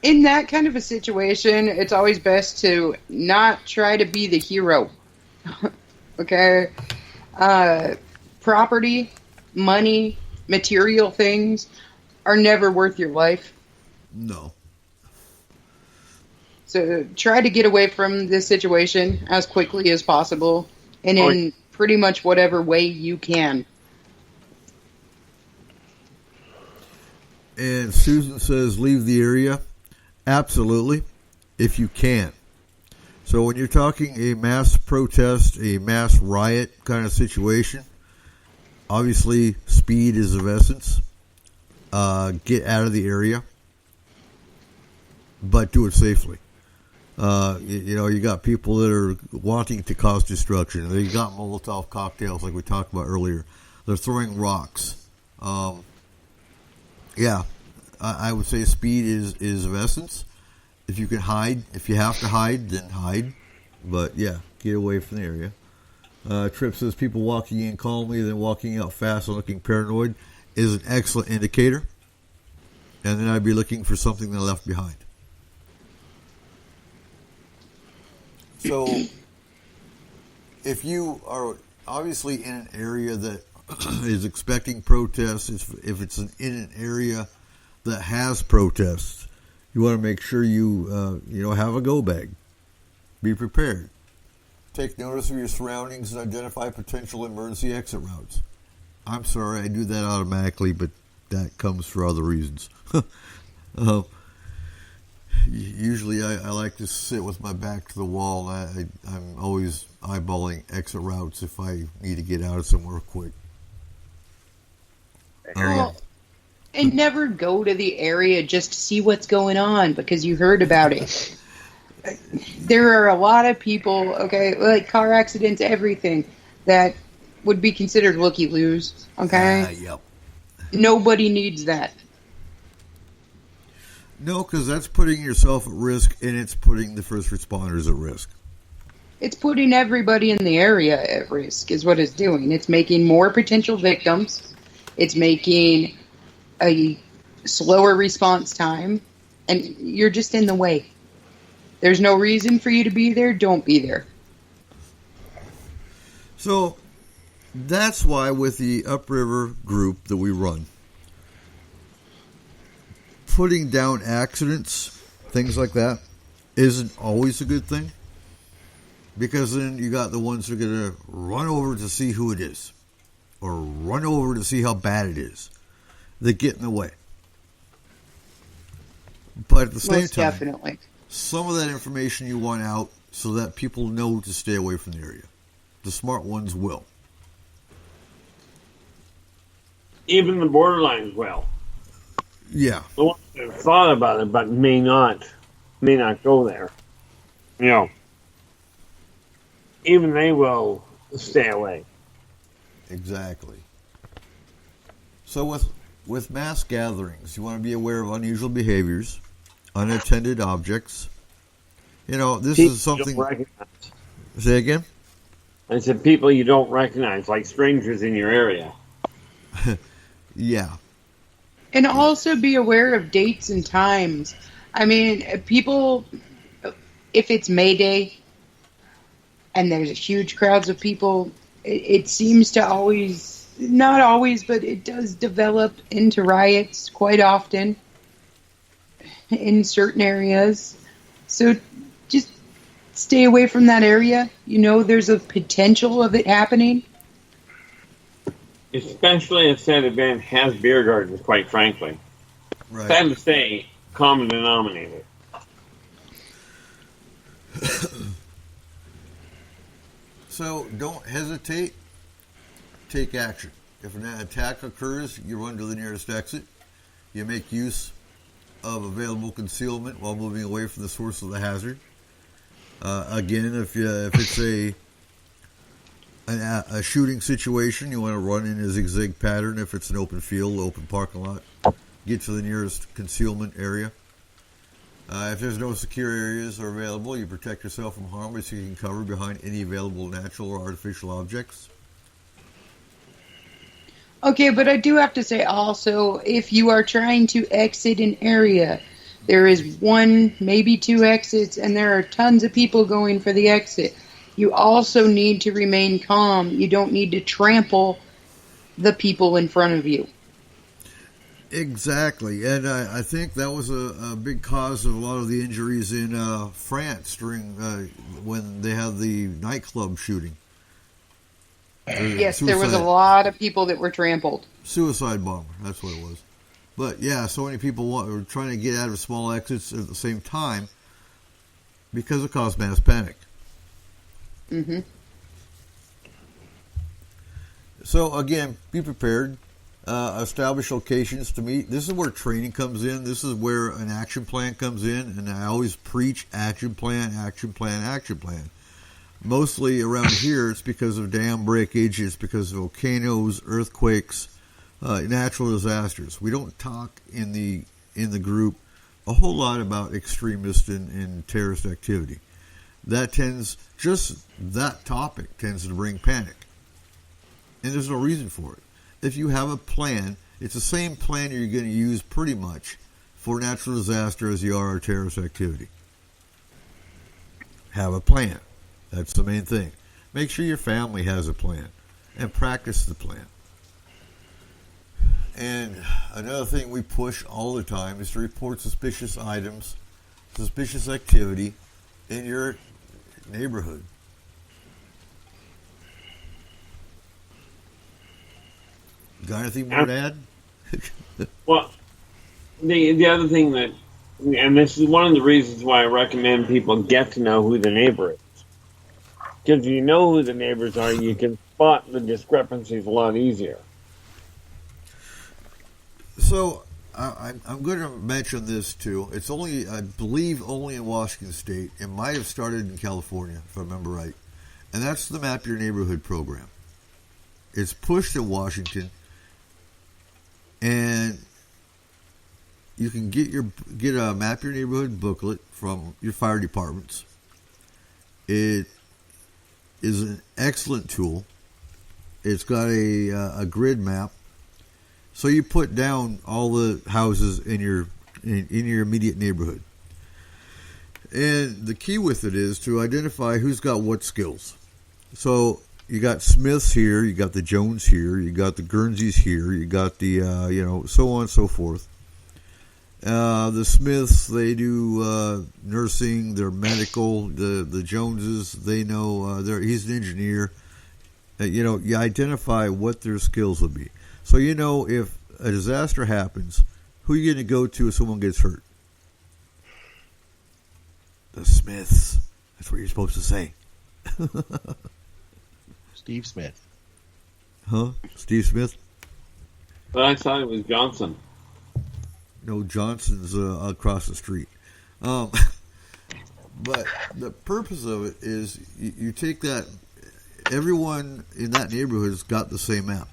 In that kind of a situation, it's always best to not try to be the hero. Okay? Property, money, material things are never worth your life. No. So try to get away from this situation as quickly as possible and in pretty much whatever way you can. And Susan says, leave the area. Absolutely, if you can. So when you're talking a mass protest, a mass riot kind of situation, obviously speed is of essence. Get out of the area, but do it safely. You got people that are wanting to cause destruction. They got Molotov cocktails like we talked about earlier. They're throwing rocks. I would say speed is of essence. If you can hide, if you have to hide, then hide. But yeah, get away from the area. Tripp says people walking in calmly, then walking out fast and looking paranoid is an excellent indicator. And then I'd be looking for something they left behind. So, if you are obviously in an area that is expecting protests, if it's in an area that has protests, you want to make sure you have a go bag. Be prepared. Take notice of your surroundings and identify potential emergency exit routes. I'm sorry, I do that automatically, but that comes for other reasons. Usually I like to sit with my back to the wall. I'm always eyeballing exit routes if I need to get out of somewhere quick. And never go to the area just to see what's going on because you heard about it. There are a lot of people, okay, like car accidents, everything, that would be considered looky-loos, okay? Yep. Nobody needs that. No, because that's putting yourself at risk, and it's putting the first responders at risk. It's putting everybody in the area at risk, is what it's doing. It's making more potential victims. It's making a slower response time, and you're just in the way. There's no reason for you to be there. Don't be there. So that's why with the Upriver group that we run, putting down accidents, things like that, isn't always a good thing. Because then you got the ones who are going to run over to see who it is. Or run over to see how bad it is. They get in the way. But at the same time, definitely, some of that information you want out so that people know to stay away from the area. The smart ones will. Even the borderlines will. Yeah. The ones that have thought about it but may not go there. Even they will stay away. Exactly. So with mass gatherings, you want to be aware of unusual behaviors, unattended objects. This is something. Say again? I said people you don't recognize, like strangers in your area. Yeah. And also be aware of dates and times. I mean, people, if it's May Day and there's huge crowds of people, it seems to always, not always, but it does develop into riots quite often in certain areas. So just stay away from that area. There's a potential of it happening. especially if said event has beer gardens, quite frankly. Right. Sad to say, common denominator. So don't hesitate. Take action. If an attack occurs, you run to the nearest exit. You make use of available concealment while moving away from the source of the hazard. Again, if it's a shooting situation, you want to run in a zigzag pattern. If it's an open field, open parking lot, get to the nearest concealment area. If there's no secure areas are available, you protect yourself from harm by seeking cover behind any available natural or artificial objects. Okay, but I do have to say also, if you are trying to exit an area, there is one, maybe two exits, and there are tons of people going for the exit. You also need to remain calm. You don't need to trample the people in front of you. Exactly, and I think that was a big cause of a lot of the injuries in France during when they had the nightclub shooting. Yes, there was a lot of people that were trampled. Suicide bomber, that's what it was. But yeah, so many people were trying to get out of small exits at the same time because it caused mass panic. Mm-hmm. So again, be prepared. Establish locations to meet. This is where training comes in. This is where an action plan comes in. And I always preach action plan, action plan, action plan. Mostly around here, it's because of dam breakage. It's because of volcanoes, earthquakes, natural disasters. We don't talk in the group a whole lot about extremist and terrorist activity. That topic tends to bring panic. And there's no reason for it. If you have a plan, it's the same plan you're going to use pretty much for natural disaster as you are terrorist activity. Have a plan. That's the main thing. Make sure your family has a plan and practice the plan. And another thing we push all the time is to report suspicious items, suspicious activity in your neighborhood. Got anything more to add? Well, the other thing that, and this is one of the reasons why I recommend people get to know who the neighbor is. Because if you know who the neighbors are, you can spot the discrepancies a lot easier. So, I'm going to mention this too. It's only, I believe, only in Washington State. It might have started in California, if I remember right. And that's the Map Your Neighborhood program. It's pushed in Washington. And you can get a Map Your Neighborhood booklet from your fire departments. It is an excellent tool. It's got a grid map, so you put down all the houses in your immediate neighborhood. And the key with it is to identify who's got what skills. So you got Smiths here, you got the Jones here, you got the Guernseys here, you got the so on and so forth. The Smiths, they do nursing, they're medical. The Joneses, they know he's an engineer. You identify what their skills will be. So if a disaster happens, who are you going to go to if someone gets hurt? The Smiths. That's what you're supposed to say. Steve Smith. Huh? Steve Smith? But I thought it was Johnson. No, Johnson's across the street. But the purpose of it is you take that, everyone in that neighborhood's got the same map.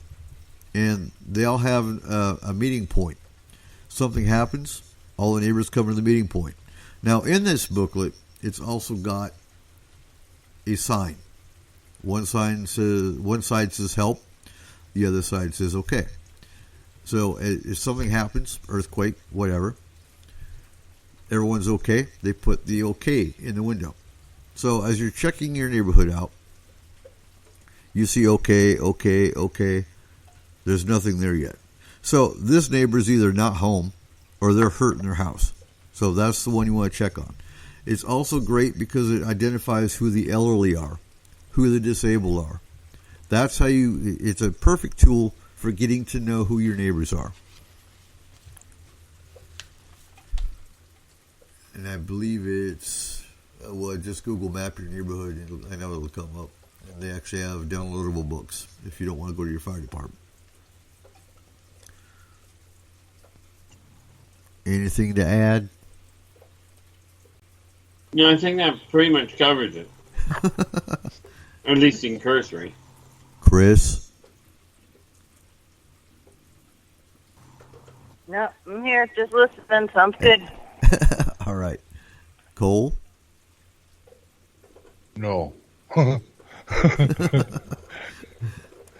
And they all have a meeting point. Something happens, all the neighbors come to the meeting point. Now, in this booklet, it's also got a sign. One side says help, the other side says okay. So if something happens, earthquake, whatever, everyone's okay, they put the okay in the window. So as you're checking your neighborhood out, you see okay, okay, okay, there's nothing there yet. So this neighbor's either not home or they're hurt in their house. So that's the one you want to check on. It's also great because it identifies who the elderly are, who the disabled are. That's how it's a perfect tool for getting to know who your neighbors are. And I believe it's, just Google Map Your Neighborhood, and I know it'll come up. And they actually have downloadable books if you don't want to go to your fire department. Anything to add? No, I think that pretty much covers it. At least in cursory. Chris? No, I'm here, just listening. Sounds good. All right. Cole? No.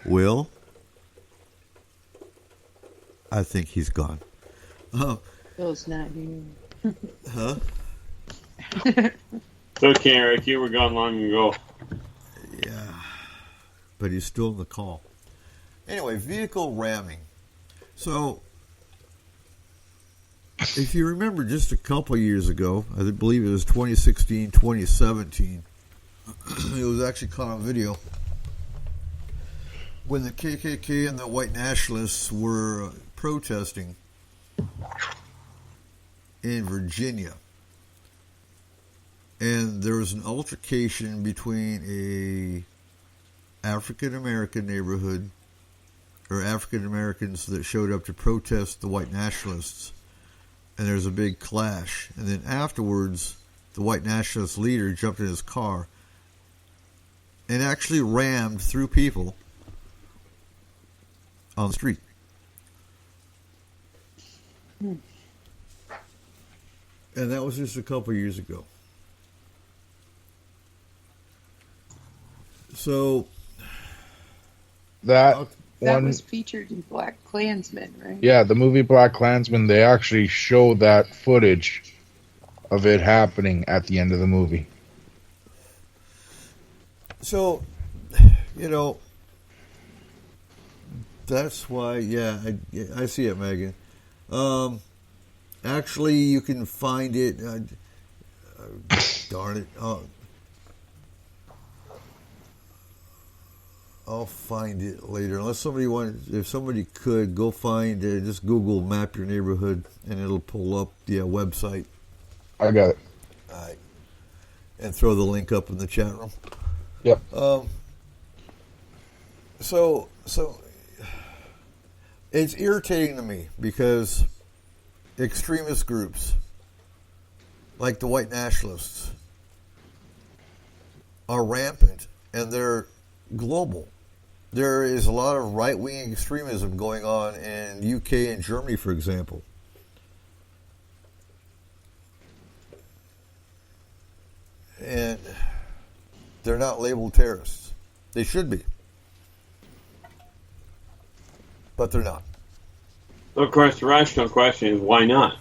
Will? I think he's gone. Bill's not here. Huh? It's okay, Eric. You were gone long ago. Yeah. But he's still in the call. Anyway, vehicle ramming. So, if you remember just a couple years ago, I believe it was 2016, 2017, it was actually caught on video when the KKK and the white nationalists were protesting in Virginia. And there was an altercation between a African American neighborhood, or African Americans that showed up to protest the white nationalists, and there's a big clash. And then afterwards, the white nationalist leader jumped in his car and actually rammed through people on the street. And that was just a couple years ago. So that was featured in Black Klansman, right? Yeah, the movie Black Klansman, they actually show that footage of it happening at the end of the movie. So, that's why, I see it, Megan. Actually, you can find it. Darn it. I'll find it later. Unless if somebody could, go find, just Google Map Your Neighborhood, and it'll pull up the website. I got it. All right. And throw the link up in the chat room. Yep. So it's irritating to me because extremist groups like the white nationalists are rampant, and they're global. There is a lot of right-wing extremism going on in UK and Germany, for example. And they're not labeled terrorists. They should be. But they're not. Of course, the rational question is, why not?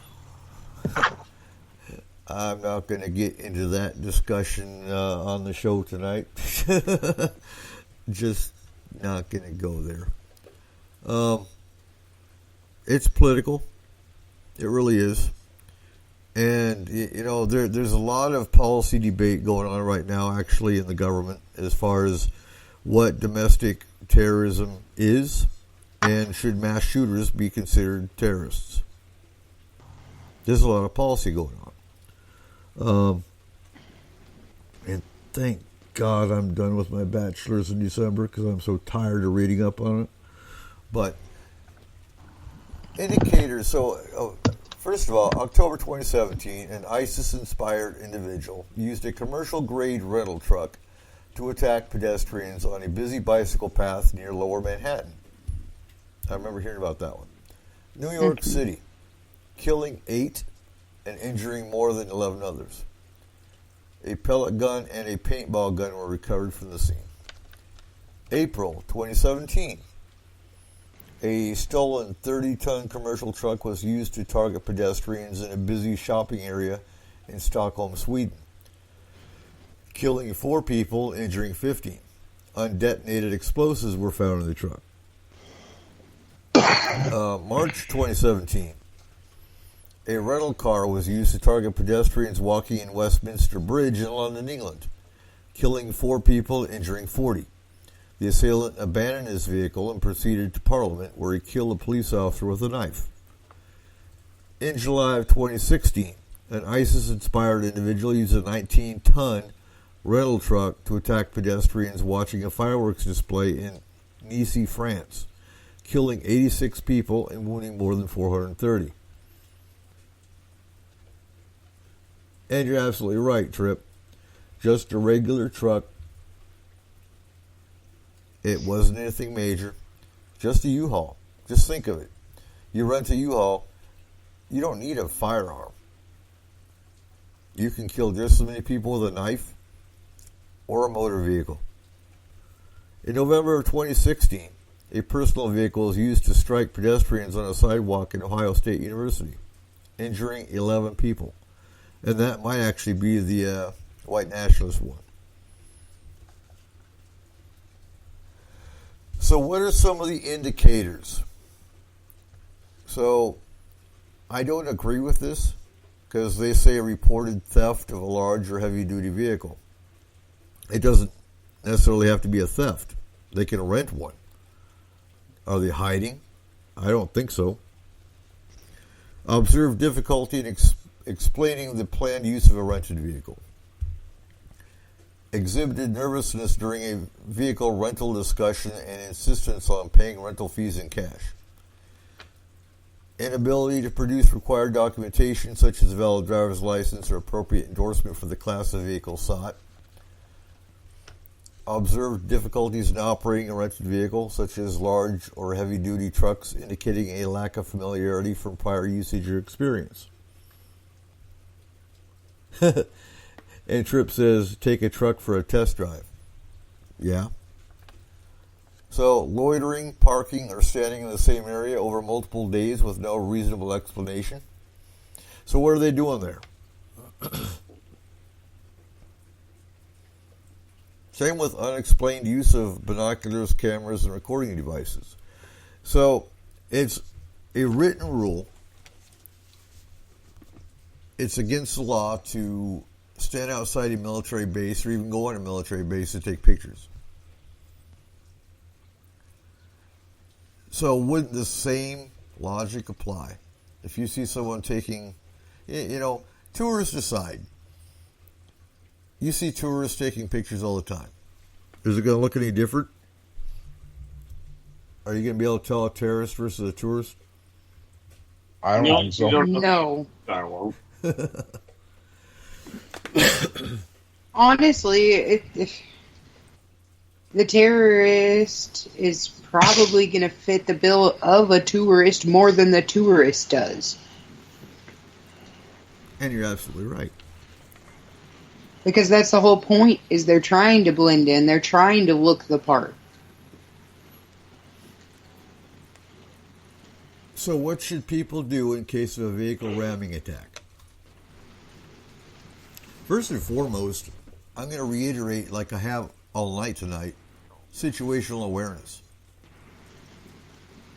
I'm not going to get into that discussion on the show tonight. Just not going to go there. It's political. It really is. And, there's a lot of policy debate going on right now, actually, in the government as far as what domestic terrorism is and should mass shooters be considered terrorists. There's a lot of policy going on. And thank God I'm done with my bachelor's in December because I'm so tired of reading up on it. But indicators. So, first of all, October 2017, an ISIS-inspired individual used a commercial-grade rental truck to attack pedestrians on a busy bicycle path near Lower Manhattan. I remember hearing about that one. New York City, killing 8 and injuring more than 11 others. A pellet gun and a paintball gun were recovered from the scene. April 2017, a stolen 30-ton commercial truck was used to target pedestrians in a busy shopping area in Stockholm, Sweden, killing 4 people, injuring 15. Undetonated explosives were found in the truck. March 2017, a rental car was used to target pedestrians walking in Westminster Bridge in London, England, killing 4 people, injuring 40. The assailant abandoned his vehicle and proceeded to Parliament, where he killed a police officer with a knife. In July of 2016, an ISIS-inspired individual used a 19-ton rental truck to attack pedestrians watching a fireworks display in Nice, France, killing 86 people and wounding more than 430. And you're absolutely right, Trip. Just a regular truck. It wasn't anything major. Just a U-Haul. Just think of it. You rent a U-Haul, you don't need a firearm. You can kill just as many people with a knife or a motor vehicle. In November of 2016, a personal vehicle was used to strike pedestrians on a sidewalk in Ohio State University, injuring 11 people. And that might actually be the white nationalist one. So what are some of the indicators? So I don't agree with this because they say a reported theft of a large or heavy-duty vehicle. It doesn't necessarily have to be a theft. They can rent one. Are they hiding? I don't think so. Observe difficulty in explaining the planned use of a rented vehicle. Exhibited nervousness during a vehicle rental discussion and insistence on paying rental fees in cash. Inability to produce required documentation such as a valid driver's license or appropriate endorsement for the class of vehicle sought. Observed difficulties in operating a rented vehicle, such as large or heavy-duty trucks, indicating a lack of familiarity from prior usage or experience. And Tripp says, take a truck for a test drive. Yeah. So, loitering, parking, or standing in the same area over multiple days with no reasonable explanation. So what are they doing there? Same with unexplained use of binoculars, cameras, and recording devices. So, it's a written rule. It's against the law to stand outside a military base or even go on a military base to take pictures. So wouldn't the same logic apply? If you see someone taking, tourists aside, you see tourists taking pictures all the time. Is it going to look any different? Are you going to be able to tell a terrorist versus a tourist? I don't think so. No. I won't. Honestly, if the terrorist is probably going to fit the bill of a tourist more than the tourist does. And you're absolutely right. Because that's the whole point, is they're trying to blend in. They're trying to look the part. So what should people do in case of a vehicle ramming attack? First and foremost, I'm going to reiterate, like I have all night tonight, situational awareness.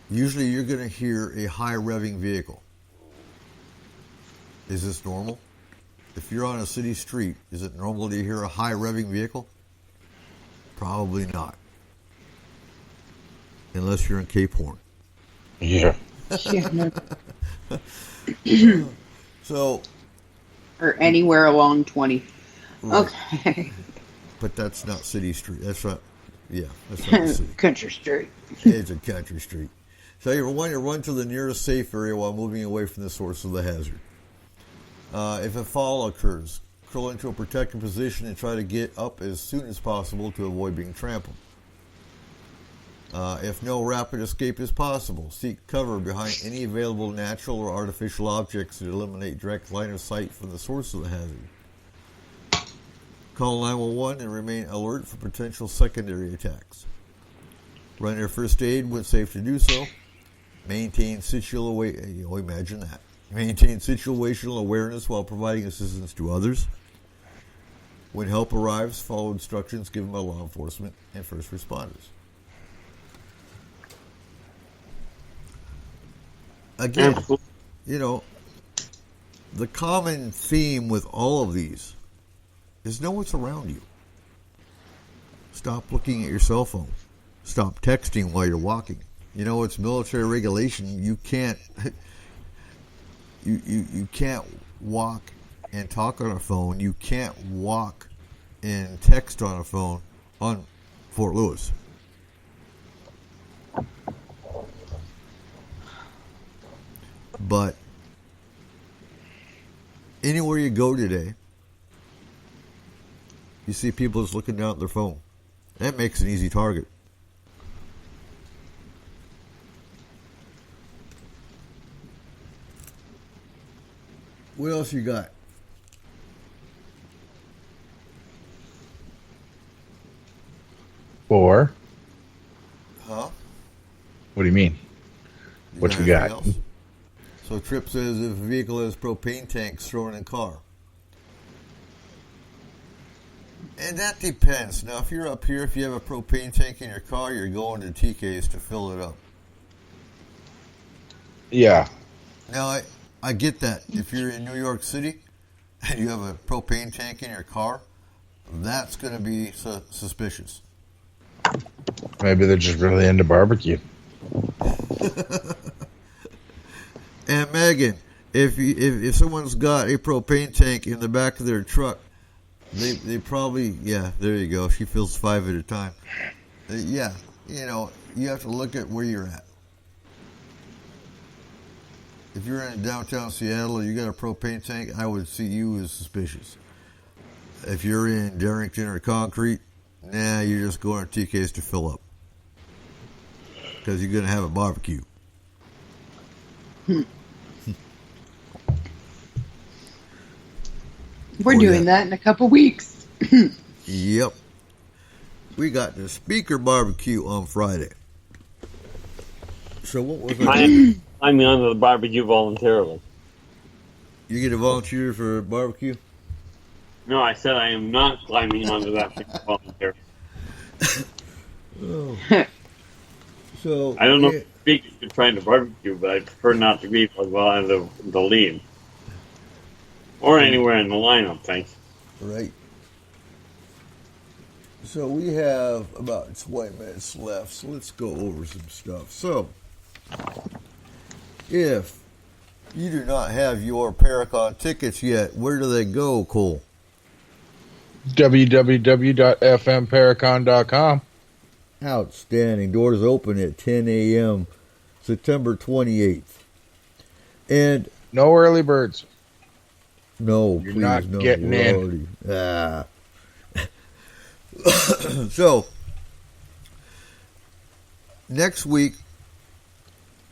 Usually you're going to hear a high revving vehicle. Is this normal? If you're on a city street, is it normal to hear a high revving vehicle? Probably not. Unless you're in Cape Horn. Yeah. So. Or anywhere along 20. Right. Okay. But that's not city street. That's not. Yeah, that's not city. Country street. It's a country street. So you want to run to the nearest safe area while moving away from the source of the hazard. If a fall occurs, curl into a protected position and try to get up as soon as possible to avoid being trampled. If no rapid escape is possible, seek cover behind any available natural or artificial objects to eliminate direct line of sight from the source of the hazard. Call 911 and remain alert for potential secondary attacks. Render first aid when safe to do so. Maintain imagine that. Maintain situational awareness while providing assistance to others. When help arrives, follow instructions given by law enforcement and first responders. Again, the common theme with all of these is know what's around you. Stop looking at your cell phone. stop texting while you're walking. You know, it's military regulation. You can't you can't walk and talk on a phone. You can't walk and text on a phone on Fort Lewis. But anywhere you go today, you see people just looking down at their phone. That makes an easy target. What else you got? Or? Huh? What do you mean? What you got? Else? So Trip says if a vehicle has propane tanks thrown in car. And that depends. Now, if you're up here, if you have a propane tank in your car, you're going to TK's to fill it up. Yeah. Now, I get that. If you're in New York City and you have a propane tank in your car, that's going to be suspicious. Maybe they're just really into barbecue. And Megan, if someone's got a propane tank in the back of their truck, they probably, yeah, there you go. She fills 5 at a time. Yeah, you know, you have to look at where you're at. If you're in downtown Seattle and you got a propane tank, I would see you as suspicious. If you're in Darrington or Concrete, nah, you're just going to TK's to fill up. Because you're going to have a barbecue. We're doing that in a couple weeks. Yep. We got the speaker barbecue on Friday. So what was that? I'm onto the barbecue voluntarily. You get a volunteer for barbecue? No, I said I am not climbing onto that thing voluntarily. Oh. So I don't know if speakers are trying to barbecue, but I prefer not to be on the lead. Or anywhere in the lineup, thanks. Right. So we have about 20 minutes left, so let's go over some stuff. So, if you do not have your Paracon tickets yet, where do they go, Cole? www.fmparacon.com. Outstanding. Doors open at 10 a.m. September 28th. And no early birds. No, you're please, not no, getting in. So, next week,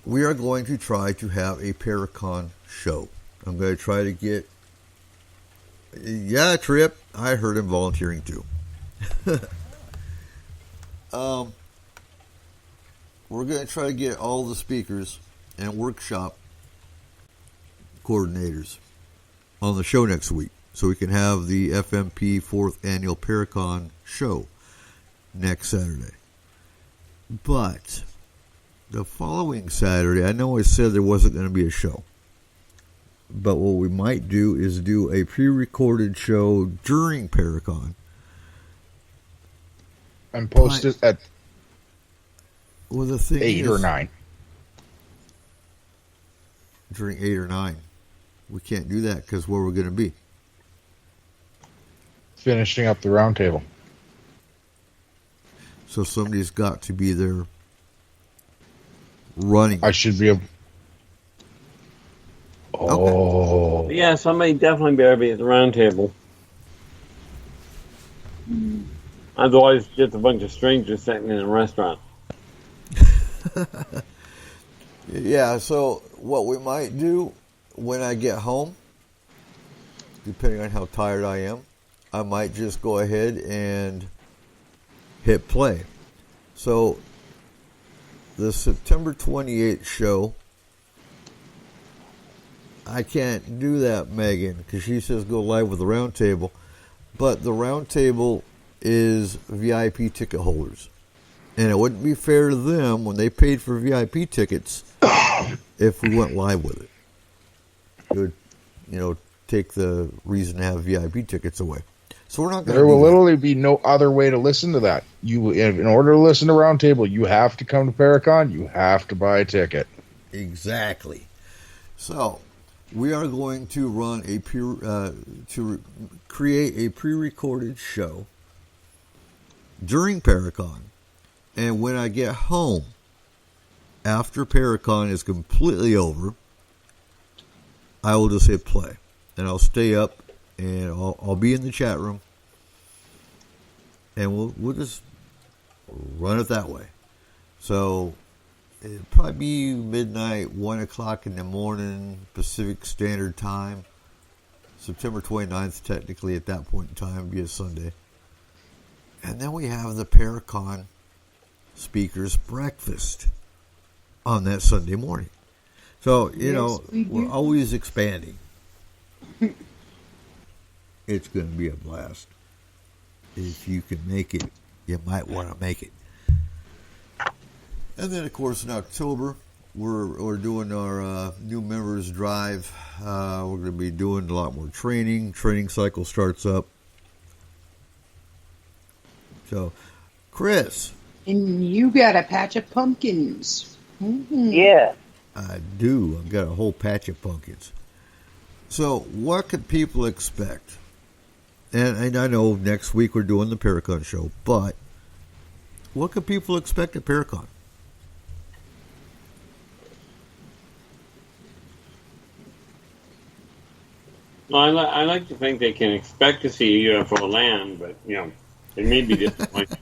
we are going to try to have a Paracon show. I'm going to try to get... Yeah, Trip. I heard him volunteering too. We're going to try to get all the speakers and workshop coordinators on the show next week, so we can have the FMP 4th Annual Paracon show next Saturday. But the following Saturday, I know I said there wasn't going to be a show, but what we might do is do a pre-recorded show during Paracon. And post it at well, the thing 8 or 9. During 8 or 9. We can't do that because where we're going to be. Finishing up the round table. So somebody's got to be there running. I should be able... Oh. Okay. Yeah, somebody definitely better be at the round table. Otherwise, just a bunch of strangers sitting in a restaurant. Yeah, so what we might do when I get home, depending on how tired I am, I might just go ahead and hit play. So the September 28th show, I can't do that, Megan, because she says go live with the round table. But the round table is VIP ticket holders. And it wouldn't be fair to them when they paid for VIP tickets if we went live with it. It would, take the reason to have VIP tickets away. So we're not going There to. will literally be no other way to listen to that. In order to listen to Roundtable, you have to come to Paracon. You have to buy a ticket. Exactly. So we are going to run create a pre-recorded show during Paracon, and when I get home after Paracon is completely over, I will just hit play, and I'll stay up, and I'll be in the chat room, and we'll just run it that way. So it'll probably be midnight, 1 o'clock in the morning, Pacific Standard Time. September 29th, technically at that point in time, be a Sunday. And then we have the Paracon Speakers Breakfast on that Sunday morning. So, we're always expanding. It's going to be a blast. If you can make it, you might want to make it. And then, of course, in October, we're doing our new members drive. We're going to be doing a lot more training. Training cycle starts up. So, Chris. And you got a patch of pumpkins. Mm-hmm. Yeah. I do. I've got a whole patch of pumpkins. So, what can people expect? And I know next week we're doing the Paracon show, but what can people expect at Paracon? Well, I like to think they can expect to see a UFO land, but, it may be disappointing.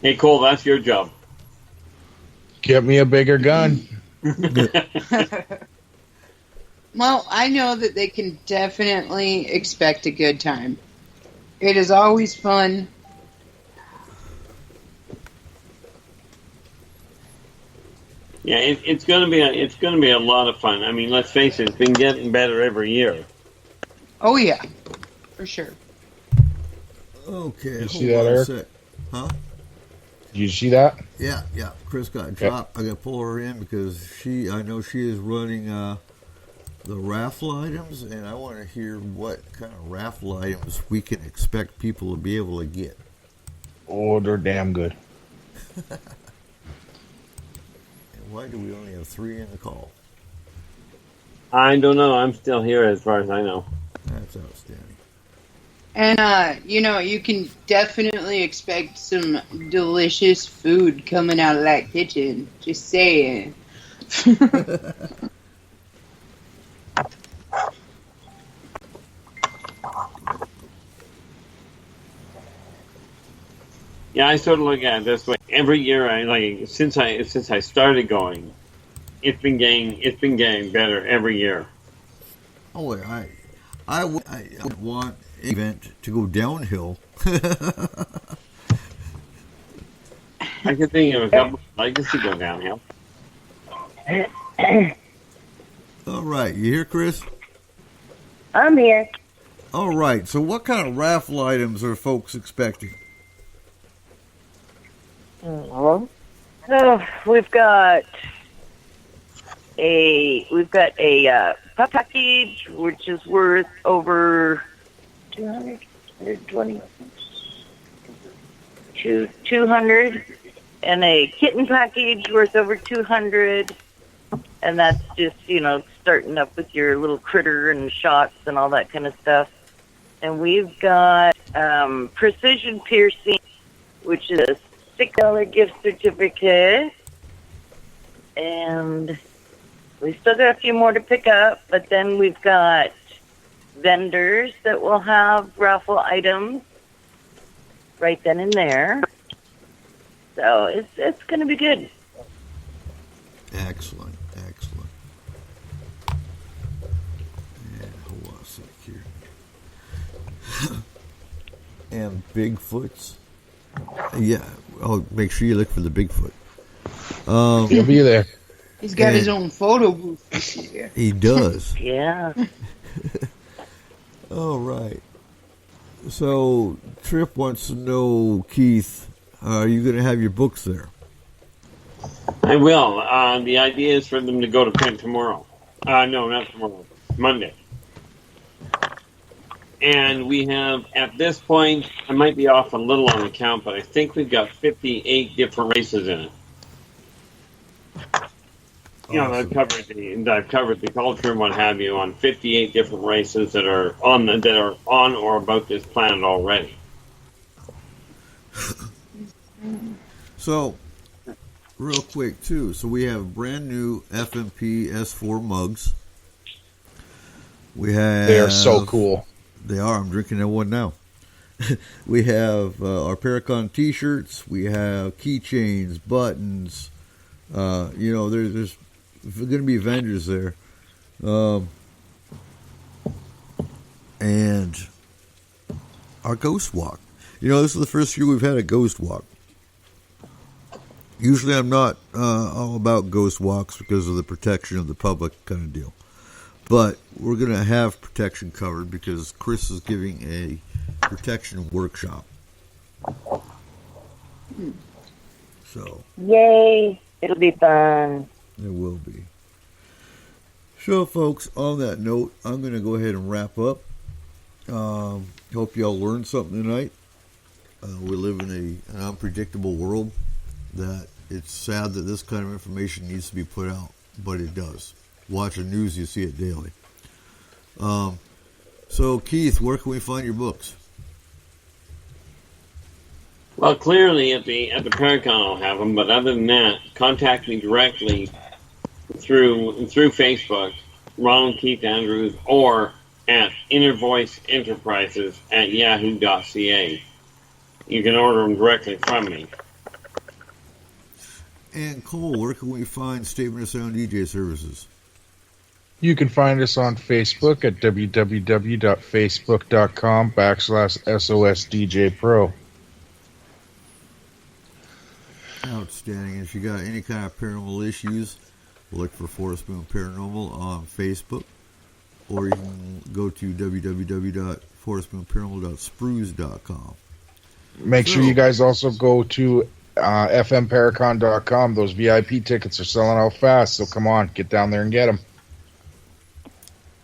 Hey, Cole, that's your job. Get me a bigger gun. Well, I know that they can definitely expect a good time. It is always fun. Yeah, it's gonna be a lot of fun. I mean, let's face it, it's been getting better every year. Oh yeah, for sure. Okay, you see that, Eric? Huh? Did you see that? Yeah. Chris got dropped. I got to pull her in because I know she is running the raffle items, and I want to hear what kind of raffle items we can expect people to be able to get. Oh, they're damn good. And why do we only have 3 in the call? I don't know. I'm still here as far as I know. That's outstanding. And, you can definitely expect some delicious food coming out of that kitchen. Just saying. Yeah, I sort of look at it this way. Every year, since I started going, it's been getting better every year. Oh, I would want an event to go downhill. I can think of a couple like this to go downhill. All right, you here, Chris? I'm here. All right, so what kind of raffle items are folks expecting? So we've got a pup package which is worth over 200, 200, and a kitten package worth over 200, and that's just starting up with your little critter and shots and all that kind of stuff. And we've got precision piercing, which is a $6 gift certificate, and we still got a few more to pick up, but then we've got vendors that will have raffle items right then and there. So it's going to be good. Excellent. And hold on a sec here. And Bigfoots. Yeah, I'll make sure you look for the Bigfoot. He'll be there. He's got his own photo booth this year. He does. Yeah. All right. So, Trip wants to know, Keith, are you going to have your books there? I will. The idea is for them to go to print tomorrow. No, not tomorrow. Monday. And we have, at this point, I might be off a little on the count, but I think we've got 58 different races in it. You know, I've covered the culture and what have you on 58 different races that are on or about this planet already. So, real quick too. So we have brand new FMP S4 mugs. We have. They are so cool. They are. I'm drinking that one now. We have our Paracon T-shirts. We have keychains, buttons. You know, there's going to be vendors there, and our Ghost Walk. You know, this is the first year we've had a Ghost Walk. Usually, I'm not all about Ghost Walks because of the protection of the public kind of deal. But we're going to have protection covered because Chris is giving a protection workshop. So. Yay! It'll be fun. It will be. So, folks, on that note, I'm going to go ahead and wrap up. Hope y'all learned something tonight. We live in an unpredictable world that it's sad that this kind of information needs to be put out, but it does. Watch the news, you see it daily. So, Keith, where can we find your books? Well, clearly at the Paracon I'll have them, but other than that, contact me directly through Facebook, Ronald Keith Andrews, or at innervoiceenterprises@yahoo.ca. You can order them directly from me. And Cole, where can we find Statement of Sound DJ services? You can find us on Facebook at www.facebook.com/SOSDJPro. Outstanding. If you got any kind of paranormal issues, look for Forest Moon Paranormal on Facebook, or you can go to www.forestmoonparanormal.spruce.com. Make sure you guys also go to fmparacon.com. Those VIP tickets are selling out fast, so come on, get down there and get them.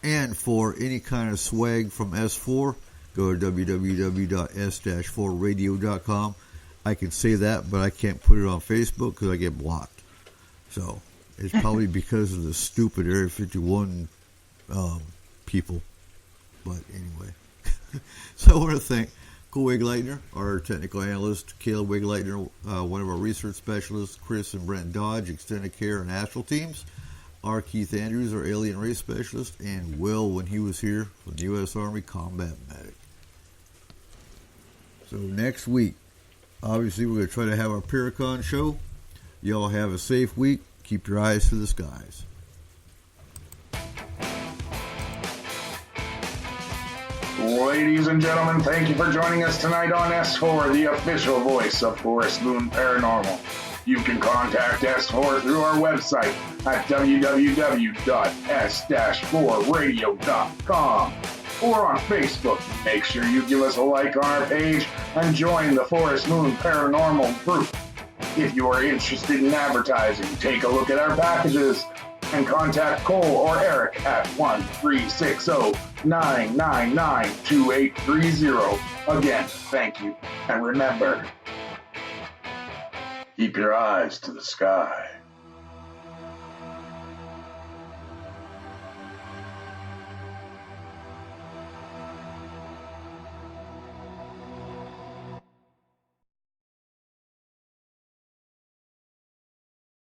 And for any kind of swag from S4, go to www.s-4radio.com. I can say that, but I can't put it on Facebook because I get blocked. So it's probably because of the stupid Area 51 people. But anyway. So I want to thank Cole Wigleitner, our technical analyst, Caleb Wigleitner, one of our research specialists, Chris and Brent Dodge, Extended Care and Astral Teams, our Keith Andrews, our alien race specialist, and Will, when he was here, from the U.S. Army Combat Medic. So next week, obviously, we're going to try to have our Paracon show. Y'all have a safe week. Keep your eyes to the skies. Ladies and gentlemen, thank you for joining us tonight on S4, the official voice of Forest Moon Paranormal. You can contact S4 through our website at www.s-4radio.com or on Facebook. Make sure you give us a like on our page and join the Forest Moon Paranormal group. If you are interested in advertising, take a look at our packages and contact Cole or Eric at 1-360-999-2830. Again, thank you. And remember, keep your eyes to the sky.